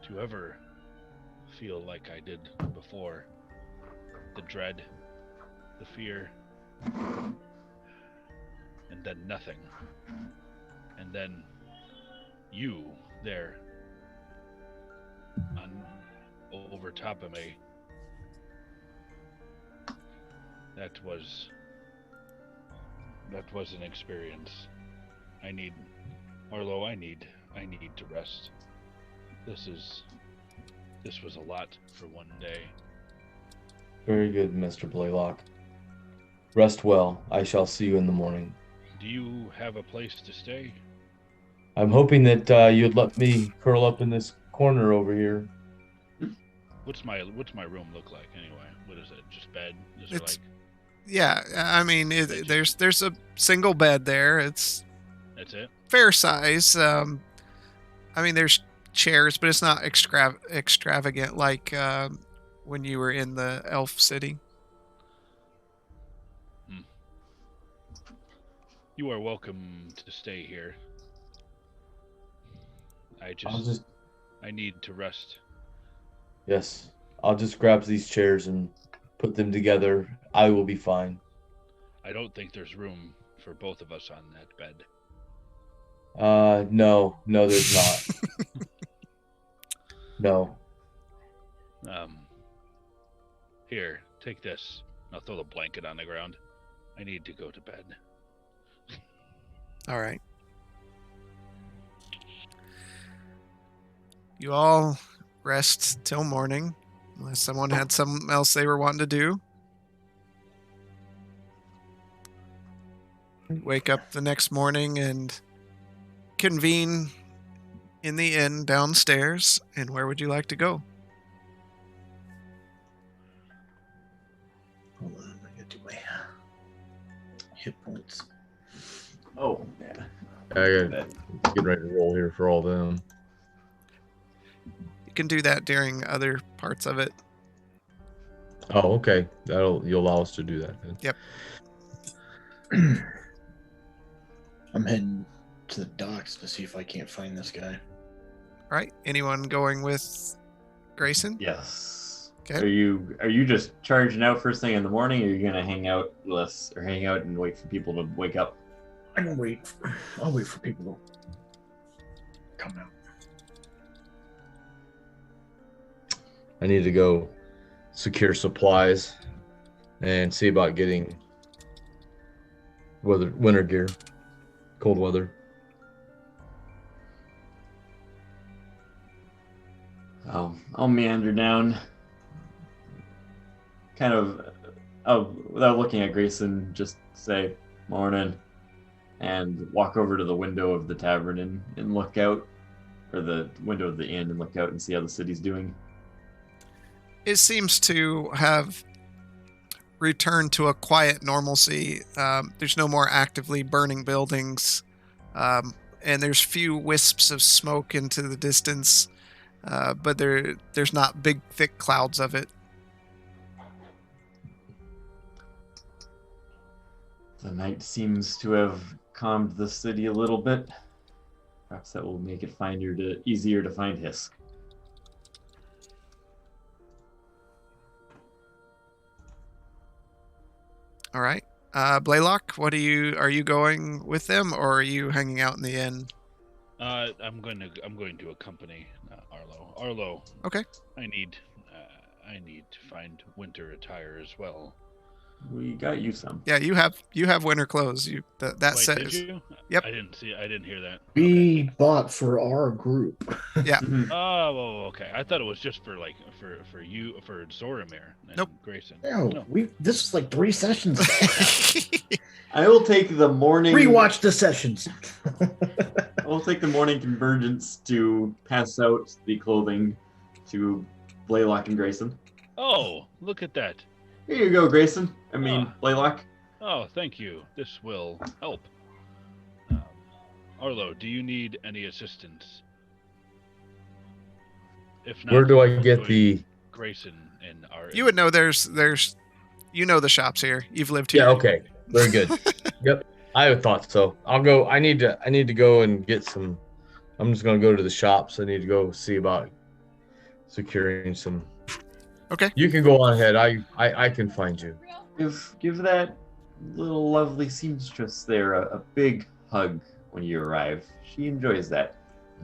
to ever feel like I did before. The dread, the fear, and then nothing. And then you there over top of me. That was an experience. Arlo, I need to rest. This was a lot for one day. Very good, Mr. Blaylock. Rest well. I shall see you in the morning. Do you have a place to stay? I'm hoping that you'd let me curl up in this corner over here. What's my room look like anyway? What is it? Just bed? Is there It's- Yeah, I mean, there's a single bed there. It's that's it? fair size. I mean, there's chairs, but it's not extravagant like when you were in the elf city. You are welcome to stay here. I need to rest. Yes, I'll just grab these chairs and put them together. I will be fine. I don't think there's room for both of us on that bed. No, there's not. No. Here, take this. I'll throw the blanket on the ground. I need to go to bed. All right. You all rest till morning, unless someone had something else they were wanting to do. Wake up the next morning and convene in the inn downstairs. And where would you like to go? Hold on, I gotta do my hit points. Oh, yeah. I got getting ready to roll here for all them. You can do that during other parts of it. Oh, okay. You'll allow us to do that then. Yep. I'm heading to the docks to see if I can't find this guy. All right. Anyone going with Grayson? Yes. Okay. Are you just charging out first thing in the morning, or are you gonna hang out with us, or hang out and wait for people to wake up? I can wait. I'll wait for people to come out. I need to go secure supplies and see about getting winter gear, cold weather. I'll meander down, kind of without looking at Grayson, just say morning, and walk over to the window of the tavern and look out, or the window of the inn and look out and see how the city's doing. It seems to have return to a quiet normalcy. There's no more actively burning buildings, and there's few wisps of smoke into the distance, but there's not big, thick clouds of it. The night seems to have calmed the city a little bit. Perhaps that will make it easier to find Hisk. All right. Blaylock, are you going with them, or are you hanging out in the inn? I'm going to accompany Arlo. Arlo. Okay. I need to find winter attire as well. We got you some. Yeah, you have winter clothes. That Wait, set did is. you? Yep. I didn't hear that. We bought for our group. Yeah. Oh, okay. I thought it was just for Zoramir and Nope. Grayson. No, this is like 3 sessions. I will take the morning. Rewatch the sessions. I will take the morning convergence to pass out the clothing to Blaylock and Grayson. Oh, look at that. Here you go, Grayson. I mean, Blaylock. Oh, thank you. This will help. Arlo, do you need any assistance? If not, Where do I we'll get join the? Grayson and our? You would know there's the shops here. You've lived here. Yeah. Okay. Very good. Yep. I thought so. I'll go. I need to go and get some. I'm just gonna go to the shops. I need to go see about securing some. Okay. You can go on ahead. I can find you. Give that little lovely seamstress there a big hug when you arrive. She enjoys that.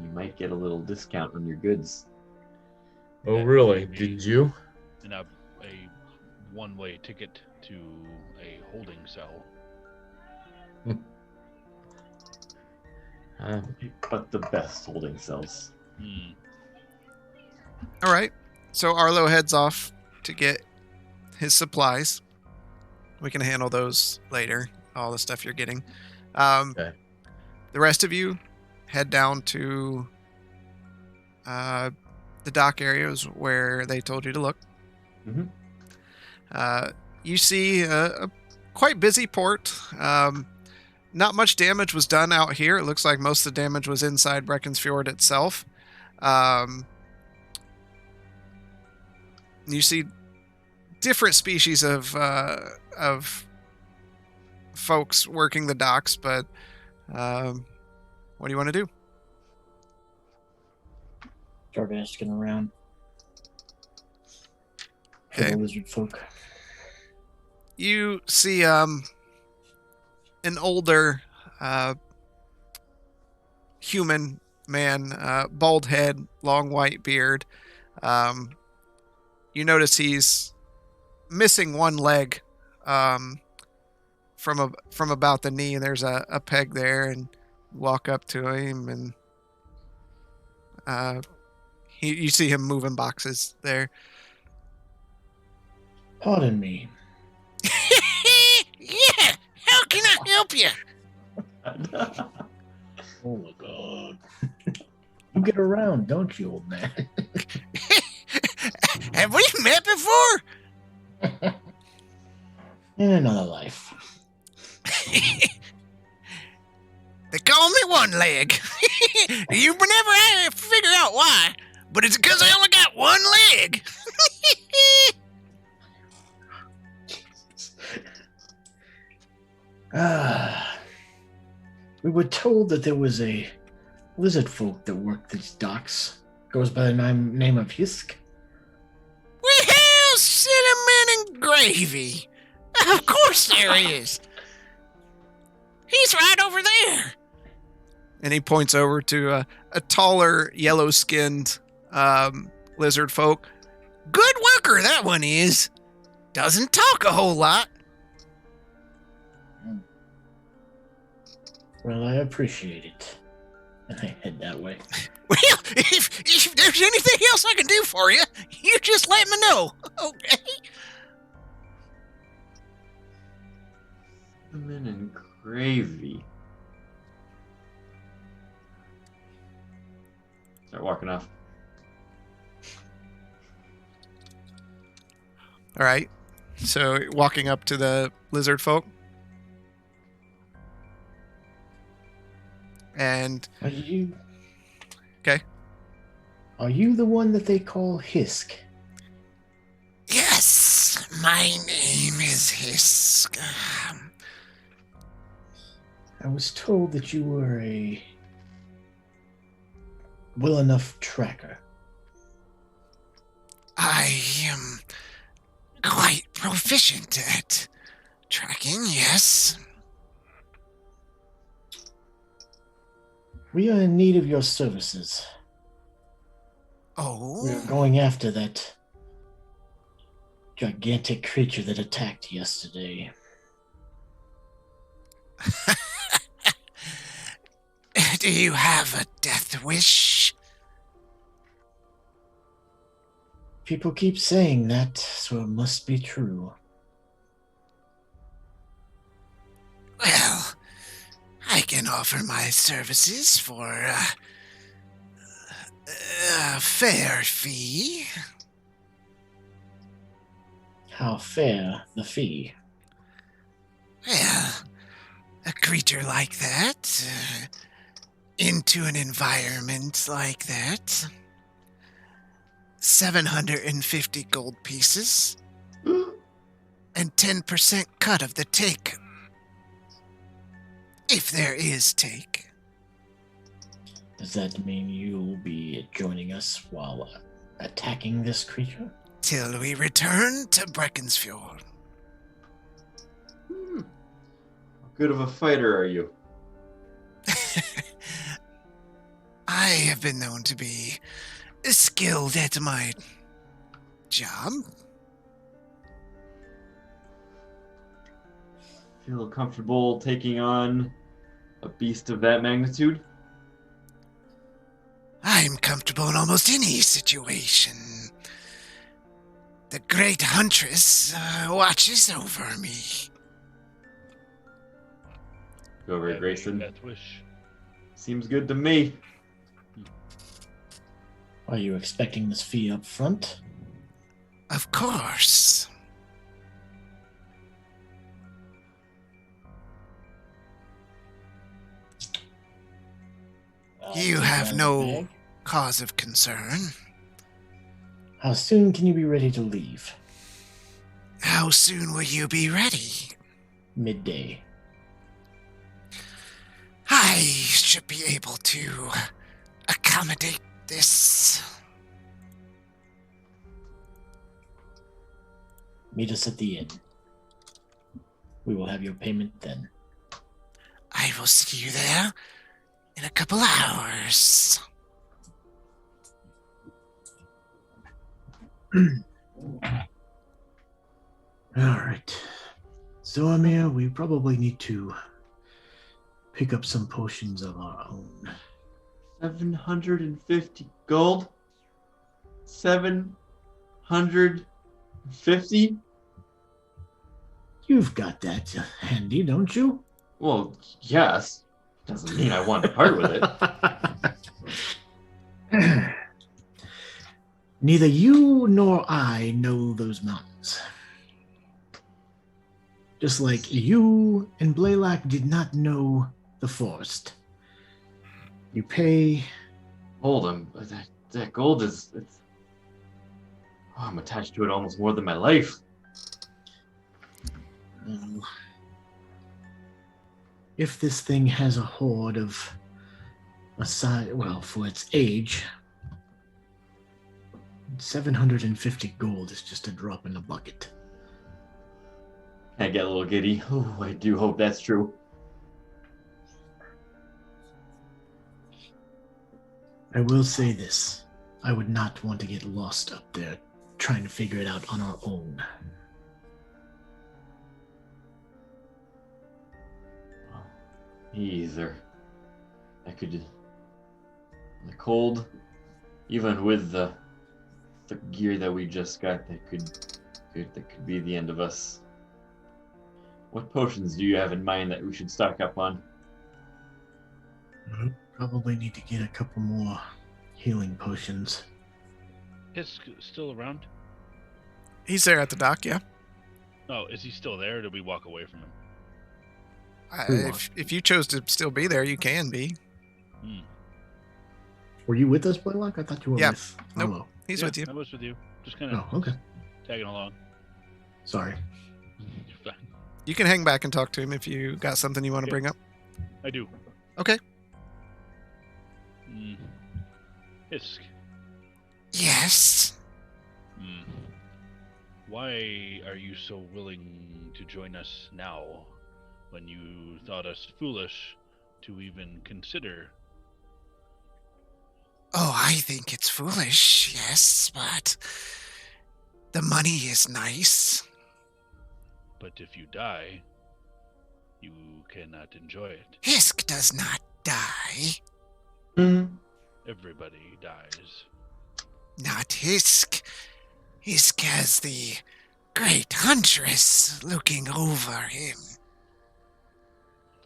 You might get a little discount on your goods. Oh, That really? may be- Did you? And a one-way ticket to a holding cell. But the best holding cells. Hmm. All right. So Arlo heads off to get his supplies. We can handle those later. All the stuff you're getting. Okay. The rest of you head down to the dock areas where they told you to look. Mhm. You see a quite busy port. Not much damage was done out here. It looks like most of the damage was inside Breckensfjord itself. You see different species of folks working the docks, but what do you want to do? Start asking around for Okay. the lizard folk. You see an older human man, bald head, long white beard. You notice he's missing one leg from about the knee. There's a peg there, and walk up to him, and you see him moving boxes there. Pardon me. Yeah, how can I help you? Oh my god. You get around, don't you, old man? Have we met before? In another life. They call me one leg. You never had to figure out why, but it's because I only got one leg. We were told that there was a lizard folk that worked these docks. Goes by the name of Hisk. Well, cinnamon and gravy. Of course there is. He's right over there. And he points over to a taller, yellow-skinned lizard folk. Good worker, that one is. Doesn't talk a whole lot. Well, I appreciate it. And I head that way. Well, if there's anything else I can do for you, you just let me know, okay? Cinnamon and gravy. Start walking off. All right. So walking up to the lizard folk. And Are you? Okay. Are you the one that they call Hisk? yes, my name is Hisk. I was told that you were a well enough tracker. I am quite proficient at tracking, yes. We are in need of your services. We are Oh, going after that gigantic creature that attacked yesterday. do you have a death wish? People keep saying that, so it must be true. Well, I can offer my services for a fair fee. How fair the fee. Well, a creature like that, into an environment like that, 750 gold pieces, and 10% cut of the take. If there is take. Does that mean you'll be joining us while attacking this creature? Till we return to Breckensfjord. How good of a fighter are you? I have been known to be skilled at my job. Feel comfortable taking on a beast of that magnitude? I'm comfortable in almost any situation. The great huntress watches over me. Go over, Have a Grayson. Death wish. Seems good to me. Are you expecting this fee up front? Of course. You Take have that no bag. cause of concern. How soon can you be ready to leave? How soon will you be ready? Midday. I should be able to accommodate this. Meet us at the inn. We will have your payment then. I will see you there in a couple hours. Alright. So, Amir, we probably need to pick up some potions of our own. 750 gold? 750? You've got that handy, don't you? Well, yes. Doesn't mean I want to part with it. Neither you nor I know those mountains. Just like you and Blaylock did not know the forest. You pay. Hold on. That gold is. I'm attached to it almost more than my life. If this thing has a hoard of a size, well, for its age, 750 gold is just a drop in the bucket. I get a little giddy. Oh, I do hope that's true. I will say this. I would not want to get lost up there trying to figure it out on our own. Either. I could. The cold, even with the gear that we just got, that could be the end of us. What potions do you have in mind that we should stock up on? Probably need to get a couple more healing potions. It's still around. He's there at the dock, yeah. Oh, is he still there, or did we walk away from him? If you chose to still be there, you can be. Were you with us, Blaylock? I thought you were Yeah. with Nope. Arlo. He's Yeah, with you. I was with you. Just kind of Oh, okay. tagging along. Sorry. You're fine. You can hang back and talk to him if you got something you want to Okay. bring up. I do. Okay. Hisk. Yes. Why are you so willing to join us now, when you thought us foolish to even consider? Oh, I think it's foolish, yes, but the money is nice. But if you die, you cannot enjoy it. Hisk does not die. Everybody dies. Not Hisk. Hisk has the great huntress looking over him.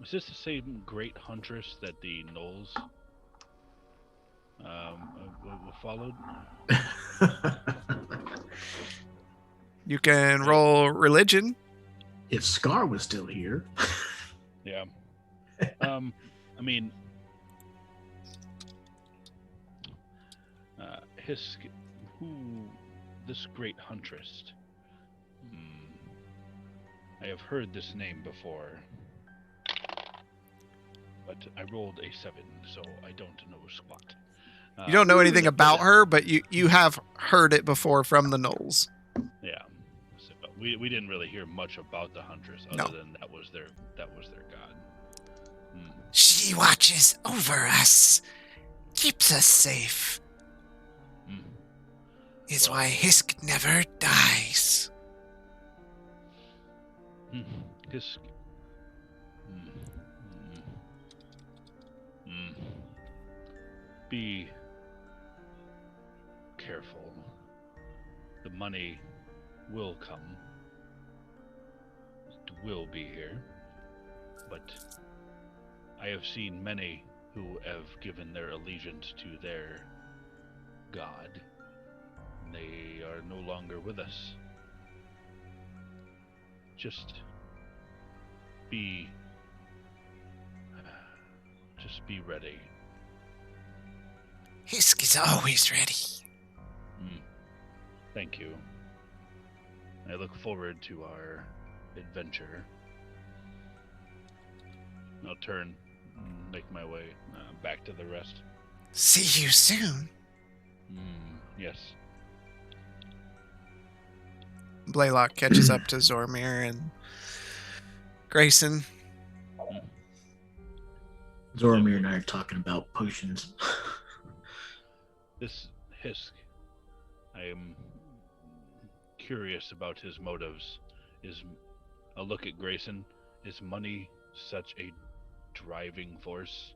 Is this the same great huntress that the gnolls followed? You can roll religion. If Scar was still here. Yeah. I mean, Hisk, this great huntress. I have heard this name before, but I rolled a 7, so I don't know squat. You don't know anything about her, but you have heard it before from the gnolls. Yeah. So we didn't really hear much about the huntress, other than that was their god. She watches over us, keeps us safe. Is why Hisk never dies. Hisk. Be careful. The money will come. It will be here. But I have seen many who have given their allegiance to their god. They are no longer with us. Just be ready. Hisk is always ready. Thank you. I look forward to our adventure. I'll turn and make my way back to the rest. See you soon. Yes. Blaylock catches up to Zormir and Grayson. Zormir and I are talking about potions. This Hisk, I am curious about his motives. Is a look at Grayson, is money such a driving force?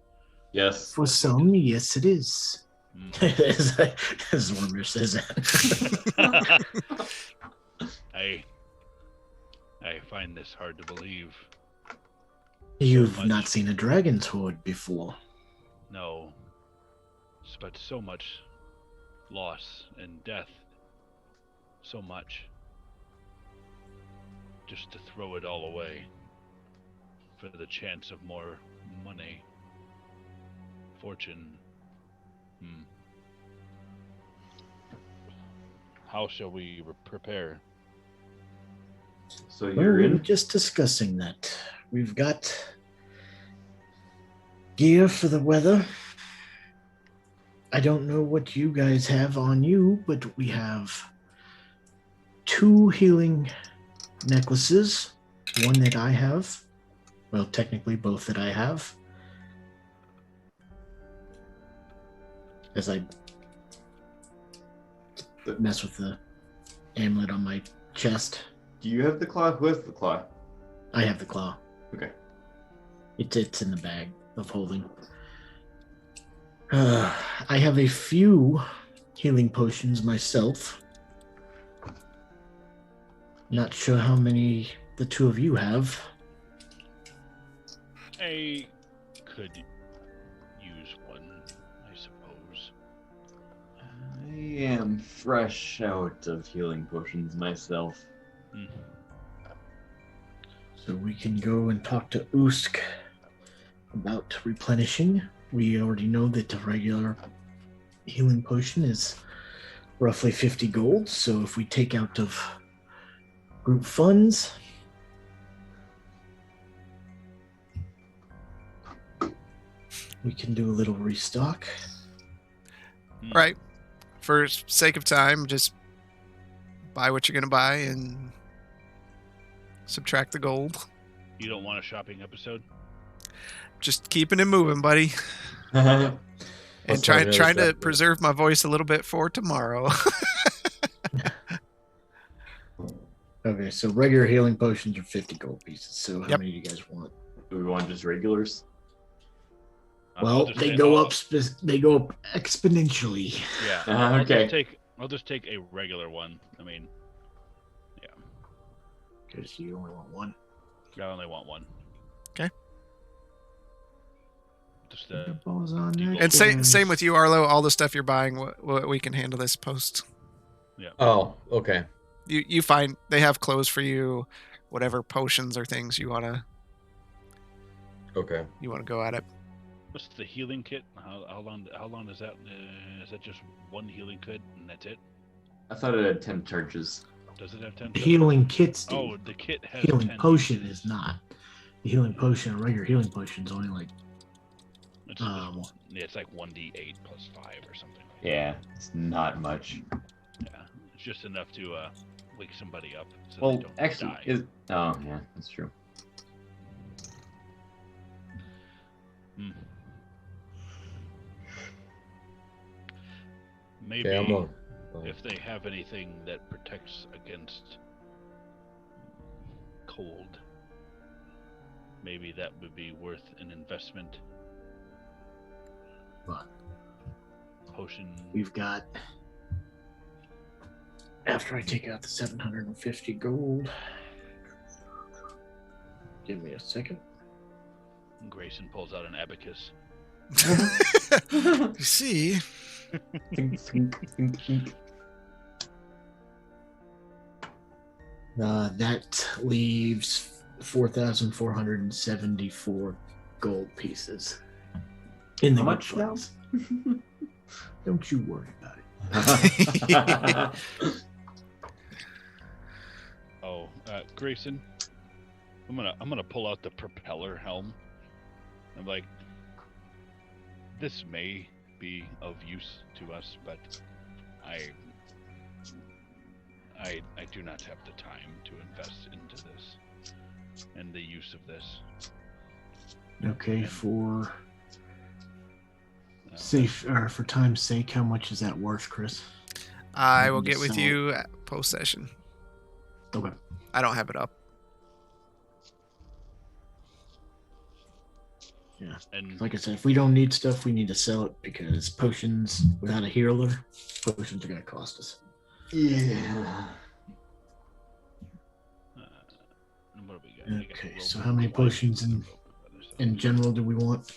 Yes. For some, yes, it is. As Zormir says that. I find this hard to believe. You've not seen a dragon's hoard before. No. But so much loss and death. So much. Just to throw it all away for the chance of more money. Fortune. How shall we prepare? So Well, you're we were in? just discussing that. We've got gear for the weather. I don't know what you guys have on you, but we have 2 healing necklaces. One that I have. Well, technically both that I have. As I mess with the amulet on my chest. Do you have the claw? Who has the claw? I have the claw. Okay. It's in the bag of holding. I have a few healing potions myself. Not sure how many the 2 of you have. I could use one, I suppose. I am fresh out of healing potions myself. So we can go and talk to Usk about replenishing. We already know that the regular healing potion is roughly 50 gold. So if we take out of group funds, we can do a little restock. Hmm. Right. For sake of time, just buy what you're going to buy and subtract the gold. You don't want a shopping episode? Just keeping it moving, buddy. And Let's talk another trying to chapter. preserve my voice a little bit for tomorrow. Okay, so regular healing potions are 50 gold pieces. So how Yep. many do you guys want? Do we want just regulars? I'll Well, just they say- go I'll- up. They go up exponentially. Yeah. Okay. I'll just take a regular one. I mean, Because you only want one. I only want one. Okay. Just The ball's on And next, And guys. same with you, Arlo. All the stuff you're buying, we can handle this post. Oh, okay. You find they have clothes for you, whatever potions or things you wanna Okay. go at it. what's the healing kit? How long is that? Is that just one healing kit and that's it? I thought it had 10 charges. Does it have 10? Healing kits. Do. Oh, the kit has healing 10 potion pieces. is not. The healing potion, a regular healing potion, is only like It's, just Um, one. Yeah, it's like 1d8 plus 5 or something. Like Yeah, it's not much. that. Yeah, it's just enough to wake somebody up so Well, they don't actually, die. oh yeah, that's true. Hmm. Maybe Okay, I'm on. if they have anything that protects against cold, maybe that would be worth an investment. What? Potion. we've got. After I take out the 750 gold, give me a second. Grayson pulls out an abacus. You see, Think, think, think, think. That leaves 4,474 gold pieces. In the How good much now? funds. Don't you worry about it. Oh, Grayson, I'm gonna pull out the propeller helm. I'm like, this may be of use to us, but I do not have the time to invest into this and the use of this. Okay, for Uh, safe or for time's sake, how much is that worth, Chris? I will get So- with you post session. Okay. I don't have it up. And Like I said, if we don't need stuff, we need to sell it because potions without a healer, potions are going to cost us. Yeah. what do we got? We got Okay, rope so and how many light potions and in- rope and other stuff. In general, do we want?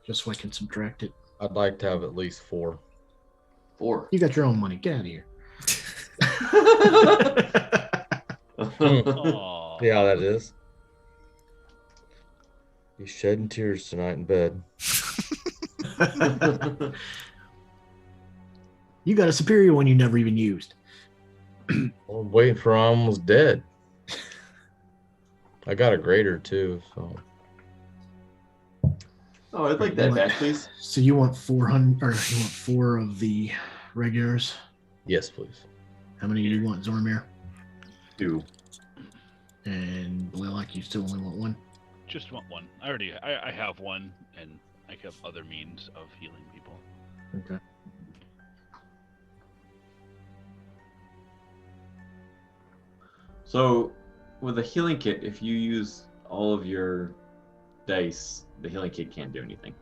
Just so I can subtract it. I'd like to have at least 4. 4. You got your own money. Get out of here. Aw. Yeah, that is. He's shedding tears tonight in bed. You got a superior one you never even used. I'm waiting for I'm almost dead. I got a grader too, so Oh, I'd like that back, please. So you want 400, or you want 4 of the regulars? yes, please. How many do you want, Zormir? 2. And Blaylock, you still only want 1? Just want one. I have one, and I have other means of healing people. Okay. So, with a healing kit, if you use all of your dice, the healing kit can't do anything.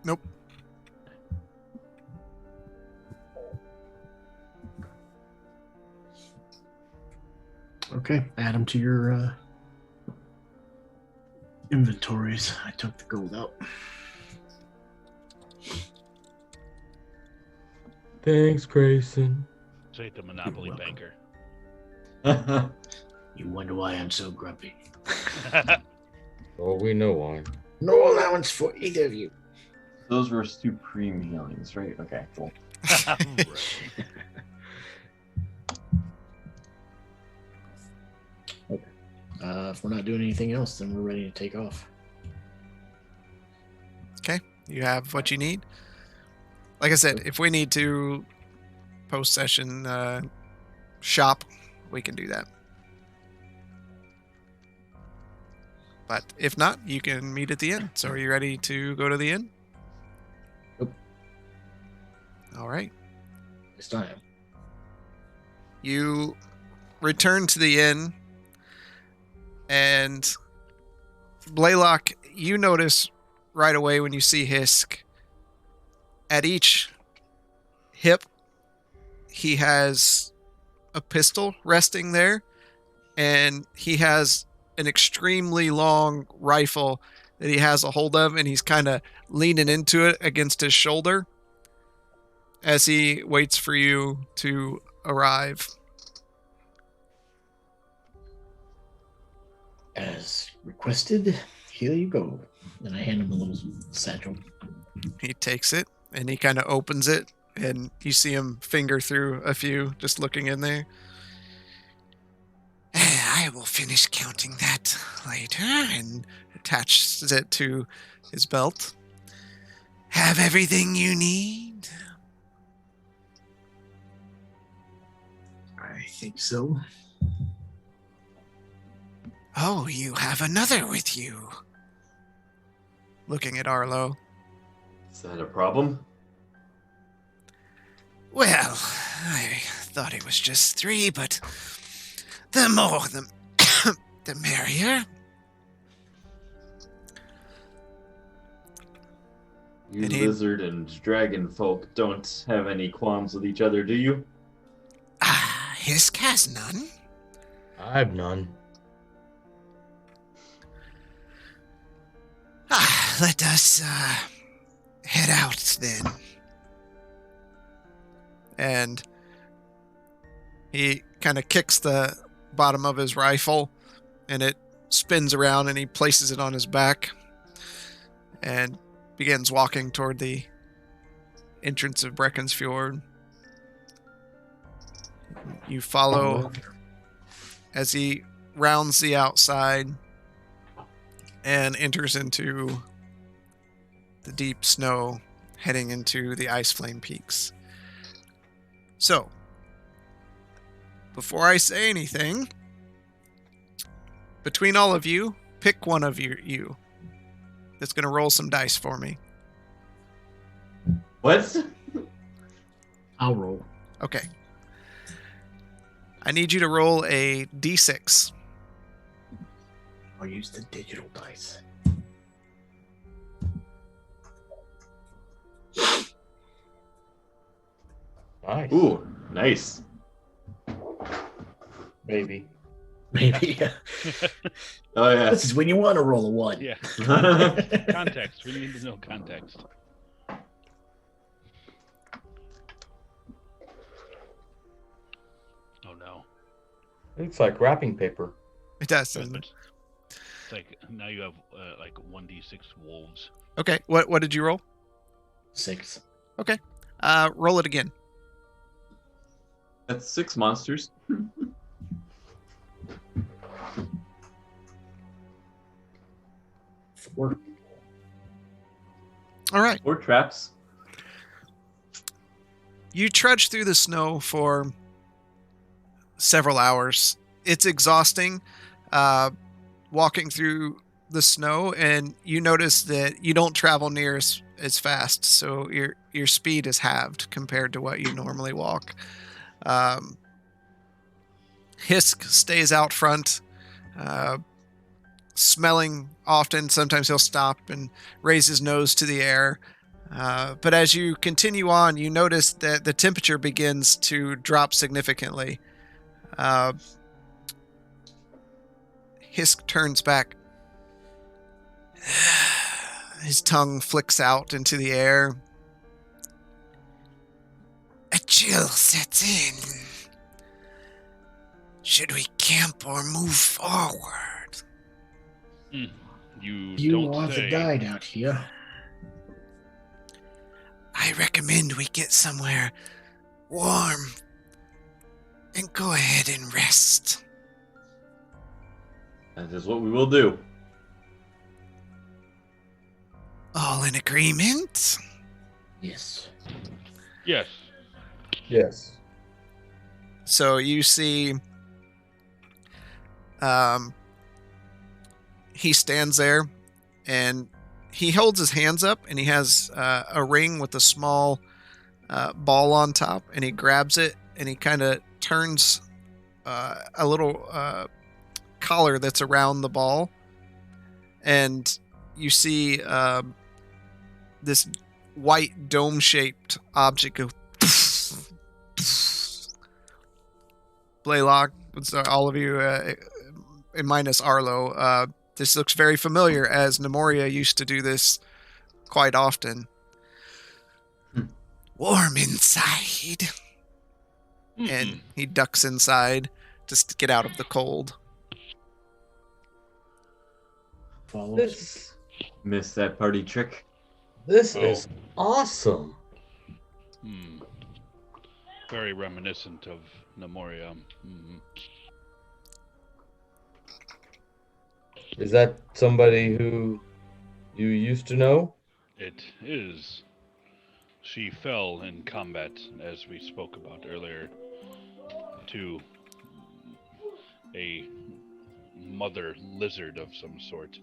Nope. Okay, add them to your inventories. I took the gold out. Thanks, Grayson. Say the Monopoly welcome. banker. You wonder why I'm so grumpy. Oh, we know why. No allowance for either of you. Those were supreme healings, right? Okay, cool. Right. If we're not doing anything else, then we're ready to take off. You have what you need. Like I said, if we need to post-session shop, we can do that. But if not, you can meet at the inn. So are you ready to go to the inn? Nope. All right. This time. You return to the inn, and Blaylock, you notice right away when you see Hisk, at each hip, he has a pistol resting there, and he has an extremely long rifle that he has a hold of, and he's kind of leaning into it against his shoulder as he waits for you to arrive. As requested, here you go. And I hand him a little satchel. He takes it, and he kind of opens it, and you see him finger through a few, just looking in there. I will finish counting that later, and attaches it to his belt. Have everything you need? I think so. Oh, you have another with you. Looking at Arlo. Is that a problem? Well, I thought it was just 3, but the more the merrier. You And he- lizard and dragon folk don't have any qualms with each other, do you? Hisk has none. I've none. Let us head out then. And he kind of kicks the bottom of his rifle, and it spins around, and he places it on his back and begins walking toward the entrance of Brecken's Fjord. You follow as he rounds the outside and enters into the deep snow, heading into the Iceflame Peaks. So, before I say anything, between all of you, pick one of you that's going to roll some dice for me. What? I'll roll. Okay. I need you to roll a d6. I'll use the digital dice. Nice. Ooh, nice. Maybe. Maybe. Oh yeah. This is when you want to roll a 1. Yeah. Context. We need to know context. Oh no. It's like wrapping paper. It does, doesn't it? It's like now you have like 1d6 wolves. Okay, what did you roll? 6. Roll it again. That's 6 monsters. 4. All right. Or traps. You trudge through the snow for several hours. It's exhausting walking through the snow, and you notice that you don't travel near as fast, so your speed is halved compared to what you normally walk. Hisk stays out front, smelling often. Sometimes he'll stop and raise his nose to the air. But as you continue on, you notice that the temperature begins to drop significantly. Hisk turns back. His tongue flicks out into the air. A chill sets in. Should we camp or move forward? You You don't are the say. guide out here. I recommend we get somewhere warm and go ahead and rest. That is what we will do. All in agreement? Yes. Yes. Yes. So you see, he stands there and he holds his hands up and he has a ring with a small ball on top, and he grabs it and he kind of turns a little collar that's around the ball, and you see this white dome-shaped object go Blaylock, all of you, and minus Arlo, this looks very familiar, as Nemoria used to do this quite often. Warm inside. And he ducks inside just to get out of the cold. Follows. This Missed that party trick. is awesome. Very reminiscent of Nemoria. Is that somebody who you used to know? It is. She fell in combat, as we spoke about earlier, to a mother lizard of some sort.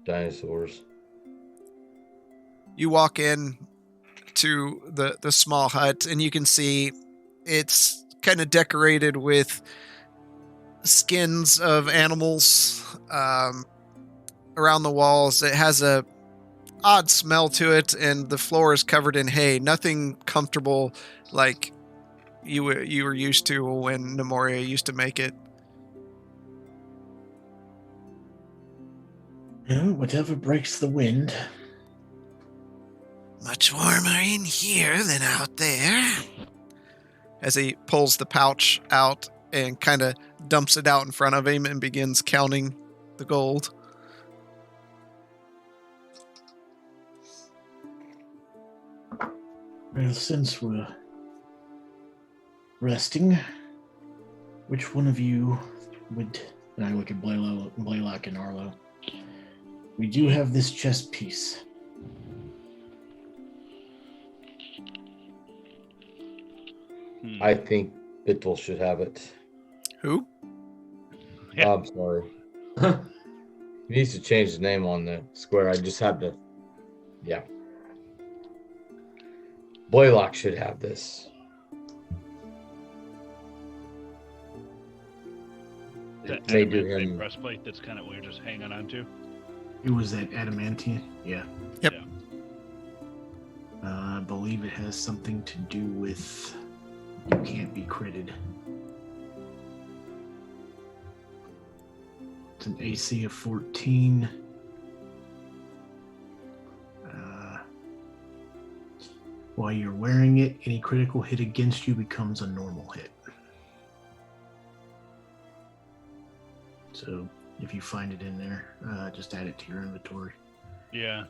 Dinosaurs. You walk in to the small hut, and you can see it's kind of decorated with skins of animals around the walls. It has a odd smell to it, and the floor is covered in hay. Nothing comfortable like you were used to when Nemoria used to make it. Well, whatever breaks the wind. Much warmer in here than out there. As he pulls the pouch out and kind of dumps it out in front of him and begins counting the gold. Well, since we're resting, which one of you would... And I look at Blaylock and Arlo. We do have this chest piece. I think Bittle should have it. Who? Yeah. I'm sorry. He needs to change his name on the square. I just have to. Yeah. Blaylock should have this. That May do adamantine him. breastplate that's kind of we're just hanging on to. It was that adamantine? Yeah. Yep. Yeah. I believe it has something to do with you can't be critted. It's an AC of 14. While you're wearing it, any critical hit against you becomes a normal hit. So if you find it in there, just add it to your inventory. Yeah.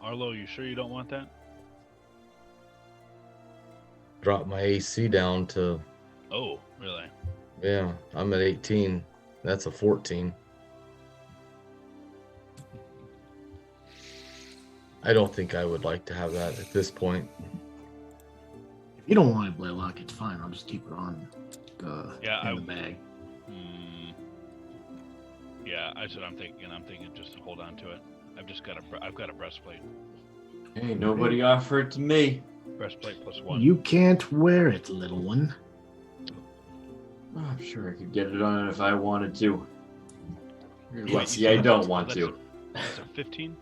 Arlo, you sure you don't want that? Drop my AC down to. Oh, really? Yeah, I'm at 18. That's a 14. I don't think I would like to have that at this point. If you don't want it, Blaylock, it's fine. I'll just keep it on the bag. Yeah, that's what I'm thinking. I'm thinking just hold on to it. I've got a breastplate. Hey, nobody offered it to me. Breastplate plus 1. You can't wear it, little one. Oh, I'm sure I could get it on if I wanted to. You're Wait, lucky I don't want to. That's a 15?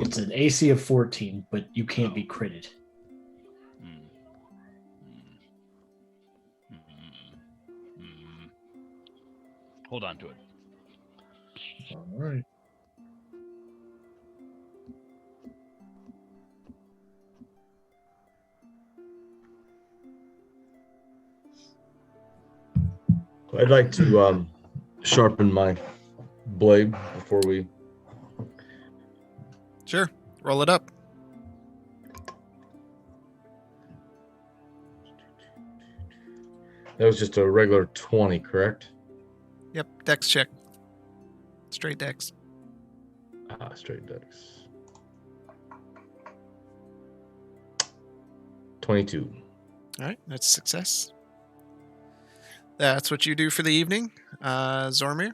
It's an AC of 14, but you can't be critted. Hold on to it. All right. I'd like to sharpen my blade before we. Sure. Roll it up. That was just a regular 20, correct? Yep. Dex check. Straight dex. Straight dex. 22. All right. That's a success. That's what you do for the evening. Zormir?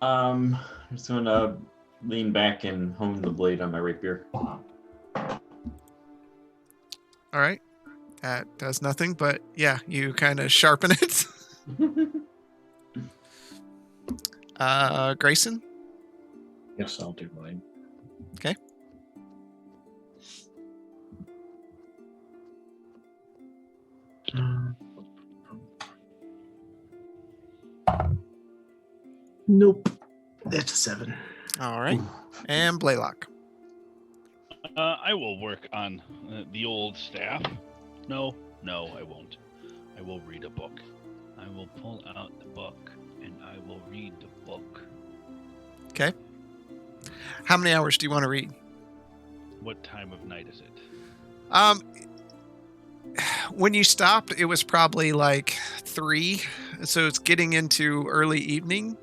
I'm just gonna lean back and hone the blade on my rapier. All right. That does nothing, but yeah, you kind of sharpen it. Grayson? Yes, I'll do mine. Okay. Nope. That's a 7. All right. And Blaylock. I will work on the old staff. No, I won't. I will read a book. I will pull out the book and I will read the book. Okay. How many hours do you want to read? What time of night is it? When you stopped, it was probably like 3, so it's getting into early evening.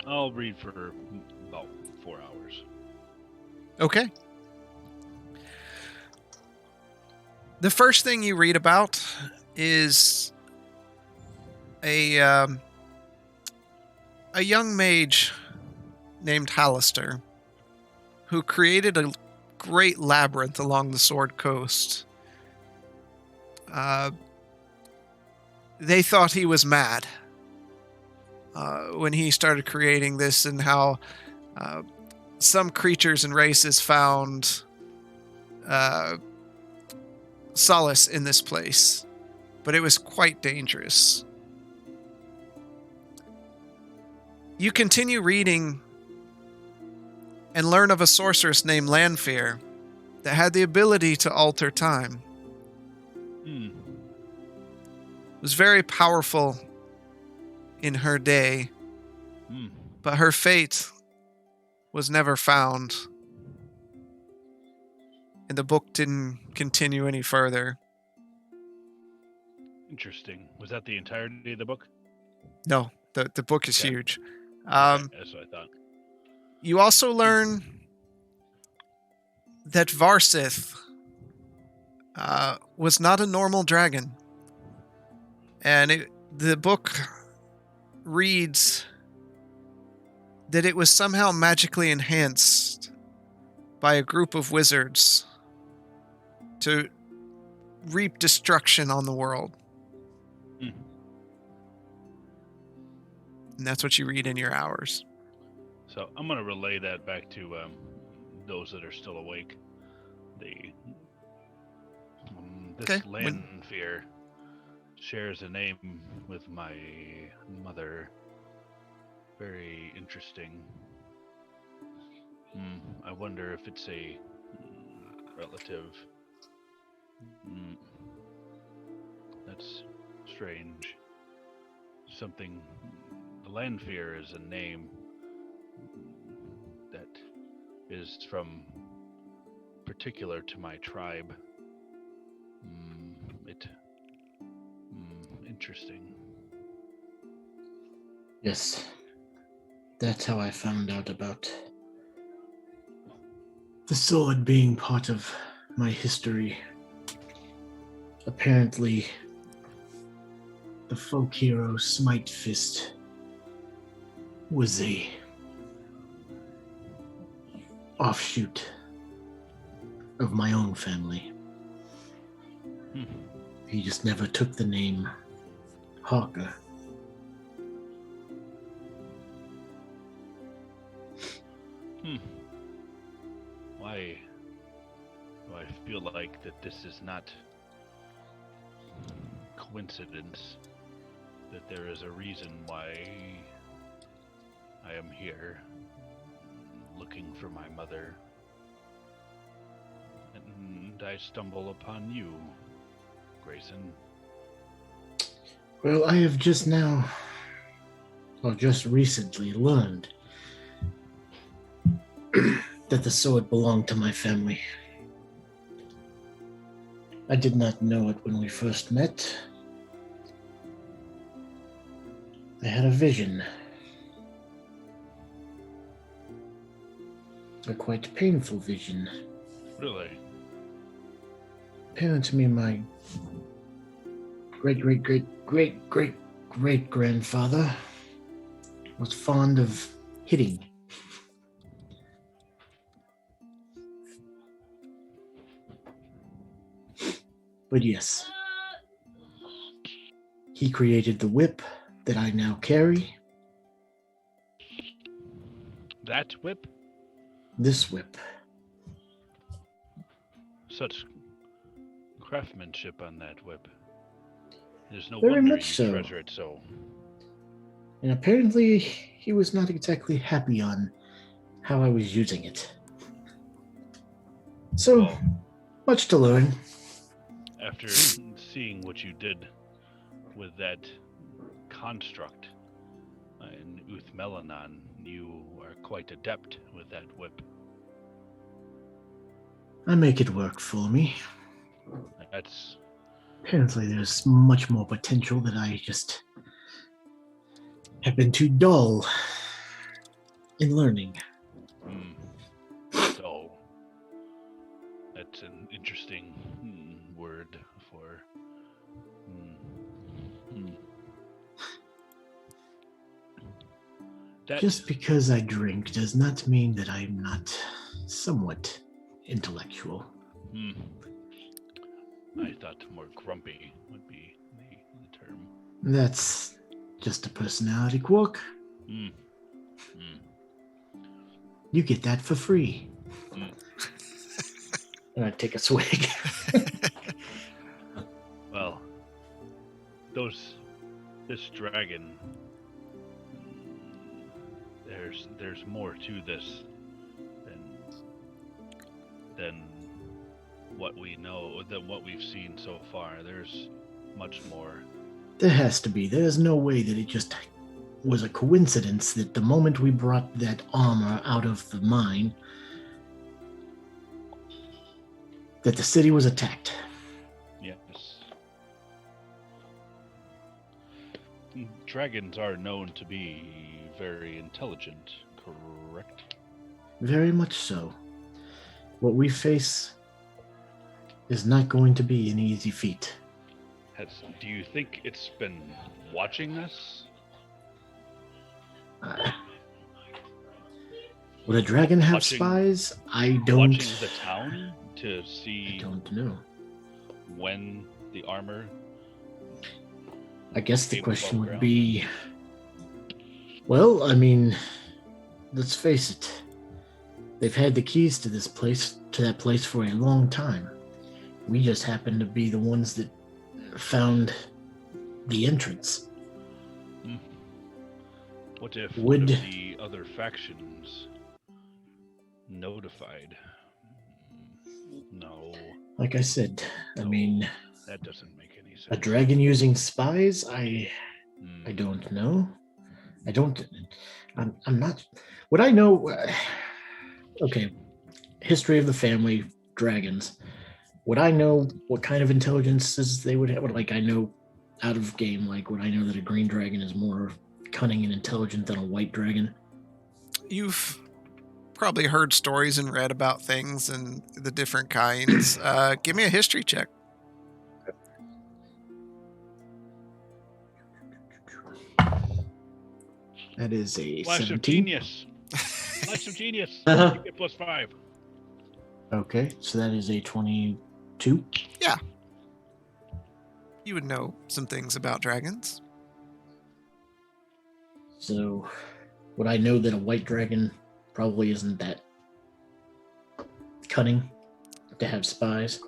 I'll read for about 4 hours. Okay. The first thing you read about is a young mage named Hallister who created a great labyrinth along the Sword Coast. They thought he was mad when he started creating this, and how some creatures and races found solace in this place, but it was quite dangerous. You continue reading and learn of a sorceress named Lanfear that had the ability to alter time. It was very powerful in her day, but her fate was never found, and the book didn't continue any further. Interesting. Was that the entirety of the book? No, the book is Okay. huge. Okay, that's what I thought. You also learn that Varsith was not a normal dragon. And the book reads that it was somehow magically enhanced by a group of wizards to reap destruction on the world. And that's what you read in your hours. So I'm going to relay that back to those that are still awake. This Lanfear shares a name with my mother. Very interesting. I wonder if it's a relative. That's strange. Something. Lanfear is a name that is from particular to my tribe. Interesting. Yes. That's how I found out about the sword being part of my history. Apparently, the folk hero Smite Fist was a offshoot of my own family. He just never took the name Hawker. Why do I feel like that this is not coincidence, that there is a reason why I am here looking for my mother, and I stumble upon you, Grayson? Well, I have just recently learned that the sword belonged to my family. I did not know it when we first met. I had a vision. A quite painful vision. Really? Apparently, to me, my great-great-great-great-great-great-grandfather was fond of hitting. But yes, he created the whip that I now carry. That whip? This whip. Such craftsmanship on that whip. There's no Very wonder much you so. treasure it so. And apparently, he was not exactly happy on how I was using it. So, Well, much to learn. after seeing what you did with that construct in Uthmelanon, you are quite adept with that whip. I make it work for me. That's Apparently, there's much more potential that I just have been too dull in learning. so. That's an interesting word for. That, Just because I drink does not mean that I'm not somewhat intellectual. I thought more grumpy would be the term. That's just a personality quirk. You get that for free. And I take a swig. Well, this dragon. There's more to this than what we know, than what we've seen so far. There's much more. There has to be. There's no way that it just was a coincidence that the moment we brought that armor out of the mine, that the city was attacked. Yes. Dragons are known to be very intelligent, correct? Very much so. What we face is not going to be an easy feat. Do you think it's been watching us? Would a dragon have Watching- spies? I don't. Watching the town to see I don't know. when the armor. I guess the Came question above would ground. be, well, I mean, let's face it. They've had the keys to that place for a long time. We just happen to be the ones that found the entrance. What if Would- one of the other factions notified? No, Like I said, I mean, that doesn't make any sense. a dragon using spies? I Hmm. don't know. I'm not. What I know. Okay, history of the family, dragons. Would I know what kind of intelligences they would have? Like, I know out of game, like, would I know that a green dragon is more cunning and intelligent than a white dragon? You've probably heard stories and read about things and the different kinds. Give me a history check. That is a Flash of 17. genius. Flash of genius. You get +5. Okay, so that is a 22. You would know some things about dragons. So, would I know that a white dragon probably isn't that cunning to have spies?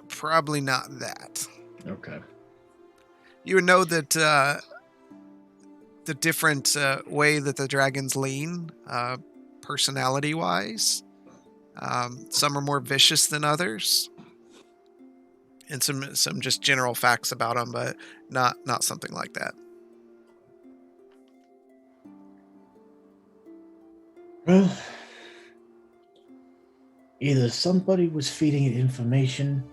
Probably not that. Okay. You would know that the different way that the dragons lean, personality-wise, Some are more vicious than others, and some just general facts about them, but not something like that. Well, either somebody was feeding it information.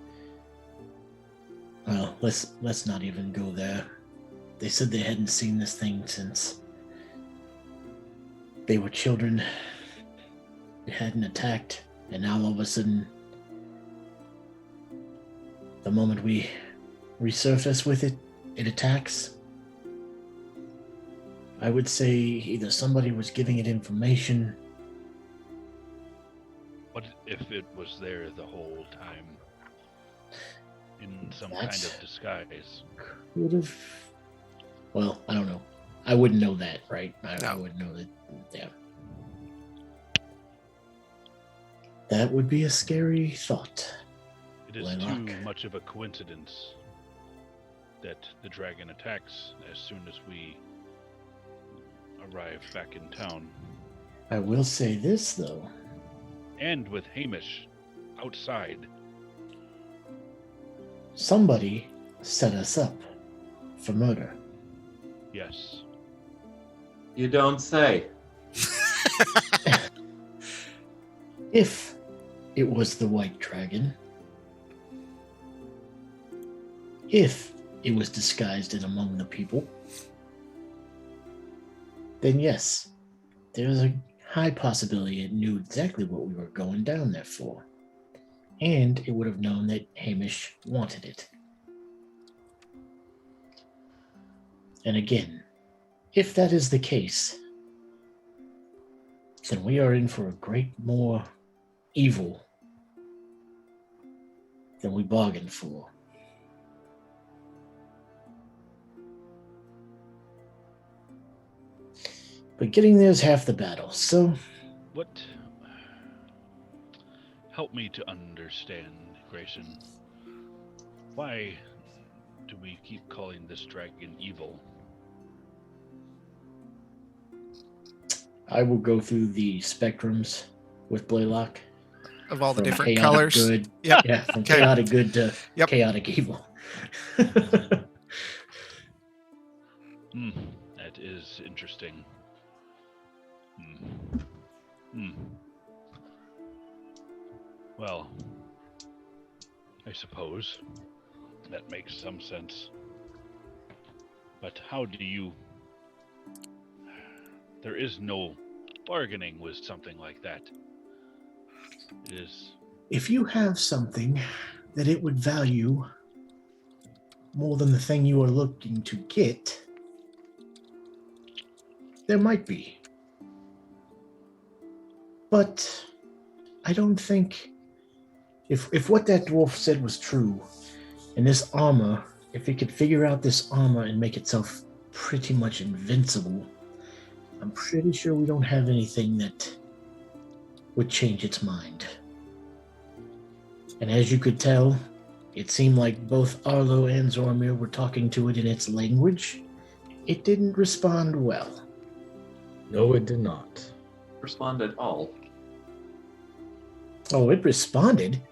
Well, let's not even go there. They said they hadn't seen this thing since they were children. It hadn't attacked, and now all of a sudden, the moment we resurface with it, it attacks. I would say either somebody was giving it information. What if it was there the whole time? In some kind of disguise? Could have. Well, I don't know. I wouldn't know that, right? I No. wouldn't know that. Yeah. That would be a scary thought. It is Blaylock. too much of a coincidence that the dragon attacks as soon as we arrive back in town. I will say this, though. And with Hamish outside. Somebody set us up for murder. Yes. You don't say. If it was the White Dragon, if it was disguised in among the people, then yes, there's a high possibility it knew exactly what we were going down there for. And it would have known that Hamish wanted it. And again, if that is the case, then we are in for a great more evil than we bargained for. But getting there is half the battle, so What? Help me to understand, Grayson. Why do we keep calling this dragon evil? I will go through the spectrums with Blaylock. Of all the From different chaotic colors. Good, Yep. yeah, from Okay. chaotic good to Yep. chaotic evil. That is interesting. Well, I suppose that makes some sense. But how do you... There is no bargaining with something like that. It is... If you have something that it would value more than the thing you are looking to get, there might be. But I don't think if what that dwarf said was true, and this armor, if it could figure out this armor and make itself pretty much invincible, I'm pretty sure we don't have anything that would change its mind. And as you could tell, it seemed like both Arlo and Zormir were talking to it in its language. It didn't respond well. No, it did not. Respond at all. Oh, it responded.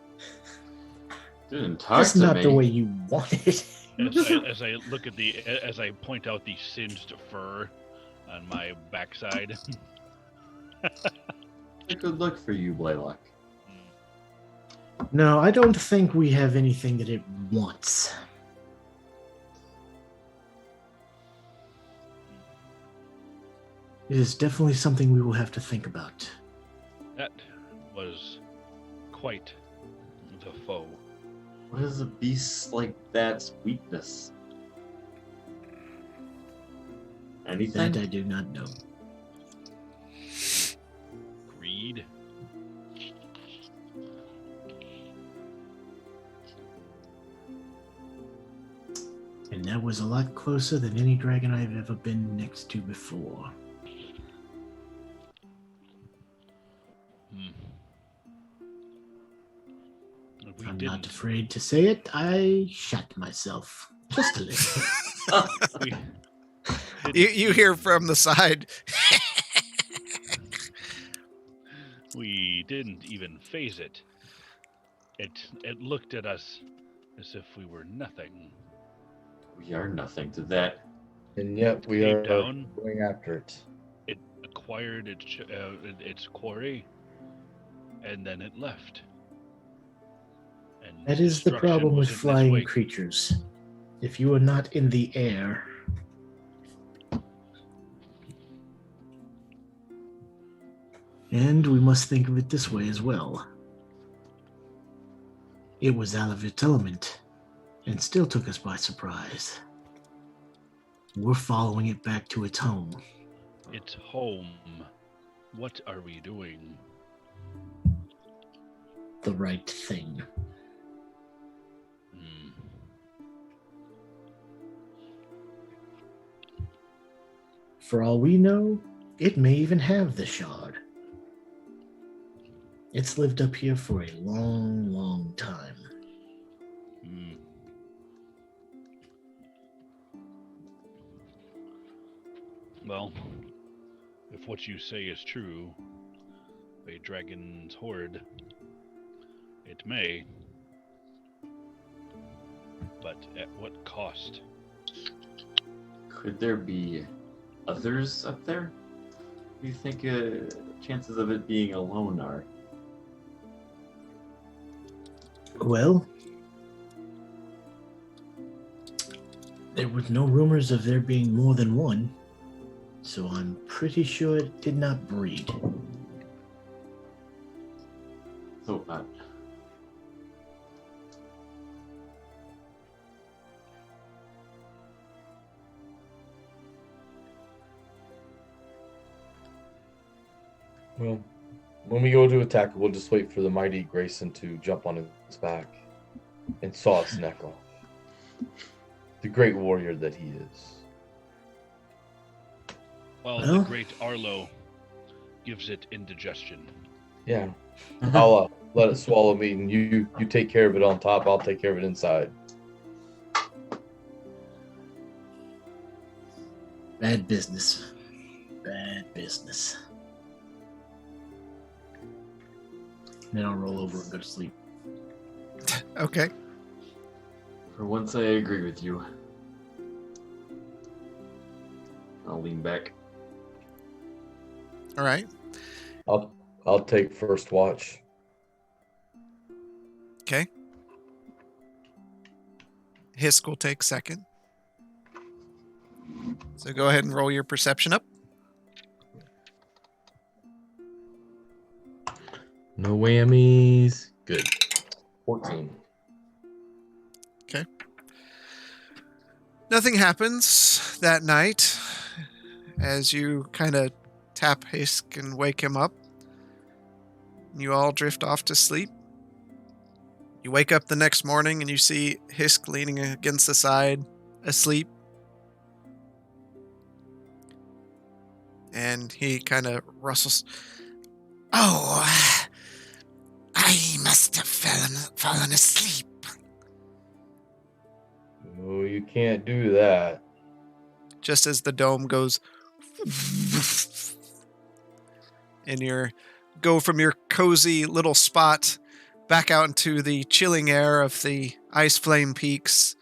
Didn't talk That's to not me. the way you wanted it. As I look at as I point out the singed fur on my backside. A good look for you, Blaylock. No, I don't think we have anything that it wants. It is definitely something we will have to think about. That was quite the foe. What is a beast like that's weakness? Anything? That I do not know. Greed. And that was a lot closer than any dragon I've ever been next to before. We I'm didn't. not afraid to say it. I shot myself. Just a little. We You hear from the side. We didn't even phase it. It looked at us as if we were nothing. We are nothing to that. And yet we Came are down. going after it. It acquired its quarry, and then it left. And That is the destruction problem with was in its flying wake. creatures. If you are not in the air, and we must think of it this way as well. It was out of its element and still took us by surprise. We're following it back to its home. It's home. What are we doing? The right thing. Hmm. For all we know, it may even have the shard. It's lived up here for a long, long time. Hmm. Well, if what you say is true, a dragon's horde, it may. But at what cost? Could there be others up there? What do you think chances of it being alone are? Well, there was no rumors of there being more than one, so I'm pretty sure it did not breed. Hope not. Well, when we go to attack, we'll just wait for the mighty Grayson to jump on its back and saw its neck off. The great warrior that he is. Well, Well? the great Arlo gives it indigestion. Yeah. I'll let it swallow me, and you take care of it on top. I'll take care of it inside. Bad business. Bad business. Then I'll roll over and go to sleep. Okay. For once, I agree with you. I'll lean back. All right. I'll take first watch. Okay. Hisk will take second. So go ahead and roll your perception up. No whammies. Good. 14. Nothing happens that night as you kind of tap Hisk and wake him up. You all drift off to sleep. You wake up the next morning and you see Hisk leaning against the side, asleep. And he kind of rustles. Oh, I must have fallen asleep. Oh, you can't do that. Just as the dome goes. And you go from your cozy little spot back out into the chilling air of the Iceflame Peaks.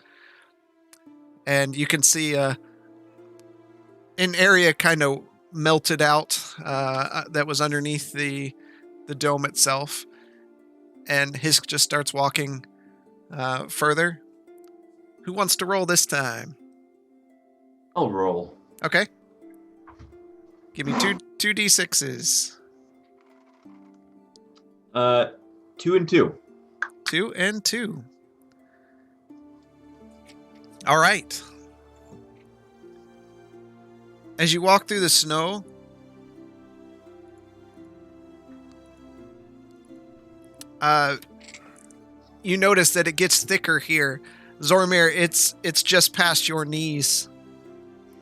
And you can see an area kind of melted out that was underneath the dome itself. And Hisk just starts walking further. Who wants to roll this time? I'll roll. Okay. Give me two d6s. 2 and 2. 2 and 2. All right. As you walk through the snow, you notice that it gets thicker here. Zormir, it's just past your knees,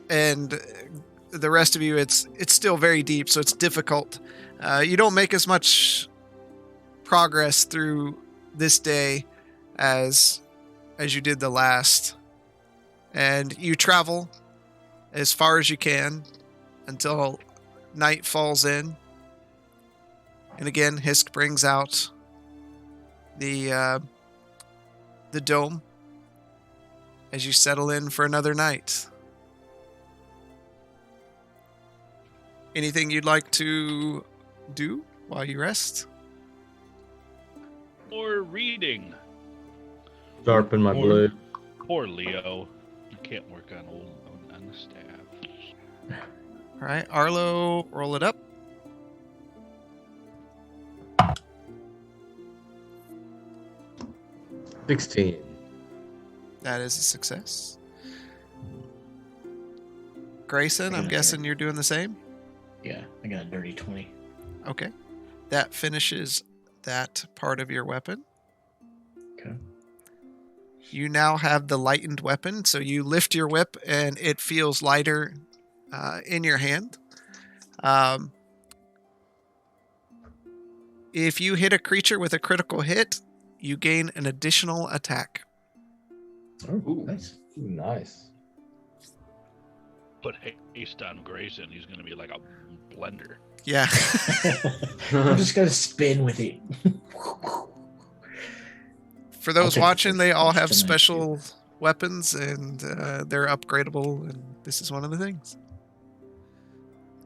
and the rest of you, it's still very deep, so it's difficult. You don't make as much progress through this day as you did the last, and you travel as far as you can until night falls in. And again, Hisk brings out the dome as you settle in for another night. Anything you'd like to do while you rest? Or reading. Sharpen my blade. Poor Leo. You can't work on the staff. All right, Arlo, roll it up. $16. That is a success. Grayson, I'm Yeah. guessing you're doing the same? Yeah, I got a dirty 20. Okay. That finishes that part of your weapon. Okay. You now have the lightened weapon, so you lift your whip and it feels lighter in your hand. If you hit a creature with a critical hit, you gain an additional attack. Oh, Ooh. nice. Ooh, nice. Put haste on Grayson. He's going to be like a blender. Yeah. I'm just gonna spin with it. For those take the watching, first they all punch have tonight, special weapons, and they're upgradable, and this is one of the things.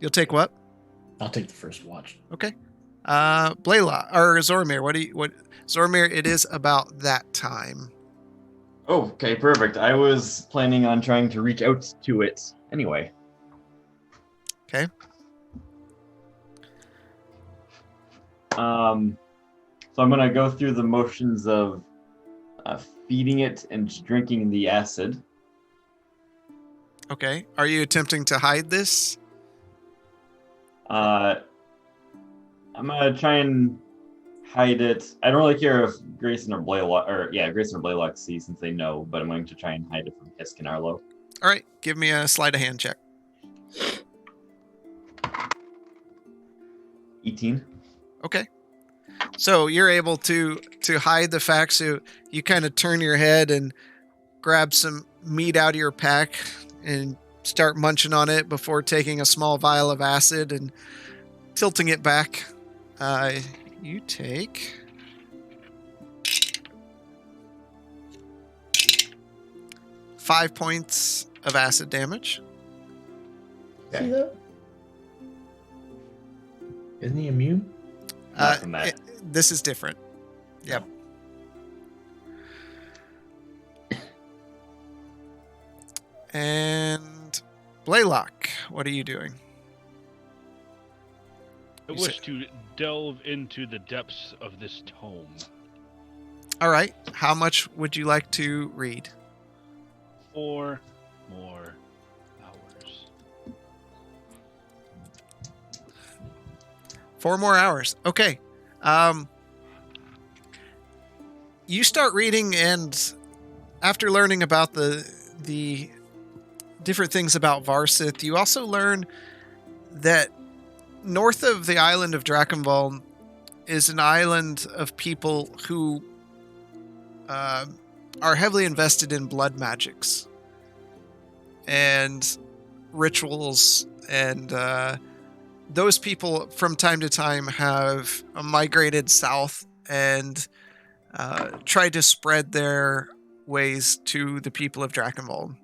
You'll take what? I'll take the first watch. Okay. Blaylock or Zormir, what Zormir, it is about that time. Oh, okay, perfect. I was planning on trying to reach out to it anyway. Okay. So I'm gonna go through the motions of feeding it and drinking the acid. Okay. Are you attempting to hide this? I'm gonna try and hide it. I don't really care if Grayson or Blaylock see, since they know, but I'm going to try and hide it from Hisk and Arlo. All right. Give me a sleight of hand check. 18. Okay. So you're able to hide the fact, so you kind of turn your head and grab some meat out of your pack and start munching on it before taking a small vial of acid and tilting it back. You take 5 points of acid damage. See that? Isn't he immune? Not from that. This is different. Yep. And Blaylock, what are you doing? I You wish to delve into the depths of this tome. All right. How much would you like to read? 4 more hours. 4 more hours. Okay. You start reading, and after learning about the different things about Varsith, you also learn that north of the island of Drakenwald is an island of people who are heavily invested in blood magics and rituals, and those people from time to time have migrated south and tried to spread their ways to the people of Drakenwald.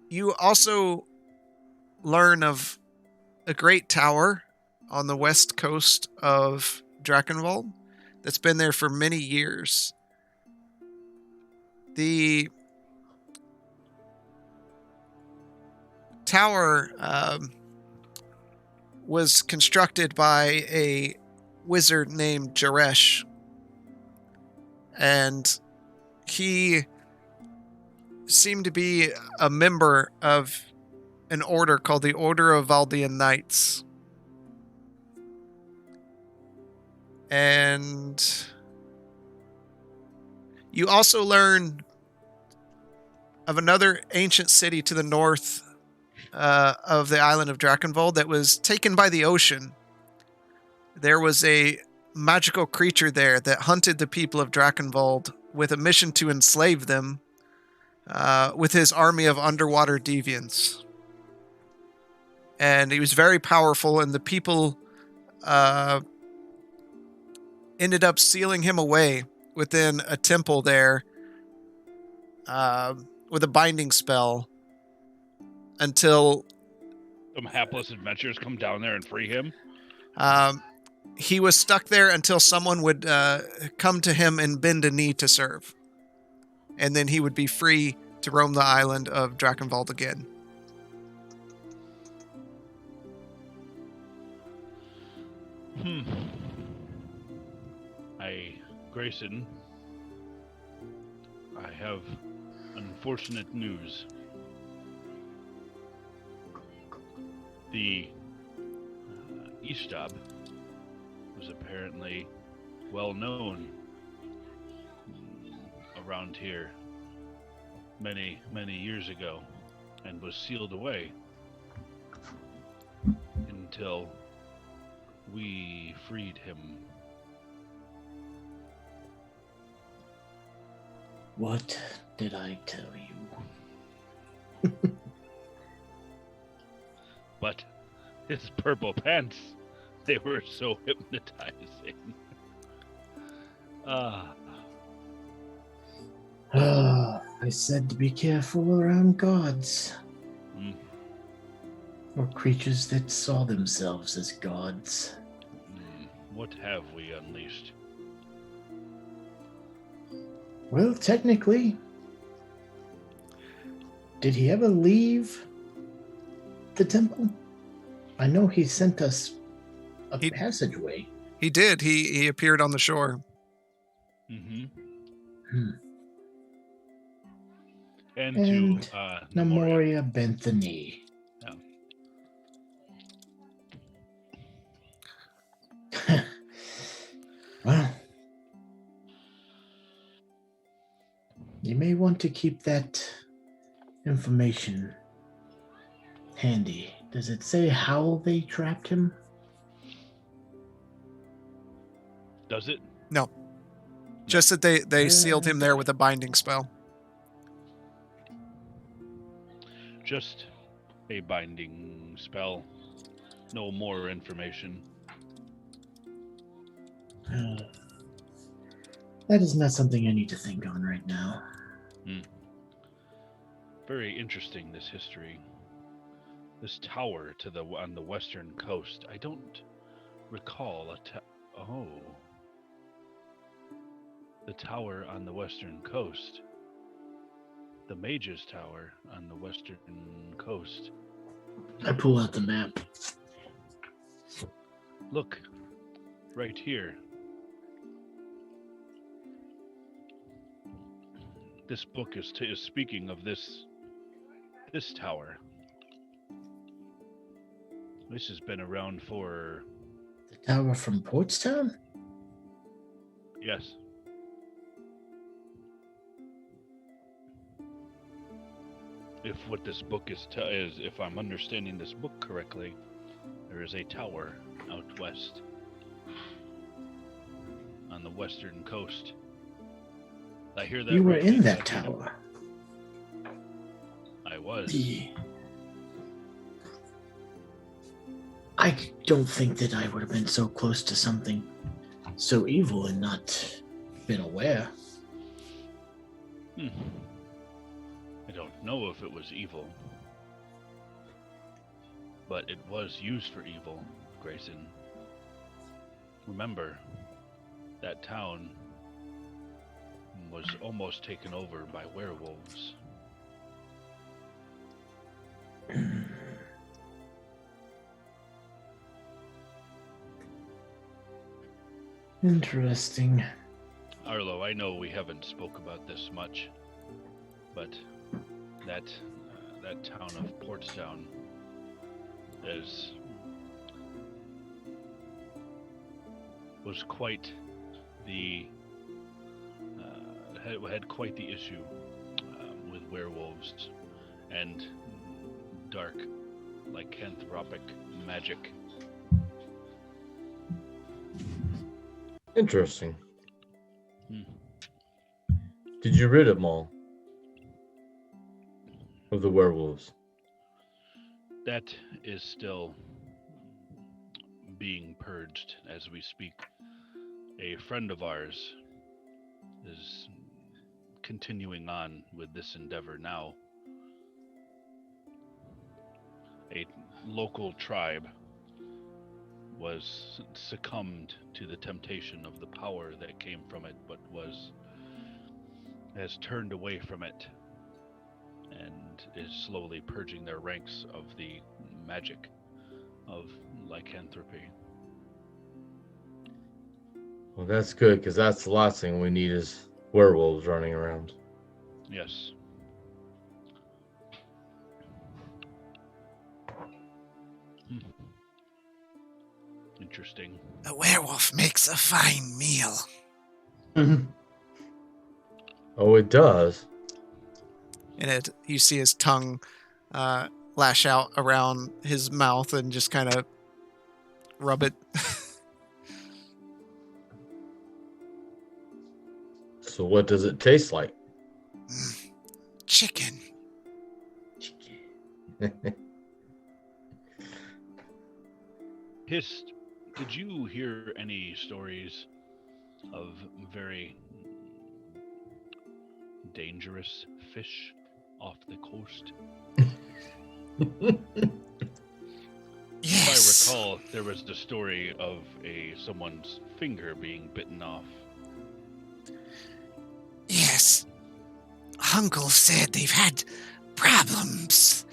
You also learn of a great tower on the west coast of Drakenwald that's been there for many years. The tower was constructed by a wizard named Jaresh, and he seemed to be a member of an order called the Order of Valdian Knights. And you also learn of another ancient city to the north of the island of Drakenwald that was taken by the ocean. There was a magical creature there that hunted the people of Drakenwald with a mission to enslave them with his army of underwater deviants. and he was very powerful, and the people ended up sealing him away within a temple there with a binding spell until Some hapless adventurers come down there and free him. he was stuck there until someone would come to him and bend a knee to serve. And then he would be free to roam the island of Drakenwald again. Grayson, I have unfortunate news. The Eastab was apparently well known around here many years ago and was sealed away until we freed him. What did I tell you? But his purple pants, they were so hypnotizing. I said to be careful around gods. Or creatures that saw themselves as gods. What have we unleashed? Well, technically, did he ever leave the temple? I know he sent us a passageway. He did. He appeared on the shore. Mm-hmm. And to Nemoria bent the knee. Yeah. Well, you may want to keep that information handy. Does it say how they trapped him? Does it? No. Just that they sealed him there with a binding spell. Just a binding spell. No more information. That is not something I need to think on right now. Very interesting, this history. This tower on the western coast. I don't recall the tower on the western coast. The Mage's Tower on the western coast. I pull out the map. Look, right here. This book is speaking of this tower. This has been around for... The tower from Portstown? Yes. If what this book is if I'm understanding this book correctly, there is a tower out west on the western coast. I hear that. You were right, in that tower. I was. I don't think that I would have been so close to something so evil and not been aware. I don't know if it was evil, but it was used for evil, Grayson. Remember, that town was almost taken over by werewolves. Interesting. Arlo, I know we haven't spoke about this much, but that town of Portstown was quite the had quite the issue with werewolves and dark lycanthropic magic. Interesting. Did you rid them all of the werewolves? That is still being purged as we speak. A friend of ours is continuing on with this endeavor now. A local tribe was succumbed to the temptation of the power that came from it, but has turned away from it and is slowly purging their ranks of the magic of lycanthropy. Well, that's good, because that's the last thing we need is werewolves running around. Yes. Hmm. Interesting. A werewolf makes a fine meal. Oh, it does? And you see his tongue lash out around his mouth and just kind of rub it. So what does it taste like? Chicken. Hist, did you hear any stories of very dangerous fish off the coast? Yes. If I recall, there was the story of someone's finger being bitten off. Yes. Uncle said they've had problems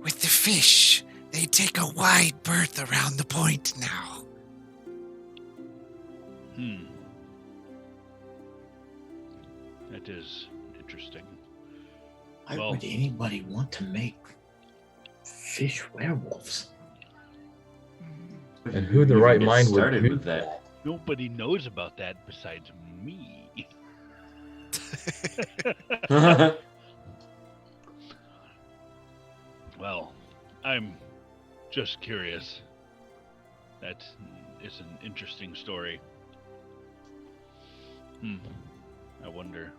with the fish. They take a wide berth around the point now. That is interesting. Why Well- would anybody want to make fish werewolves? And who in the right mind would started do with that? Nobody knows about that besides me. Well, I'm just curious. That is an interesting story. I wonder.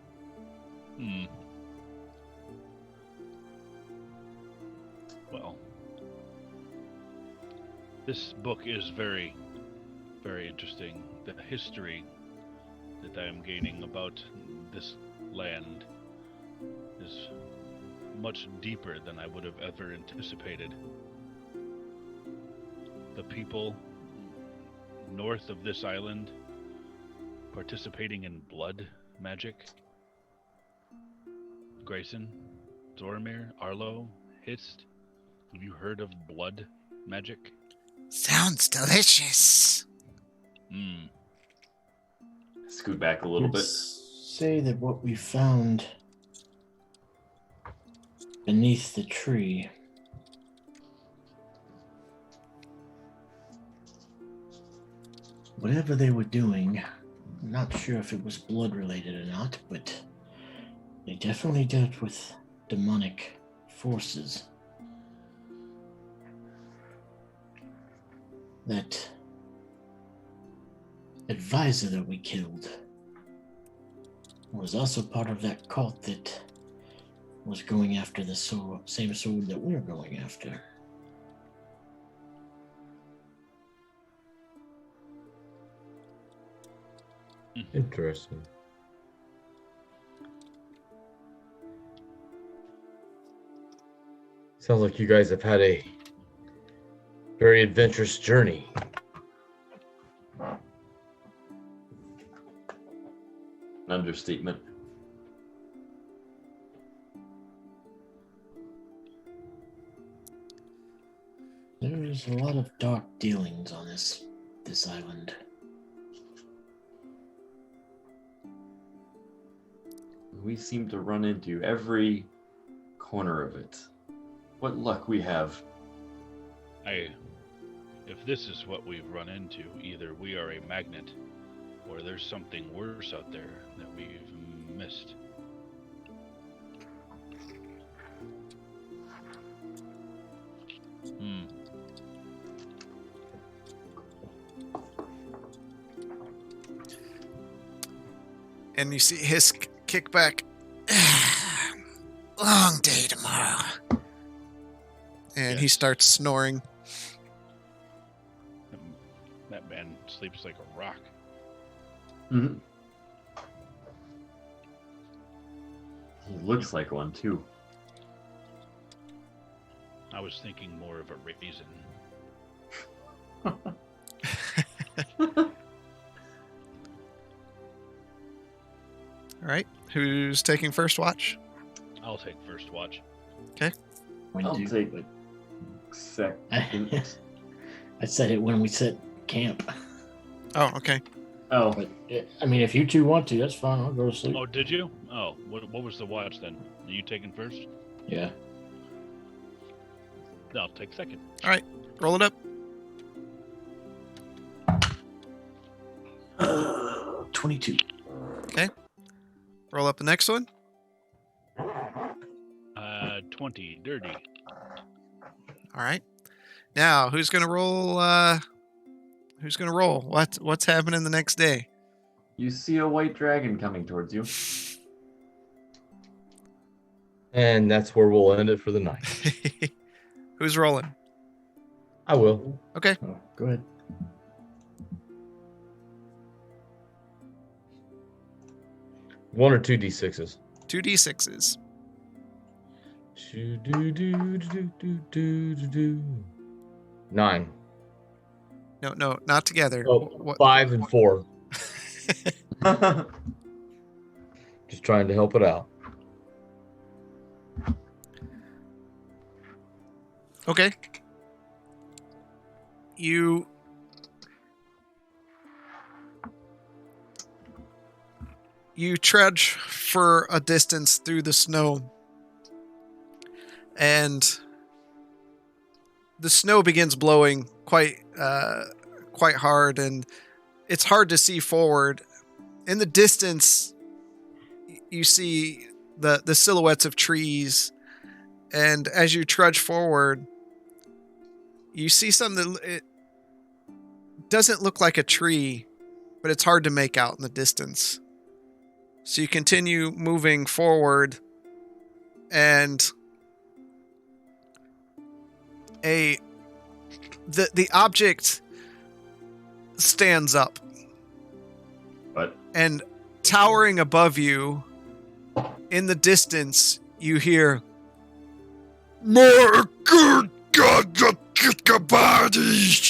Well, this book is very, very interesting. The history that I am gaining about this land is much deeper than I would have ever anticipated. The people north of this island participating in blood magic. Grayson, Zoramir, Arlo, Hist, have you heard of blood magic? Sounds delicious. Scoot back a little bit. Say that what we found beneath the tree whatever they were doing, I'm not sure if it was blood related or not, but they definitely dealt with demonic forces. That advisor that we killed was also part of that cult that was going after the same sword that we're going after. Interesting. Sounds like you guys have had a very adventurous journey. Understatement. There's a lot of dark dealings on this island. We seem to run into every corner of it. What luck we have. If this is what we've run into, either we are a magnet or there's something worse out there that we've missed. And you see his kick back. Long day tomorrow. and he Yes. starts snoring. That man sleeps like a rock. Mhm. He looks like one too. I was thinking more of a raisin. All right, who's taking first watch? I'll take first watch. When I'll do- take second. I said it when we set camp. Oh, okay. Oh, But I mean, if you two want to, that's fine. I'll go to sleep. Oh, did you? Oh, what was the watch then? Are you taking first? Yeah. I'll take second. Roll it up. 22. Roll up the next one. 20, dirty. All right. Now, who's gonna roll? Who's gonna roll? What's happening the next day? you see a white dragon coming towards you. And that's where we'll end it for the night. Who's rolling? I will. Okay. Oh, go ahead. One or two D6s. 2d6s. Do. 9. No, not together. Oh, What? 5 and 4. Just trying to help it out. Okay. You trudge for a distance through the snow, and the snow begins blowing quite hard, and it's hard to see forward. In the distance, you see the silhouettes of trees, and as you trudge forward, you see something that it doesn't look like a tree, but it's hard to make out in the distance. So you continue moving forward, and the object stands up. What? And towering above you, in the distance, you hear, "More good body!"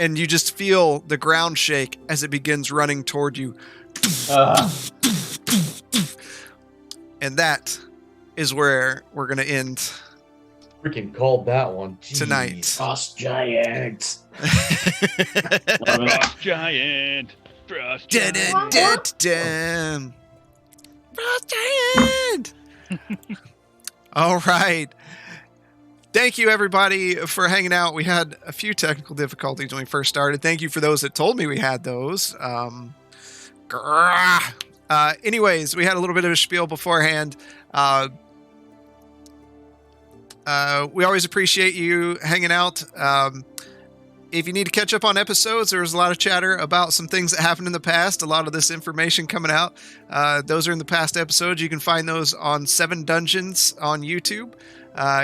And you just feel the ground shake as it begins running toward you. And that is where we're going to end Freaking called that one. Jeez. tonight. Frost giants. Love it. Frost giant. Frost Dun, giant. dun, dun, dun. Frost giant! All right. Thank you, everybody, for hanging out. We had a few technical difficulties when we first started. Thank you for those that told me we had those. Anyways, we had a little bit of a spiel beforehand. We always appreciate you hanging out. If you need to catch up on episodes, there was a lot of chatter about some things that happened in the past. A lot of this information coming out. Those are in the past episodes. You can find those on 7 Dungeons on YouTube.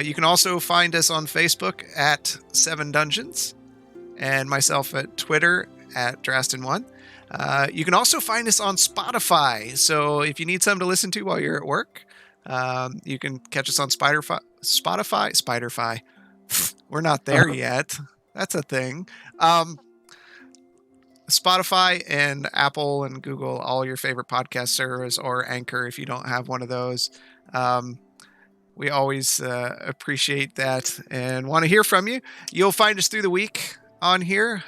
You can also find us on Facebook at 7 Dungeons, and myself at Twitter at Drastin1. You can also find us on Spotify. So if you need something to listen to while you're at work, you can catch us on Spotify. We're not there yet. That's a thing. Spotify and Apple and Google, all your favorite podcast servers, or Anchor if you don't have one of those. We always appreciate that and want to hear from you. You'll find us through the week on here,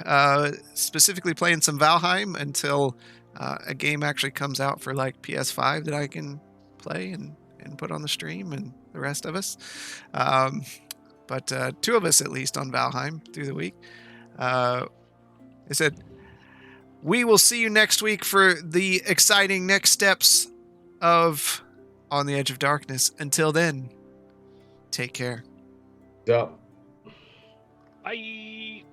specifically playing some Valheim until a game actually comes out for like PS5 that I can play and put on the stream, and the rest of us. But 2 of us at least on Valheim through the week. I said, we will see you next week for the exciting next steps of On the Edge of Darkness. Until then, take care. Yep. Bye.